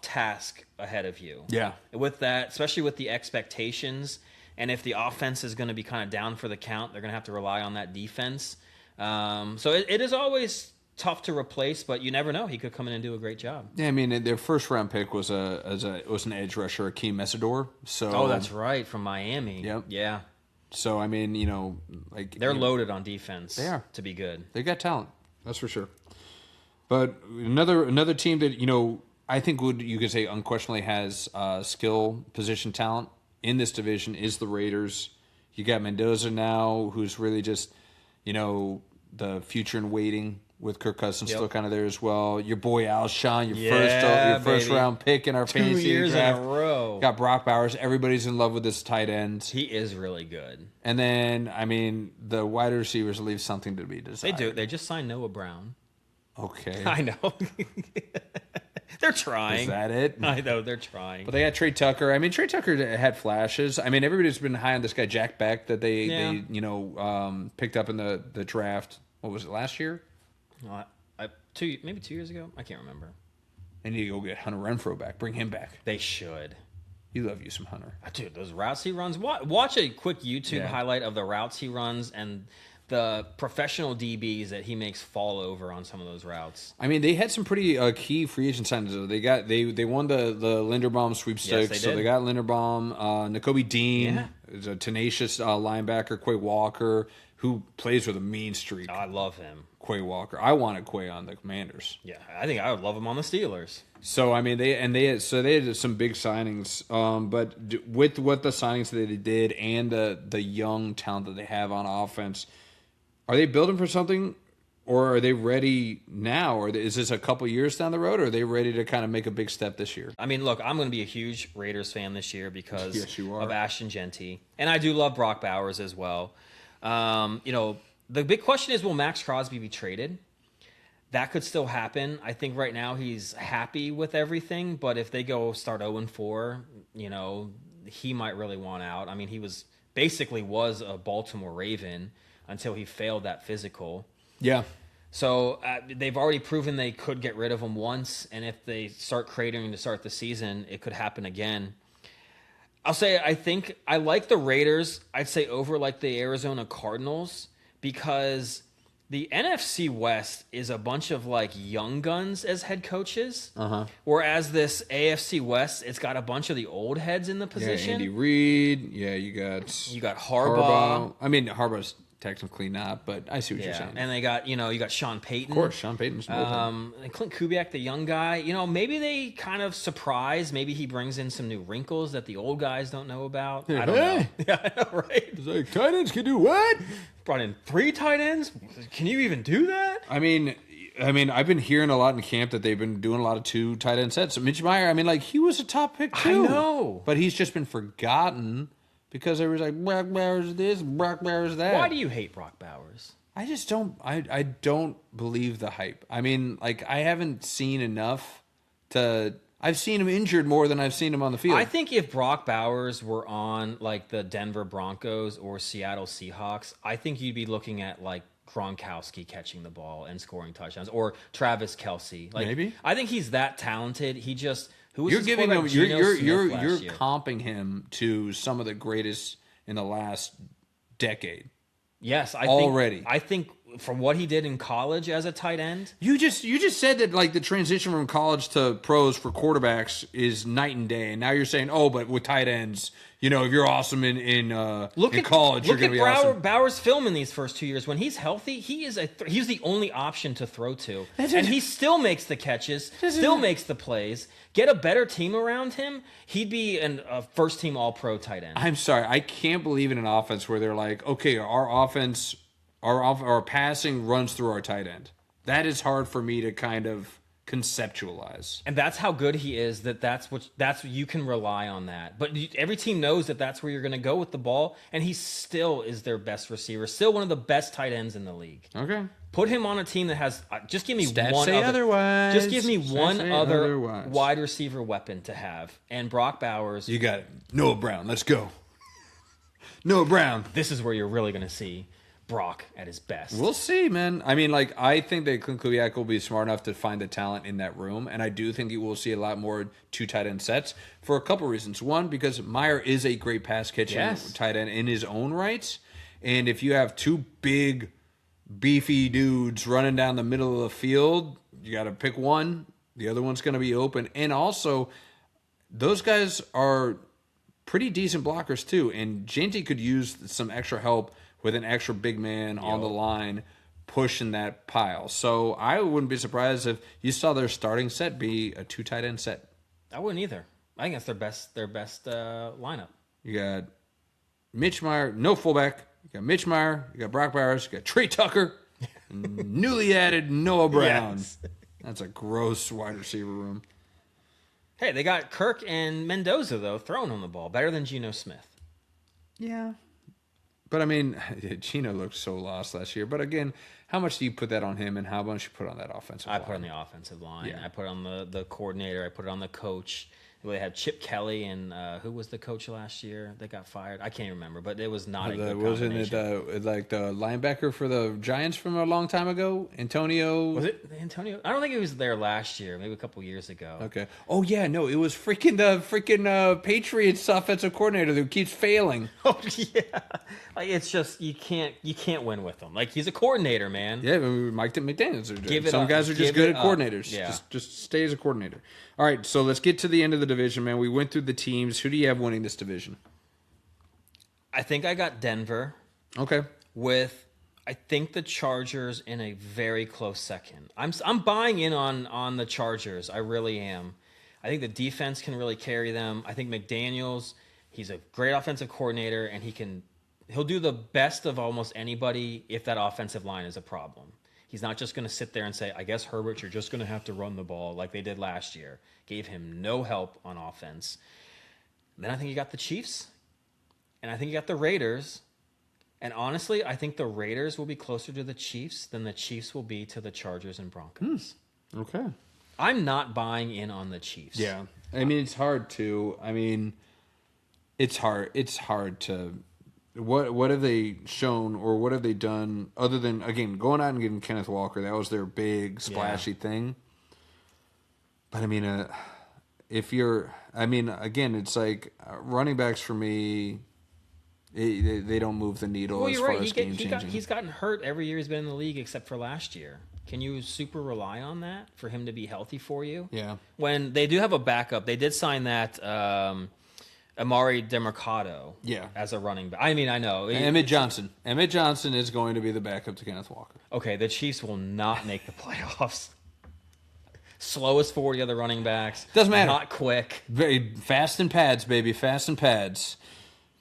task ahead of you. Yeah. With that, especially with the expectations, and if the offense is going to be kind of down for the count, they're going to have to rely on that defense. So it is always tough to replace, but you never know. He could come in and do a great job. Yeah, their first round pick was an edge rusher, Akeem Mesidor. So that's right, from Miami. Yep. Yeah. So they're loaded on defense. They are to be good. They got talent, that's for sure. But another team that I think you could say unquestionably has skill position talent in this division is the Raiders. You got Mendoza now, who's really just the future in waiting with Kirk Cousins still kind of there as well. Your boy Alshon, your first round pick in our fantasy 2 years draft. in a row. Got Brock Bowers. Everybody's in love with this tight end. He is really good. And then, the wide receivers leave something to be desired. They do. They just signed Noah Brown. Okay. I know. They're trying. Is that it? I know, they're trying. But they got Trey Tucker. I mean, Trey Tucker had flashes. I mean, everybody's been high on this guy, Jack Beck, that they picked up in the draft. What was it, last year? Maybe 2 years ago? I can't remember. They need to go get Hunter Renfrow back. Bring him back. They should. You love you some Hunter. Dude, those routes he runs. Watch a quick YouTube highlight of the routes he runs and the professional DBs that he makes fall over on some of those routes. I mean, they had some pretty key free agent signings. They won the Linderbaum sweepstakes. Yes, so they got Linderbaum, Nakobe Dean, is a tenacious linebacker, Quay Walker, who plays with a mean streak. I love him. Quay Walker. I wanted Quay on the Commanders. Yeah, I think I would love him on the Steelers. So I mean, they had some big signings. But with what the signings that they did and the young talent that they have on offense, are they building for something, or are they ready now, or is this a couple years down the road, or are they ready to kind of make a big step this year? I mean, look, I'm going to be a huge Raiders fan this year because yes, you are. of Ashton Genty, and I do love Brock Bowers as well. The big question is, will Max Crosby be traded? That could still happen. I think right now he's happy with everything, but if they go start 0-4, he might really want out. I mean, he was a Baltimore Raven until he failed that physical. Yeah. So they've already proven they could get rid of him once, and if they start cratering to start the season, it could happen again. I'll say I think I like the Raiders, I'd say, over like the Arizona Cardinals, because the NFC West is a bunch of like young guns as head coaches, whereas this AFC West, it's got a bunch of the old heads in the position. Yeah, Andy Reid. Yeah, you got Harbaugh. I mean, Harbaugh's technically not, but I see what you're saying. And they got, you got Sean Payton. Of course, Sean Payton's and Clint Kubiak, the young guy. Maybe they kind of surprise. Maybe he brings in some new wrinkles that the old guys don't know about. I don't know. Yeah, I know, right? It's like, tight ends can do what? Brought in 3 tight ends? Can you even do that? I mean, I've been hearing a lot in camp that they've been doing a lot of 2 tight end sets. Mitch Meyer, he was a top pick too. I know. But he's just been forgotten. Because there was like, Brock Bowers this, Brock Bowers that. Why do you hate Brock Bowers? I just don't. I don't believe the hype. I mean, like, I haven't seen enough to. I've seen him injured more than I've seen him on the field. I think if Brock Bowers were on like the Denver Broncos or Seattle Seahawks, I think you'd be looking at like Gronkowski catching the ball and scoring touchdowns, or Travis Kelce. Like, maybe. I think he's that talented. He just. You're giving him. You're comping him to some of the greatest in the last decade. Yes, I think from what he did in college as a tight end. You just said that like the transition from college to pros for quarterbacks is night and day, and now you're saying, oh, but with tight ends, if you're awesome in college, you're going to be awesome. Bowers' film in these first 2 years. When he's healthy, he's the only option to throw to, and he still makes the catches, still makes the plays. Get a better team around him, he'd be a first-team All-Pro tight end. I'm sorry, I can't believe in an offense where they're like, okay, our offense, our passing runs through our tight end. That is hard for me to kind of conceptualize. And that's how good he is, that's what you can rely on that. But every team knows that's where you're going to go with the ball, and he still is their best receiver, still one of the best tight ends in the league. Okay. Put him on a team that has just give me Stats one say other otherwise. Just give me one other otherwise. wide receiver weapon to have. And Brock Bowers. You got it. Noah Brown, let's go. Noah Brown. This is where you're really going to see Brock at his best. We'll see, man. I think that Clint Kubiak will be smart enough to find the talent in that room, and I do think you will see a lot more 2 tight end sets for a couple reasons. One, because Meyer is a great pass catching tight end in his own rights, and if you have 2 big, beefy dudes running down the middle of the field, you got to pick one. The other one's going to be open, and also those guys are pretty decent blockers too, and Genty could use some extra help with an extra big man on the line pushing that pile. So I wouldn't be surprised if you saw their starting set be a 2 tight end set. I wouldn't either. I think that's their best lineup. You got Mitch Meyer, no fullback. You got Mitch Meyer. You got Brock Bowers. You got Trey Tucker. Newly added Noah Brown. Yes. That's a gross wide receiver room. Hey, they got Kirk and Mendoza, though, throwing on the ball. Better than Geno Smith. Yeah. But I mean, Gino looked so lost last year. But again, how much do you put that on him, and how much you put on that offensive line? I put on the offensive line. Yeah. I put on the coordinator. I put it on the coach. They had Chip Kelly and who was the coach last year that got fired? I can't remember, but it was not a good Wasn't combination. it like the linebacker for the Giants from a long time ago? Antonio? Was it Antonio? I don't think he was there last year. Maybe a couple years ago. Okay. Oh yeah, no, it was the Patriots offensive coordinator who keeps failing. Oh yeah, like it's just you can't win with him. Like he's a coordinator, man. Yeah, Mike McDaniels. Some guys are just Give good it at coordinators. Yeah. Just stay as a coordinator. All right, so let's get to the end of the division, man. We went through the teams. Who do you have winning this division? I think I got Denver. Okay. I think the Chargers in a very close second. I'm buying in on the Chargers. I really am. I think the defense can really carry them. I think McDaniels, he's a great offensive coordinator, and he'll do the best of almost anybody if that offensive line is a problem. He's not just going to sit there and say, I guess, Herbert, you're just going to have to run the ball like they did last year. Gave him no help on offense. Then I think you got the Chiefs, and I think you got the Raiders. And honestly, I think the Raiders will be closer to the Chiefs than the Chiefs will be to the Chargers and Broncos. Okay. I'm not buying in on the Chiefs. Yeah. I mean, it's hard to. I mean, it's hard. It's hard to. What have they shown or what have they done other than, again, going out and getting Kenneth Walker? That was their big, splashy thing. But, I mean, again, it's like running backs for me, they don't move the needle as far as game changing. He's gotten hurt every year he's been in the league except for last year. Can you super rely on that for him to be healthy for you? Yeah. When they do have a backup, they did sign that Amari DeMercado as a running back. I mean, I know. Emmett Johnson. Emmett Johnson is going to be the backup to Kenneth Walker. Okay, the Chiefs will not make the playoffs. Slowest 40 other running backs. Doesn't matter. Not quick. Very fast in pads, baby. Fast in pads.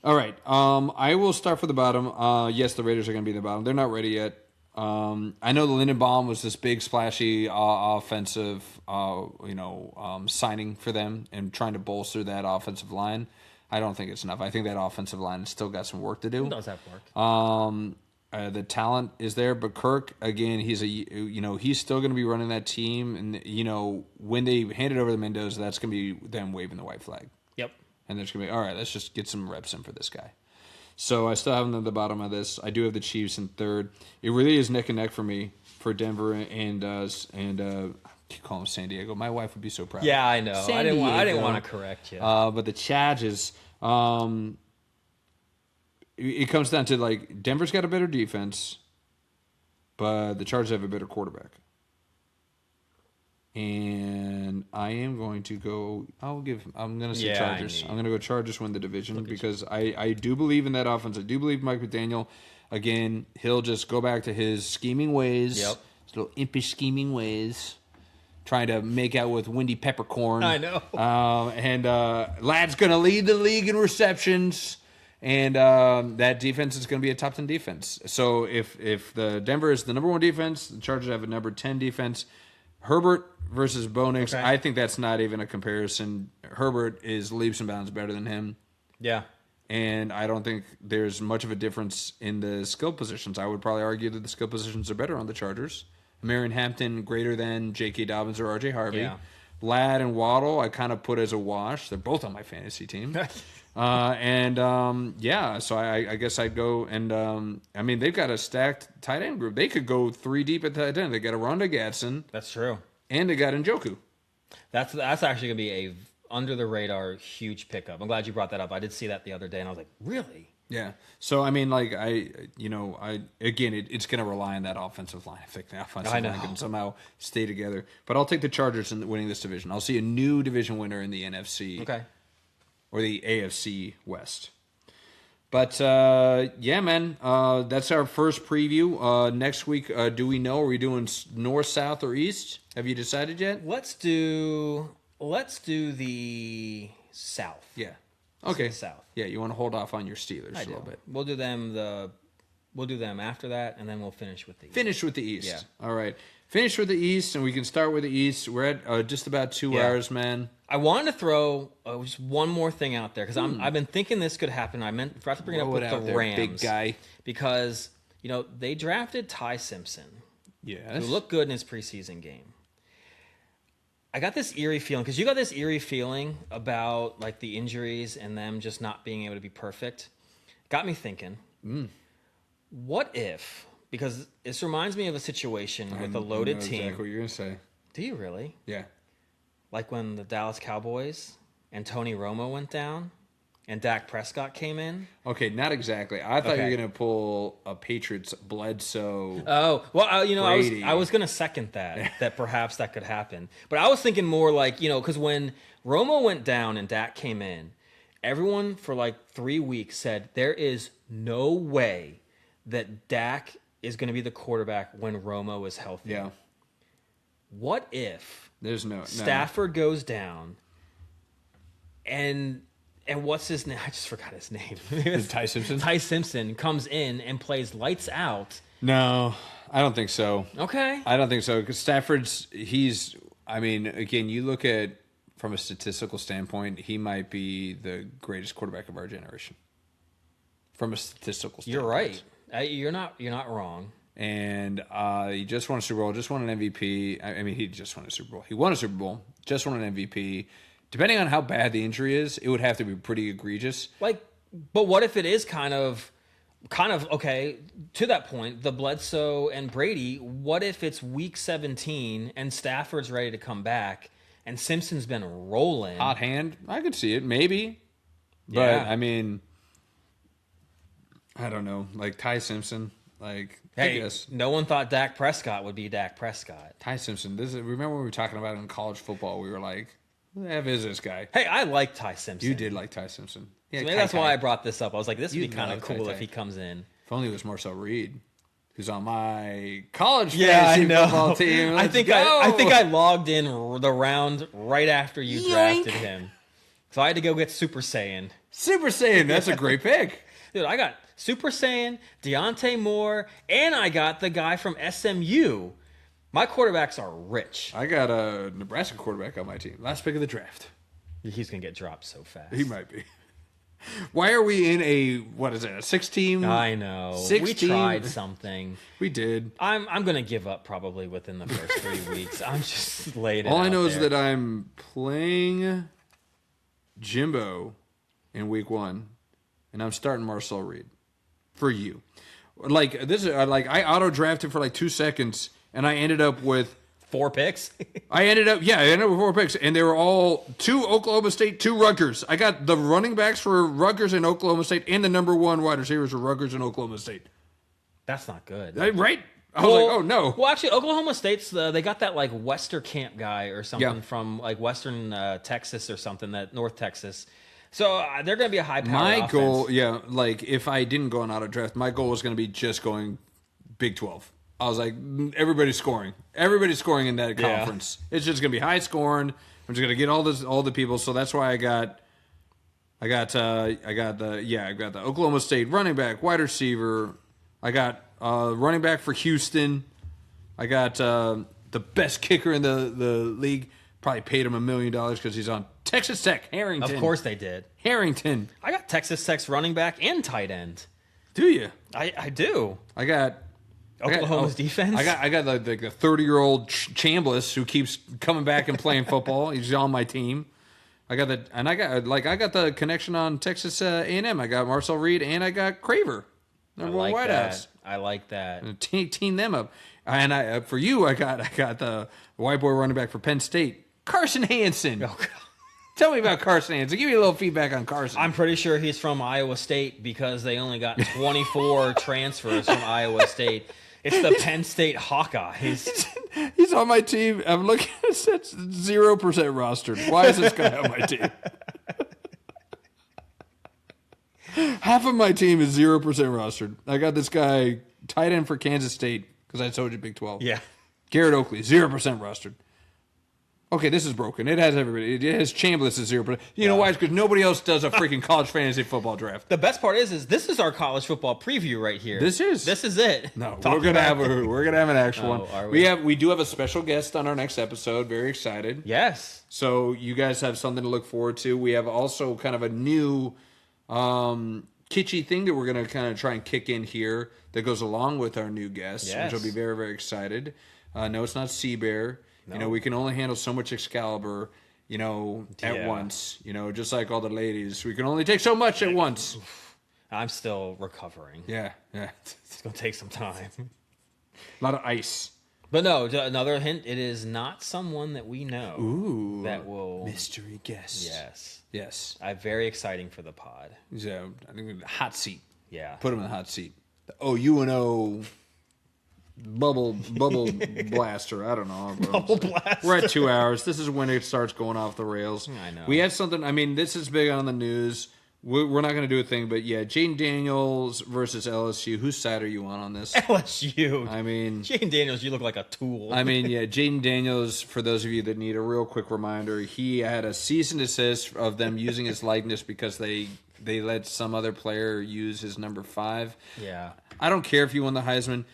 All right. I will start for the bottom. Yes, the Raiders are going to be in the bottom. They're not ready yet. I know the Lindenbaum was this big, splashy offensive, signing for them and trying to bolster that offensive line. I don't think it's enough. I think that offensive line has still got some work to do. It does have work. The talent is there, but Kirk, again, he's still going to be running that team, and when they hand it over to Mendoza, that's going to be them waving the white flag. Yep. And there's going to be, all right, let's just get some reps in for this guy. So I still have them at the bottom of this. I do have the Chiefs in third. It really is neck and neck for me for Denver and keep calling them San Diego. My wife would be so proud. Yeah, I know. I didn't want to correct you. But the Chargers, it comes down to like Denver's got a better defense, but the Chargers have a better quarterback. And I am going to go. I'm going to say Chargers. I'm going to go Chargers win the division because I do believe in that offense. I do believe Mike McDaniel. Again, he'll just go back to his scheming ways. Yep. His little impish scheming ways. Trying to make out with Wendy Peppercorn. I know. Lad's going to lead the league in receptions. And that defense is going to be a top 10 defense. So if the Denver is the number 1 defense, the Chargers have a number 10 defense. Herbert versus Bo Nix, okay. I think that's not even a comparison. Herbert is leaps and bounds better than him. Yeah. And I don't think there's much of a difference in the skill positions. I would probably argue that the skill positions are better on the Chargers. Marion Hampton greater than J.K. Dobbins or R.J. Harvey. Yeah. Ladd and Waddle I kind of put as a wash. They're both on my fantasy team. So I guess I'd go and they've got a stacked tight end group. They could go 3 deep at tight end. They got a Rhonda Gadsden. That's true. And they got Njoku. That's actually going to be a under the radar huge pickup. I'm glad you brought that up. I did see that the other day, and I was like, really? Yeah. So I mean, like it's going to rely on that offensive line. I think the offensive line can somehow stay together. But I'll take the Chargers in winning this division. I'll see a new division winner in the NFC. Okay. Or the AFC West. But, man, that's our first preview. Next week, do we know? Are we doing north, south, or east? Have you decided yet? Let's do the south. Yeah. Okay. South. Yeah, you want to hold off on your Steelers a little bit. We'll do them after that, and then we'll finish with the east. Finish with the east. Yeah. All right. finish with the East, and we can start with the East. We're at just about 2 hours, man. I wanted to throw just one more thing out there because I've been thinking this could happen. I forgot to bring it up with the Rams, big guy, because they drafted Ty Simpson, who looked good in his preseason game. I got this eerie feeling because you got this eerie feeling about like the injuries and them just not being able to be perfect. Got me thinking, what if? Because this reminds me of a situation with a loaded team. Exactly what you're gonna say. Do you really? Yeah. Like when the Dallas Cowboys and Tony Romo went down and Dak Prescott came in? Okay, not exactly. I thought you were going to pull a Patriots Bledsoe. Oh, well, I was going to second that perhaps that could happen. But I was thinking more like, because when Romo went down and Dak came in, everyone for like 3 weeks said there is no way that Dak is going to be the quarterback when Romo is healthy. Yeah. What if there's no Stafford goes down and what's his name? I just forgot his name. Ty Simpson? Ty Simpson comes in and plays lights out. No, I don't think so. Okay. I don't think so because Stafford's again, you look at from a statistical standpoint, he might be the greatest quarterback of our generation. From a statistical standpoint. You're right. You're not wrong. And he just won a Super Bowl, just won an MVP. I mean, he just won a Super Bowl. He won a Super Bowl, just won an MVP. Depending on how bad the injury is, it would have to be pretty egregious. But what if it is kind of okay, to that point, the Bledsoe and Brady, what if it's week 17 and Stafford's ready to come back and Simpson's been rolling? Hot hand? I could see it, maybe. But, I mean, I don't know. Like Ty Simpson... I guess. No one thought Dak Prescott would be Dak Prescott. Ty Simpson. Remember when we were talking about it in college football? We were like, who the F is this guy? Hey, I like Ty Simpson. You did like Ty Simpson. Yeah, so maybe that's why I brought this up. I was like, this would be kind of cool if he comes in. If only it was Marcel Reed, who's on my college football team. I think I logged in the round right after you drafted him. So I had to go get Super Saiyan. Super Saiyan, that's a great pick. Dude, I got Super Saiyan, Deontay Moore, and I got the guy from SMU. My quarterbacks are rich. I got a Nebraska quarterback on my team. Last pick of the draft. He's going to get dropped so fast. He might be. Why are we in a 6-team? I know. We tried something. We did. I'm going to give up probably within the first 3 weeks. I'm just laid All I know is that I'm playing Jimbo in week 1, and I'm starting Marcel Reed for you. Like this is I auto drafted for like 2 seconds, and I ended up with 4 picks. I ended up with 4 picks, and they were all 2 Oklahoma State, 2 Rutgers. I got the running backs for Rutgers and Oklahoma State, and the number 1 wide receivers for Rutgers and Oklahoma State. That's not good, right? I was like, oh no. Well, actually, Oklahoma State's they got that like Westerkamp guy or something from like Western Texas or something, that North Texas. So they're going to be a high-powered offense. Goal, like if I didn't go on auto draft, my goal was going to be just going Big 12. I was like, everybody's scoring. Everybody's scoring in that conference. It's just going to be high scoring. I'm just going to get all the people. So that's why I got the Oklahoma State running back, wide receiver. I got running back for Houston. I got the best kicker in the league. Probably paid him $1 million because he's on Texas Tech, Harrington. Of course they did. Harrington. I got Texas Tech's running back and tight end. Do you? I do. I got Oklahoma's defense. I got the 30-year-old Chambliss who keeps coming back and playing football. He's on my team. I got the connection on Texas A&M. I got Marcel Reed and I got Craver. Number 1 wideouts. I like that. Team them up. And for you, I got the white boy running back for Penn State, Carson Hansen. Oh, God. Tell me about Carson Hansen. Give me a little feedback on Carson. I'm pretty sure he's from Iowa State because they only got 24 transfers from Iowa State. It's the Penn State Hawkeyes. He's on my team. I'm looking at it. 0% rostered. Why is this guy on my team? Half of my team is 0% rostered. I got this guy tight end for Kansas State because I told you Big 12. Yeah. Garrett Oakley, 0% rostered. Okay, this is broken. It has everybody. It has Chambliss at 0, but you know why? It's because nobody else does a freaking college fantasy football draft. The best part is this is our college football preview right here. This is it. No, we're gonna have an actual one. Are we do have a special guest on our next episode. Very excited. Yes. So you guys have something to look forward to. We have also kind of a new kitschy thing that we're gonna kind of try and kick in here that goes along with our new guest, which will be very, very excited. No, it's not Sea Bear. No. You know, we can only handle so much Excalibur, at once. Just like all the ladies. We can only take so much at once. I'm still recovering. Yeah. It's going to take some time. A lot of ice. But no, another hint, it is not someone that we know. Ooh. That will... Mystery guest. Yes. Very exciting for the pod. So, I think hot seat. Yeah. Put him in the hot seat. The UNO... Bubble blaster. I don't know. Bubble blaster. We're at 2 hours. This is when it starts going off the rails. I know. We had something. I mean, this is big on the news. We're not going to do a thing, but yeah, Jaden Daniels versus LSU. Whose side are you on this? LSU. I mean, Jaden Daniels, you look like a tool. I mean, yeah, Jaden Daniels. For those of you that need a real quick reminder, he had a cease and desist of them using his likeness because they let some other player use his number 5. Yeah. I don't care if you won the Heisman.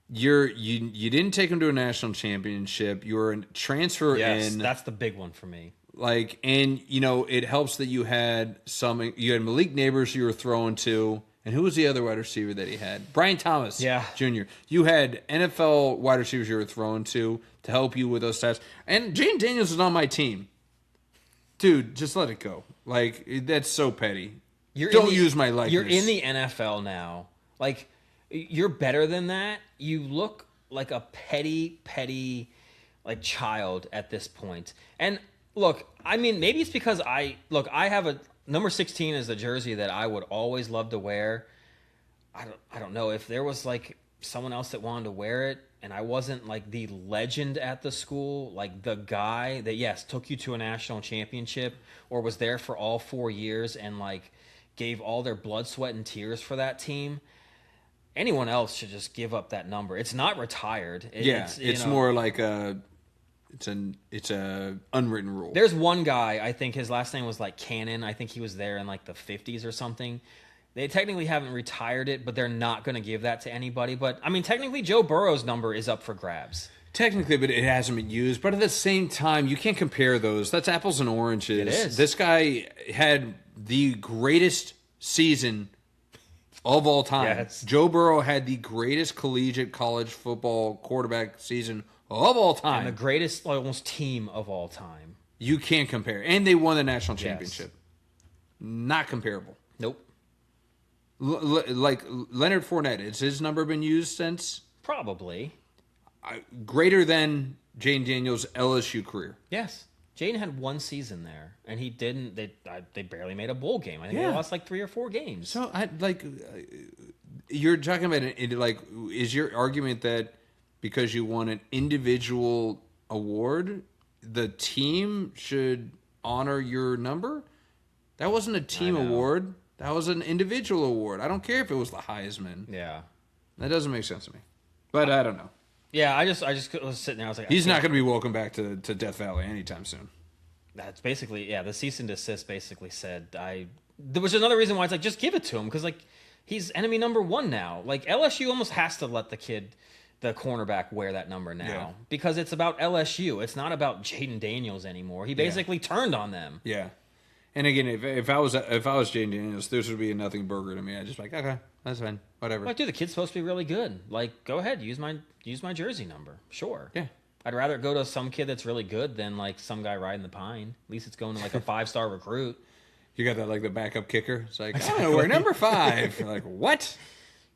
You didn't take him to a national championship. You were a transfer in. Yes, that's the big one for me. It helps that you had Malik Neighbors you were throwing to, and who was the other wide receiver that he had? Brian Thomas, Jr. You had NFL wide receivers you were throwing to help you with those stats. And Jaden Daniels is on my team. Dude, just let it go. That's so petty. Don't use my likeness. You're in the NFL now. You're better than that. You look like a petty, child at this point. And look, I mean, maybe it's because I have a number 16 is a jersey that I would always love to wear. I don't know if there was someone else that wanted to wear it, and I wasn't the legend at the school, the guy that took you to a national championship or was there for all 4 years and gave all their blood, sweat, and tears for that team. Anyone else should just give up that number. It's not retired. It's more like it's a unwritten rule. There's one guy, I think his last name was Cannon. I think he was there in the 50s or something. They technically haven't retired it, but they're not going to give that to anybody. But I mean, technically Joe Burrow's number is up for grabs. Technically, but it hasn't been used. But at the same time, you can't compare those. That's apples and oranges. It is. This guy had the greatest season of all time. Yes. Joe Burrow had the greatest collegiate college football quarterback season of all time. And the greatest almost team of all time. You can't compare. And they won the national championship. Yes. Not comparable. Nope. Leonard Fournette, has his number been used since? Probably. Greater than Jaden Daniels' LSU career. Yes. Jaden had one season there, and he didn't. They barely made a bowl game. I think they lost 3 or 4 games. So you're talking about is your argument that because you won an individual award, the team should honor your number? That wasn't a team award. That was an individual award. I don't care if it was the Heisman. Yeah, that doesn't make sense to me. But I don't know. Yeah, I just was sitting there. I was like, he's not going to be welcome back to Death Valley anytime soon. That's basically, the cease and desist basically said, there was another reason why it's just give it to him, because he's enemy number 1 now. LSU almost has to let the cornerback wear that number now because it's about LSU. It's not about Jaden Daniels anymore. He basically turned on them. Yeah. And again, if I was Jaden Daniels, this would be a nothing burger to me. I'd just okay, that's fine, whatever. Dude, the kid's supposed to be really good. Go ahead, use my jersey number. Sure. Yeah. I'd rather go to some kid that's really good than some guy riding the pine. At least it's going to a 5-star recruit. You got that the backup kicker. It's exactly. We're number 5. What?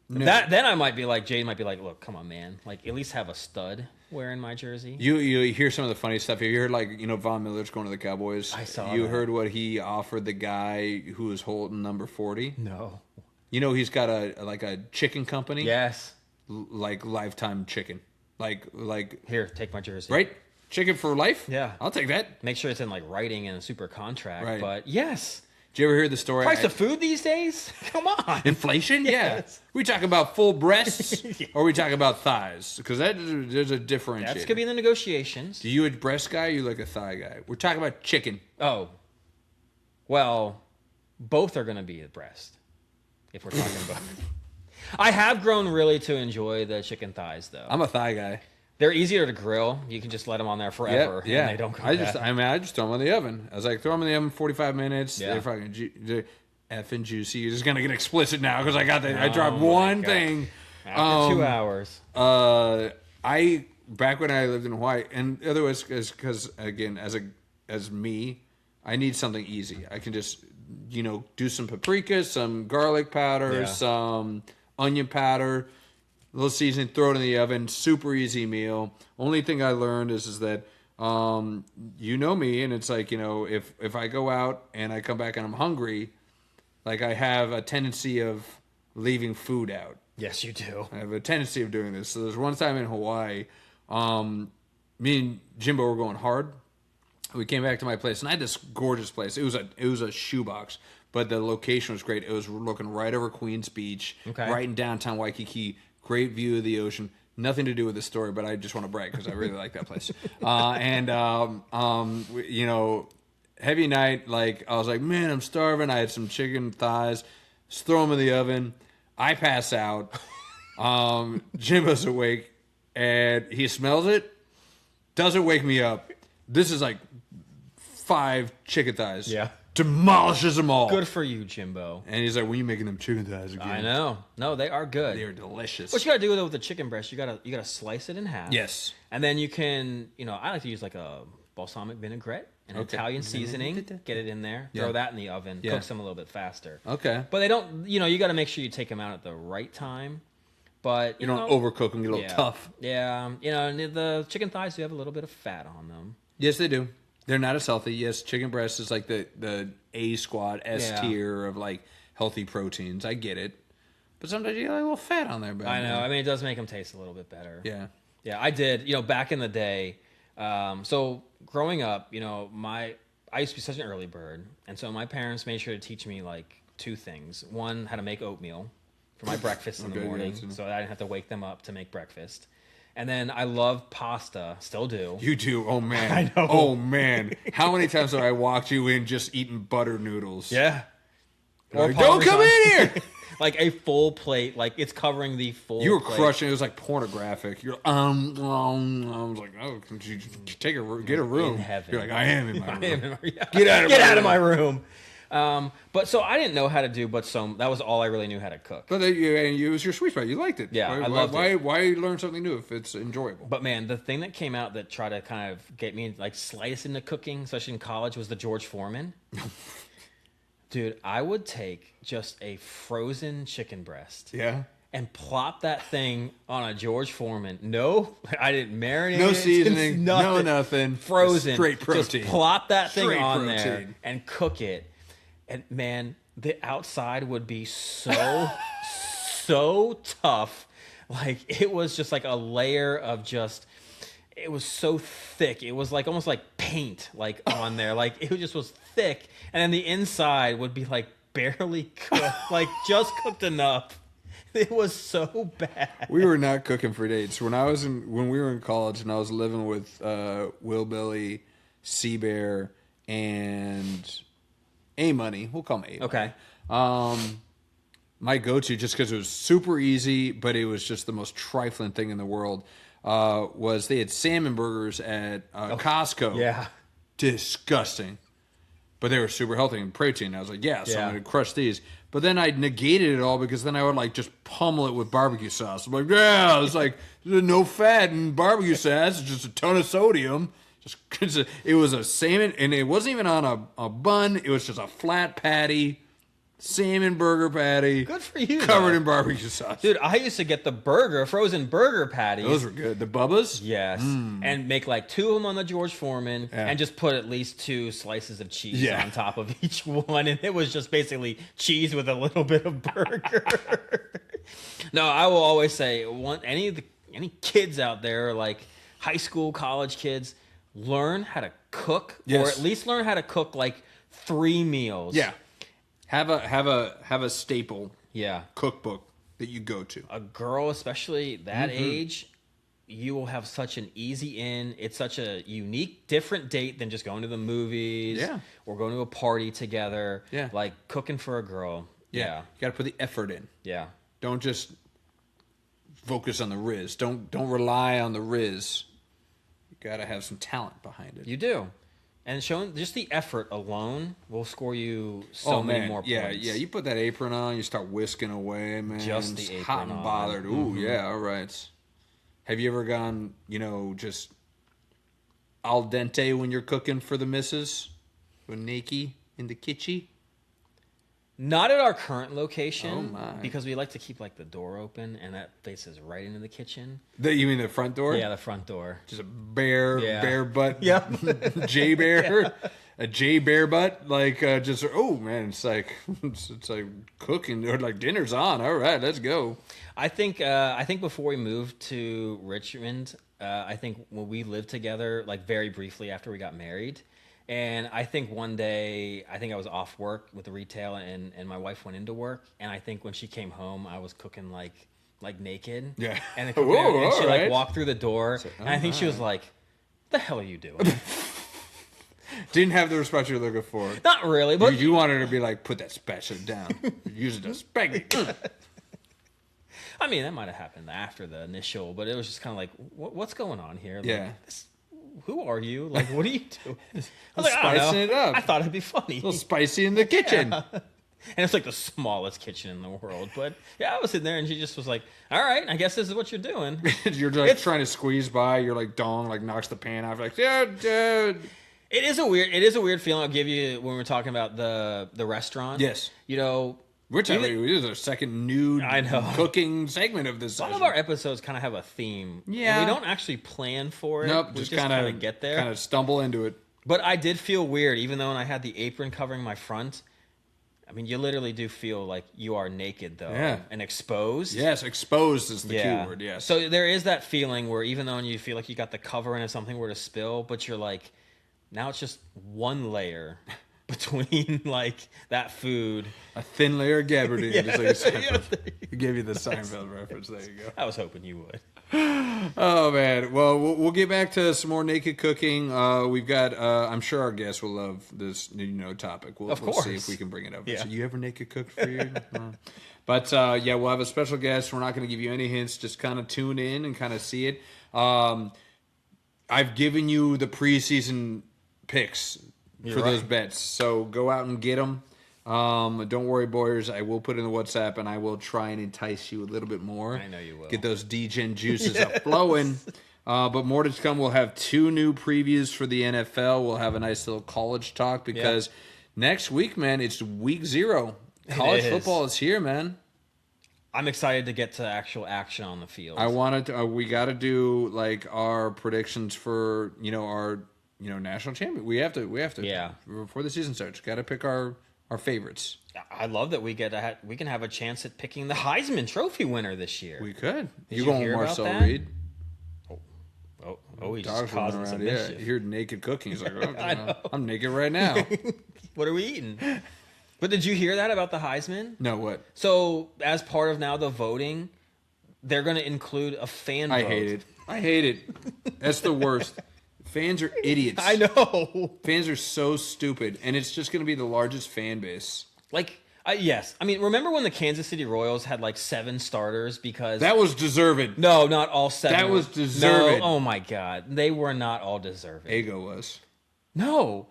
No. Then I might be Jaden might be look, come on, man. At least have a stud wearing my jersey. You hear some of the funny stuff. You heard Von Miller's going to the Cowboys. I saw. You heard what he offered the guy who was holding number 40. No. He's got a chicken company. Yes. Lifetime chicken. Here, take my jersey. Right. Chicken for life. Yeah. I'll take that. Make sure it's in writing and a super contract. Right. But yes. Did you ever hear the story? Price of food these days? Come on. Inflation? Yes. Yeah. We talk about full breasts or we talk about thighs? Because there's a differentiator. That's going to be in the negotiations. Do you a breast guy or you like a thigh guy? We're talking about chicken. Oh. Well, both are going to be a breast if we're talking about I have grown really to enjoy the chicken thighs, though. I'm a thigh guy. They're easier to grill. You can just let them on there forever. Yeah. And they don't go I bad. just throw them in the oven. I was like, throw them in the oven 45 minutes. Yeah. They're fucking they're effing juicy. You're just gonna get explicit now because I dropped one thing. After 2 hours. I back when I lived in Hawaii, and otherwise because again as me, I need something easy. I can just do some paprika, some garlic powder, some onion powder. A little seasoning, throw it in the oven. Super easy meal. Only thing I learned is that you know me, and it's like if I go out and I come back and I'm hungry, like I have a tendency of leaving food out. Yes, you do. I have a tendency of doing this. So there's one time in Hawaii, me and Jimbo were going hard. We came back to my place, and I had this gorgeous place. It was a shoebox, but the location was great. It was looking right over Queens Beach, right in downtown Waikiki. Great view of the ocean. Nothing to do with the story, but I just want to brag because I really like that place. Heavy night. Like I was like, man, I'm starving. I had some chicken thighs. Just throw them in the oven. I pass out. Jimbo's awake, and he smells it. Doesn't wake me up. This is like 5 chicken thighs. Yeah. Demolishes them all. Good for you, Jimbo. And he's like, when are you making them chicken thighs again? I know. No, they are good. They are delicious. What you gotta do with the chicken breast, you gotta slice it in half. Yes. And then you can, I like to use like a balsamic vinaigrette and Italian seasoning. Get it in there. Throw that in the oven. Cooks them a little bit faster. Okay. But they don't, you gotta make sure you take them out at the right time. But you don't overcook them, get a little tough. Yeah. And the chicken thighs do have a little bit of fat on them. Yes, they do. They're not as healthy. Yes, chicken breast is like the A squad, S tier of like healthy proteins. I get it. But sometimes you get like a little fat on there. I know. I mean, it does make them taste a little bit better. Yeah. Yeah, I did. Back in the day. So growing up, I used to be such an early bird. And so my parents made sure to teach me like 2 things. One, how to make oatmeal for my breakfast in the morning. So I didn't have to wake them up to make breakfast. And then I love pasta, still do. You do? Oh, man. I know. Oh, man. How many times have I walked you in just eating butter noodles? Yeah. Or don't come in here! Like a full plate, like it's covering the full You were plate. crushing it. It was like pornographic. You're I was like, oh, can you get a room? In heaven. You're like, I am in my room. Get out of my room. But so I didn't know how to do, that was all I really knew how to cook. But it was your sweet spot. You liked it. Yeah, I loved it. Why learn something new if it's enjoyable? But man, the thing that came out that tried to kind of get me like slice into cooking, especially in college, was the George Foreman. Dude, I would take just a frozen chicken breast. Yeah. And plop that thing on a George Foreman. No, I didn't marinate. No it. seasoning. No nothing. Frozen. Straight protein. Just plop that thing Straight on protein. there and cook it. And man, the outside would be so tough. Like it was just like a layer of it was so thick. It was like almost like paint like on there. Like it just was thick. And then the inside would be like barely cooked, like just cooked enough. It was so bad. We were not cooking for dates. When we were in college and I was living with Will Billy, Sea Bear, and A-Money. We'll call him A-Money. Okay. My go-to, just because it was super easy, but it was just the most trifling thing in the world, was they had salmon burgers at Costco. Yeah. Disgusting. But they were super healthy and protein. I was like, so I'm going to crush these. But then I negated it all because then I would like just pummel it with barbecue sauce. I'm like, it's like there's no fat in barbecue sauce. It's just a ton of sodium. It was a salmon, and it wasn't even on a bun. It was just a flat patty, salmon burger patty. Good for you. Covered in barbecue sauce. Dude, I used to get the frozen burger patties. Those were good. The Bubba's? Yes. And make like 2 of them on the George Foreman and just put at least 2 slices of cheese on top of each one. And it was just basically cheese with a little bit of burger. No, I will always say, any kids out there, like high school, college kids, learn how to cook or at least learn how to cook like 3 meals. Yeah. Have a staple. Yeah. Cookbook that you go to. A girl, especially that age, you will have such an easy in. It's such a unique, different date than just going to the movies or going to a party together. Yeah. Like cooking for a girl. Yeah. You got to put the effort in. Yeah. Don't just focus on the Riz. Don't rely on the Riz. You got to have some talent behind it. You do. And showing just the effort alone will score you so many more points. Yeah. You put that apron on, you start whisking away, man. Just the apron hot and on. bothered. Ooh, yeah, all right. Have you ever gone, just al dente when you're cooking for the missus? Go naked in the kitchen? Not at our current location. Oh, my. Because we like to keep like the door open, and that faces right into the kitchen. You mean the front door? Yeah, the front door. Just a bare butt. Yeah. J bear. Yeah. A J bear butt. Like it's like it's like cooking or like dinner's on. All right, let's go. I think before we moved to Richmond, I think when we lived together, like very briefly after we got married. And I think one day, I was off work with the retail, and my wife went into work. And I think when she came home, I was cooking like naked. Yeah. And, she like walked through the door, and I think she was like, "What the hell are you doing?" Didn't have the response you're looking for. Not really, but you wanted her to be like, "Put that spatula down. Use it to spaghetti." I mean, that might have happened after the initial, but it was just kind of like, what's going on here? Like, who are you? Like, what are you doing? I was like, I don't know. It up. I thought it'd be funny. A little spicy in the kitchen. Yeah. And it's like the smallest kitchen in the world. But yeah, I was sitting there and she just was like, all right, I guess this is what you're doing. You're like trying to squeeze by. You're like, dong, like knocks the pan off. Like, yeah, dude. It is a weird feeling I'll give you when we're talking about the restaurant. Yes. This is our second nude cooking segment of this session. Some of our episodes kind of have a theme. Yeah. We don't actually plan for it. Nope, we just kind of get there. Kind of stumble into it. But I did feel weird, even though when I had the apron covering my front. I mean, you literally do feel like you are naked, though. Yeah. And exposed. Yes, exposed is the key word, yes. So there is that feeling where even though you feel like you got the cover and if something were to spill, but you're like, now it's just one layer between like that food, a thin layer of gabardine. He gave you the Seinfeld reference. There you go. I was hoping you would. Oh man, well we'll get back to some more naked cooking. We've got. I'm sure our guests will love this topic. We'll see if we can bring it up. Yeah. So you ever naked cook for you? But we'll have a special guest. We're not going to give you any hints. Just kind of tune in and kind of see it. I've given you the preseason picks. For those bets. So go out and get them. Don't worry, boys. I will put in the WhatsApp, and I will try and entice you a little bit more. I know you will. Get those D-Gen juices up flowing. But more to come. We'll have 2 new previews for the NFL. We'll have a nice little college talk because next week, man, it's week 0. College football is here, man. I'm excited to get to actual action on the field. I wanted to. We got to do like our predictions for our. National champion. We have to. Yeah. Before the season starts, got to pick our favorites. I love that we can have a chance at picking the Heisman Trophy winner this year. We could. You going hear Marcel about that? Reed? He just causing some mischief. Yeah, you hear naked cooking. He's like, I'm naked right now. What are we eating? But did you hear that about the Heisman? No, what? So as part of now the voting, they're going to include a fan vote. I hate it. That's the worst. Fans are idiots. I know. Fans are so stupid, and it's just going to be the largest fan base. Like, yes. I mean, remember when the Kansas City Royals had like 7 starters because... That was deserved. No, not all 7. That was deserved. No, oh my God. They were not all deserved. Ego was. No.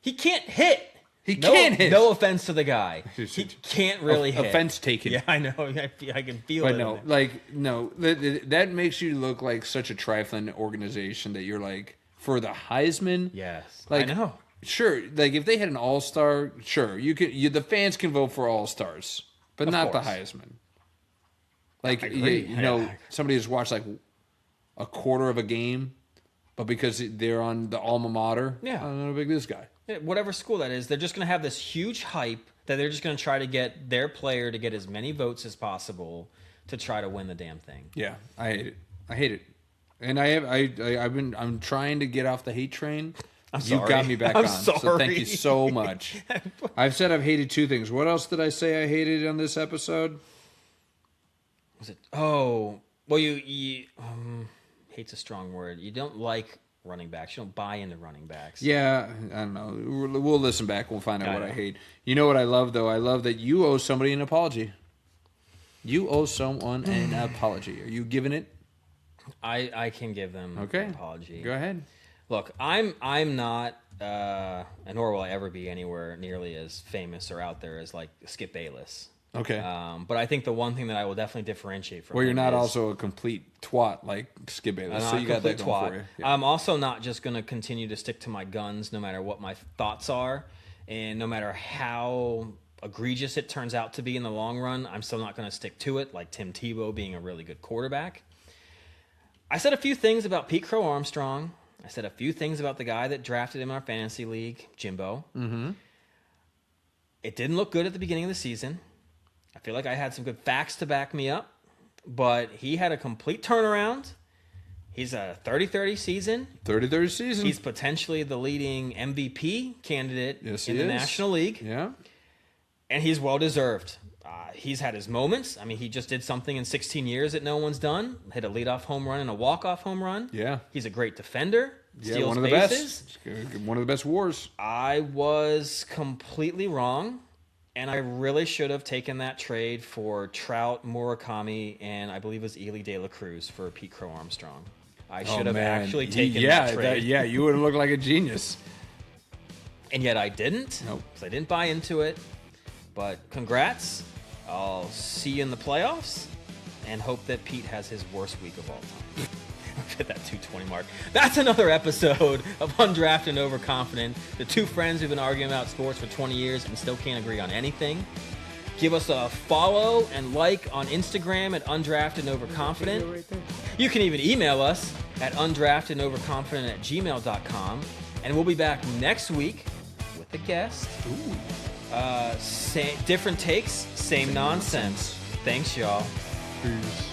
He can't hit. He can't hit. No offense to the guy. He can't really hit. Offense taken. Yeah, I know. I can feel but it. No, that makes you look like such a trifling organization that you're like, for the Heisman? Yes, like, I know. Sure, like if they had an all-star, sure, the fans can vote for all-stars, but not the Heisman. Like, somebody just watched like a quarter of a game, but because they're on the alma mater, I don't know how big this guy. Yeah, whatever school that is, they're just going to have this huge hype that they're just going to try to get their player to get as many votes as possible to try to win the damn thing. Yeah, I hate it. And I'm trying to get off the hate train. I'm sorry. You got me back I'm on. sorry. So thank you so much. I've said I've hated 2 things. What else did I say I hated on this episode? Was it? Oh, well, you hate's a strong word. You don't like running backs. You don't buy into running backs. Yeah, I don't know. We'll listen back. We'll find out what I hate. You know what I love, though? I love that you owe somebody an apology. You owe someone an apology. Are you giving it? I can give them an apology. Go ahead. Look, I'm not, and nor will I ever be anywhere nearly as famous or out there as like Skip Bayless. Okay. But I think the one thing that I will definitely differentiate from you're not also a complete twat like Skip Bayless, so you got that going for you. Yeah. I'm also not just going to continue to stick to my guns no matter what my thoughts are, and no matter how egregious it turns out to be in the long run, I'm still not going to stick to it, like Tim Tebow being a really good quarterback. I said a few things about Pete Crow-Armstrong. I said a few things about the guy that drafted him in our fantasy league, Jimbo. Mm-hmm. It didn't look good at the beginning of the season. I feel like I had some good facts to back me up, but he had a complete turnaround. He's a 30-30 season. 30-30 season. He's potentially the leading MVP candidate in the National League. Yeah. And he's well-deserved. He's had his moments. I mean, he just did something in 16 years that no one's done. Hit a leadoff home run and a walk-off home run. Yeah. He's a great defender. Yeah, one of the best. One of the best wars. I was completely wrong. And I really should have taken that trade for Trout, Murakami, and I believe it was Ely De La Cruz for Pete Crow-Armstrong. I should have actually taken that trade. You would have looked like a genius. And yet I didn't. Nope. Because I didn't buy into it. But congrats. I'll see you in the playoffs. And hope that Pete has his worst week of all time. Hit that 220 mark. That's another episode of Undrafted and Overconfident. The two friends who've been arguing about sports for 20 years and still can't agree on anything. Give us a follow and like on Instagram at Undrafted and Overconfident. You can even email us at undraftedandoverconfident@gmail.com. And we'll be back next week with a guest. Different takes, same nonsense. Thanks, y'all. Peace.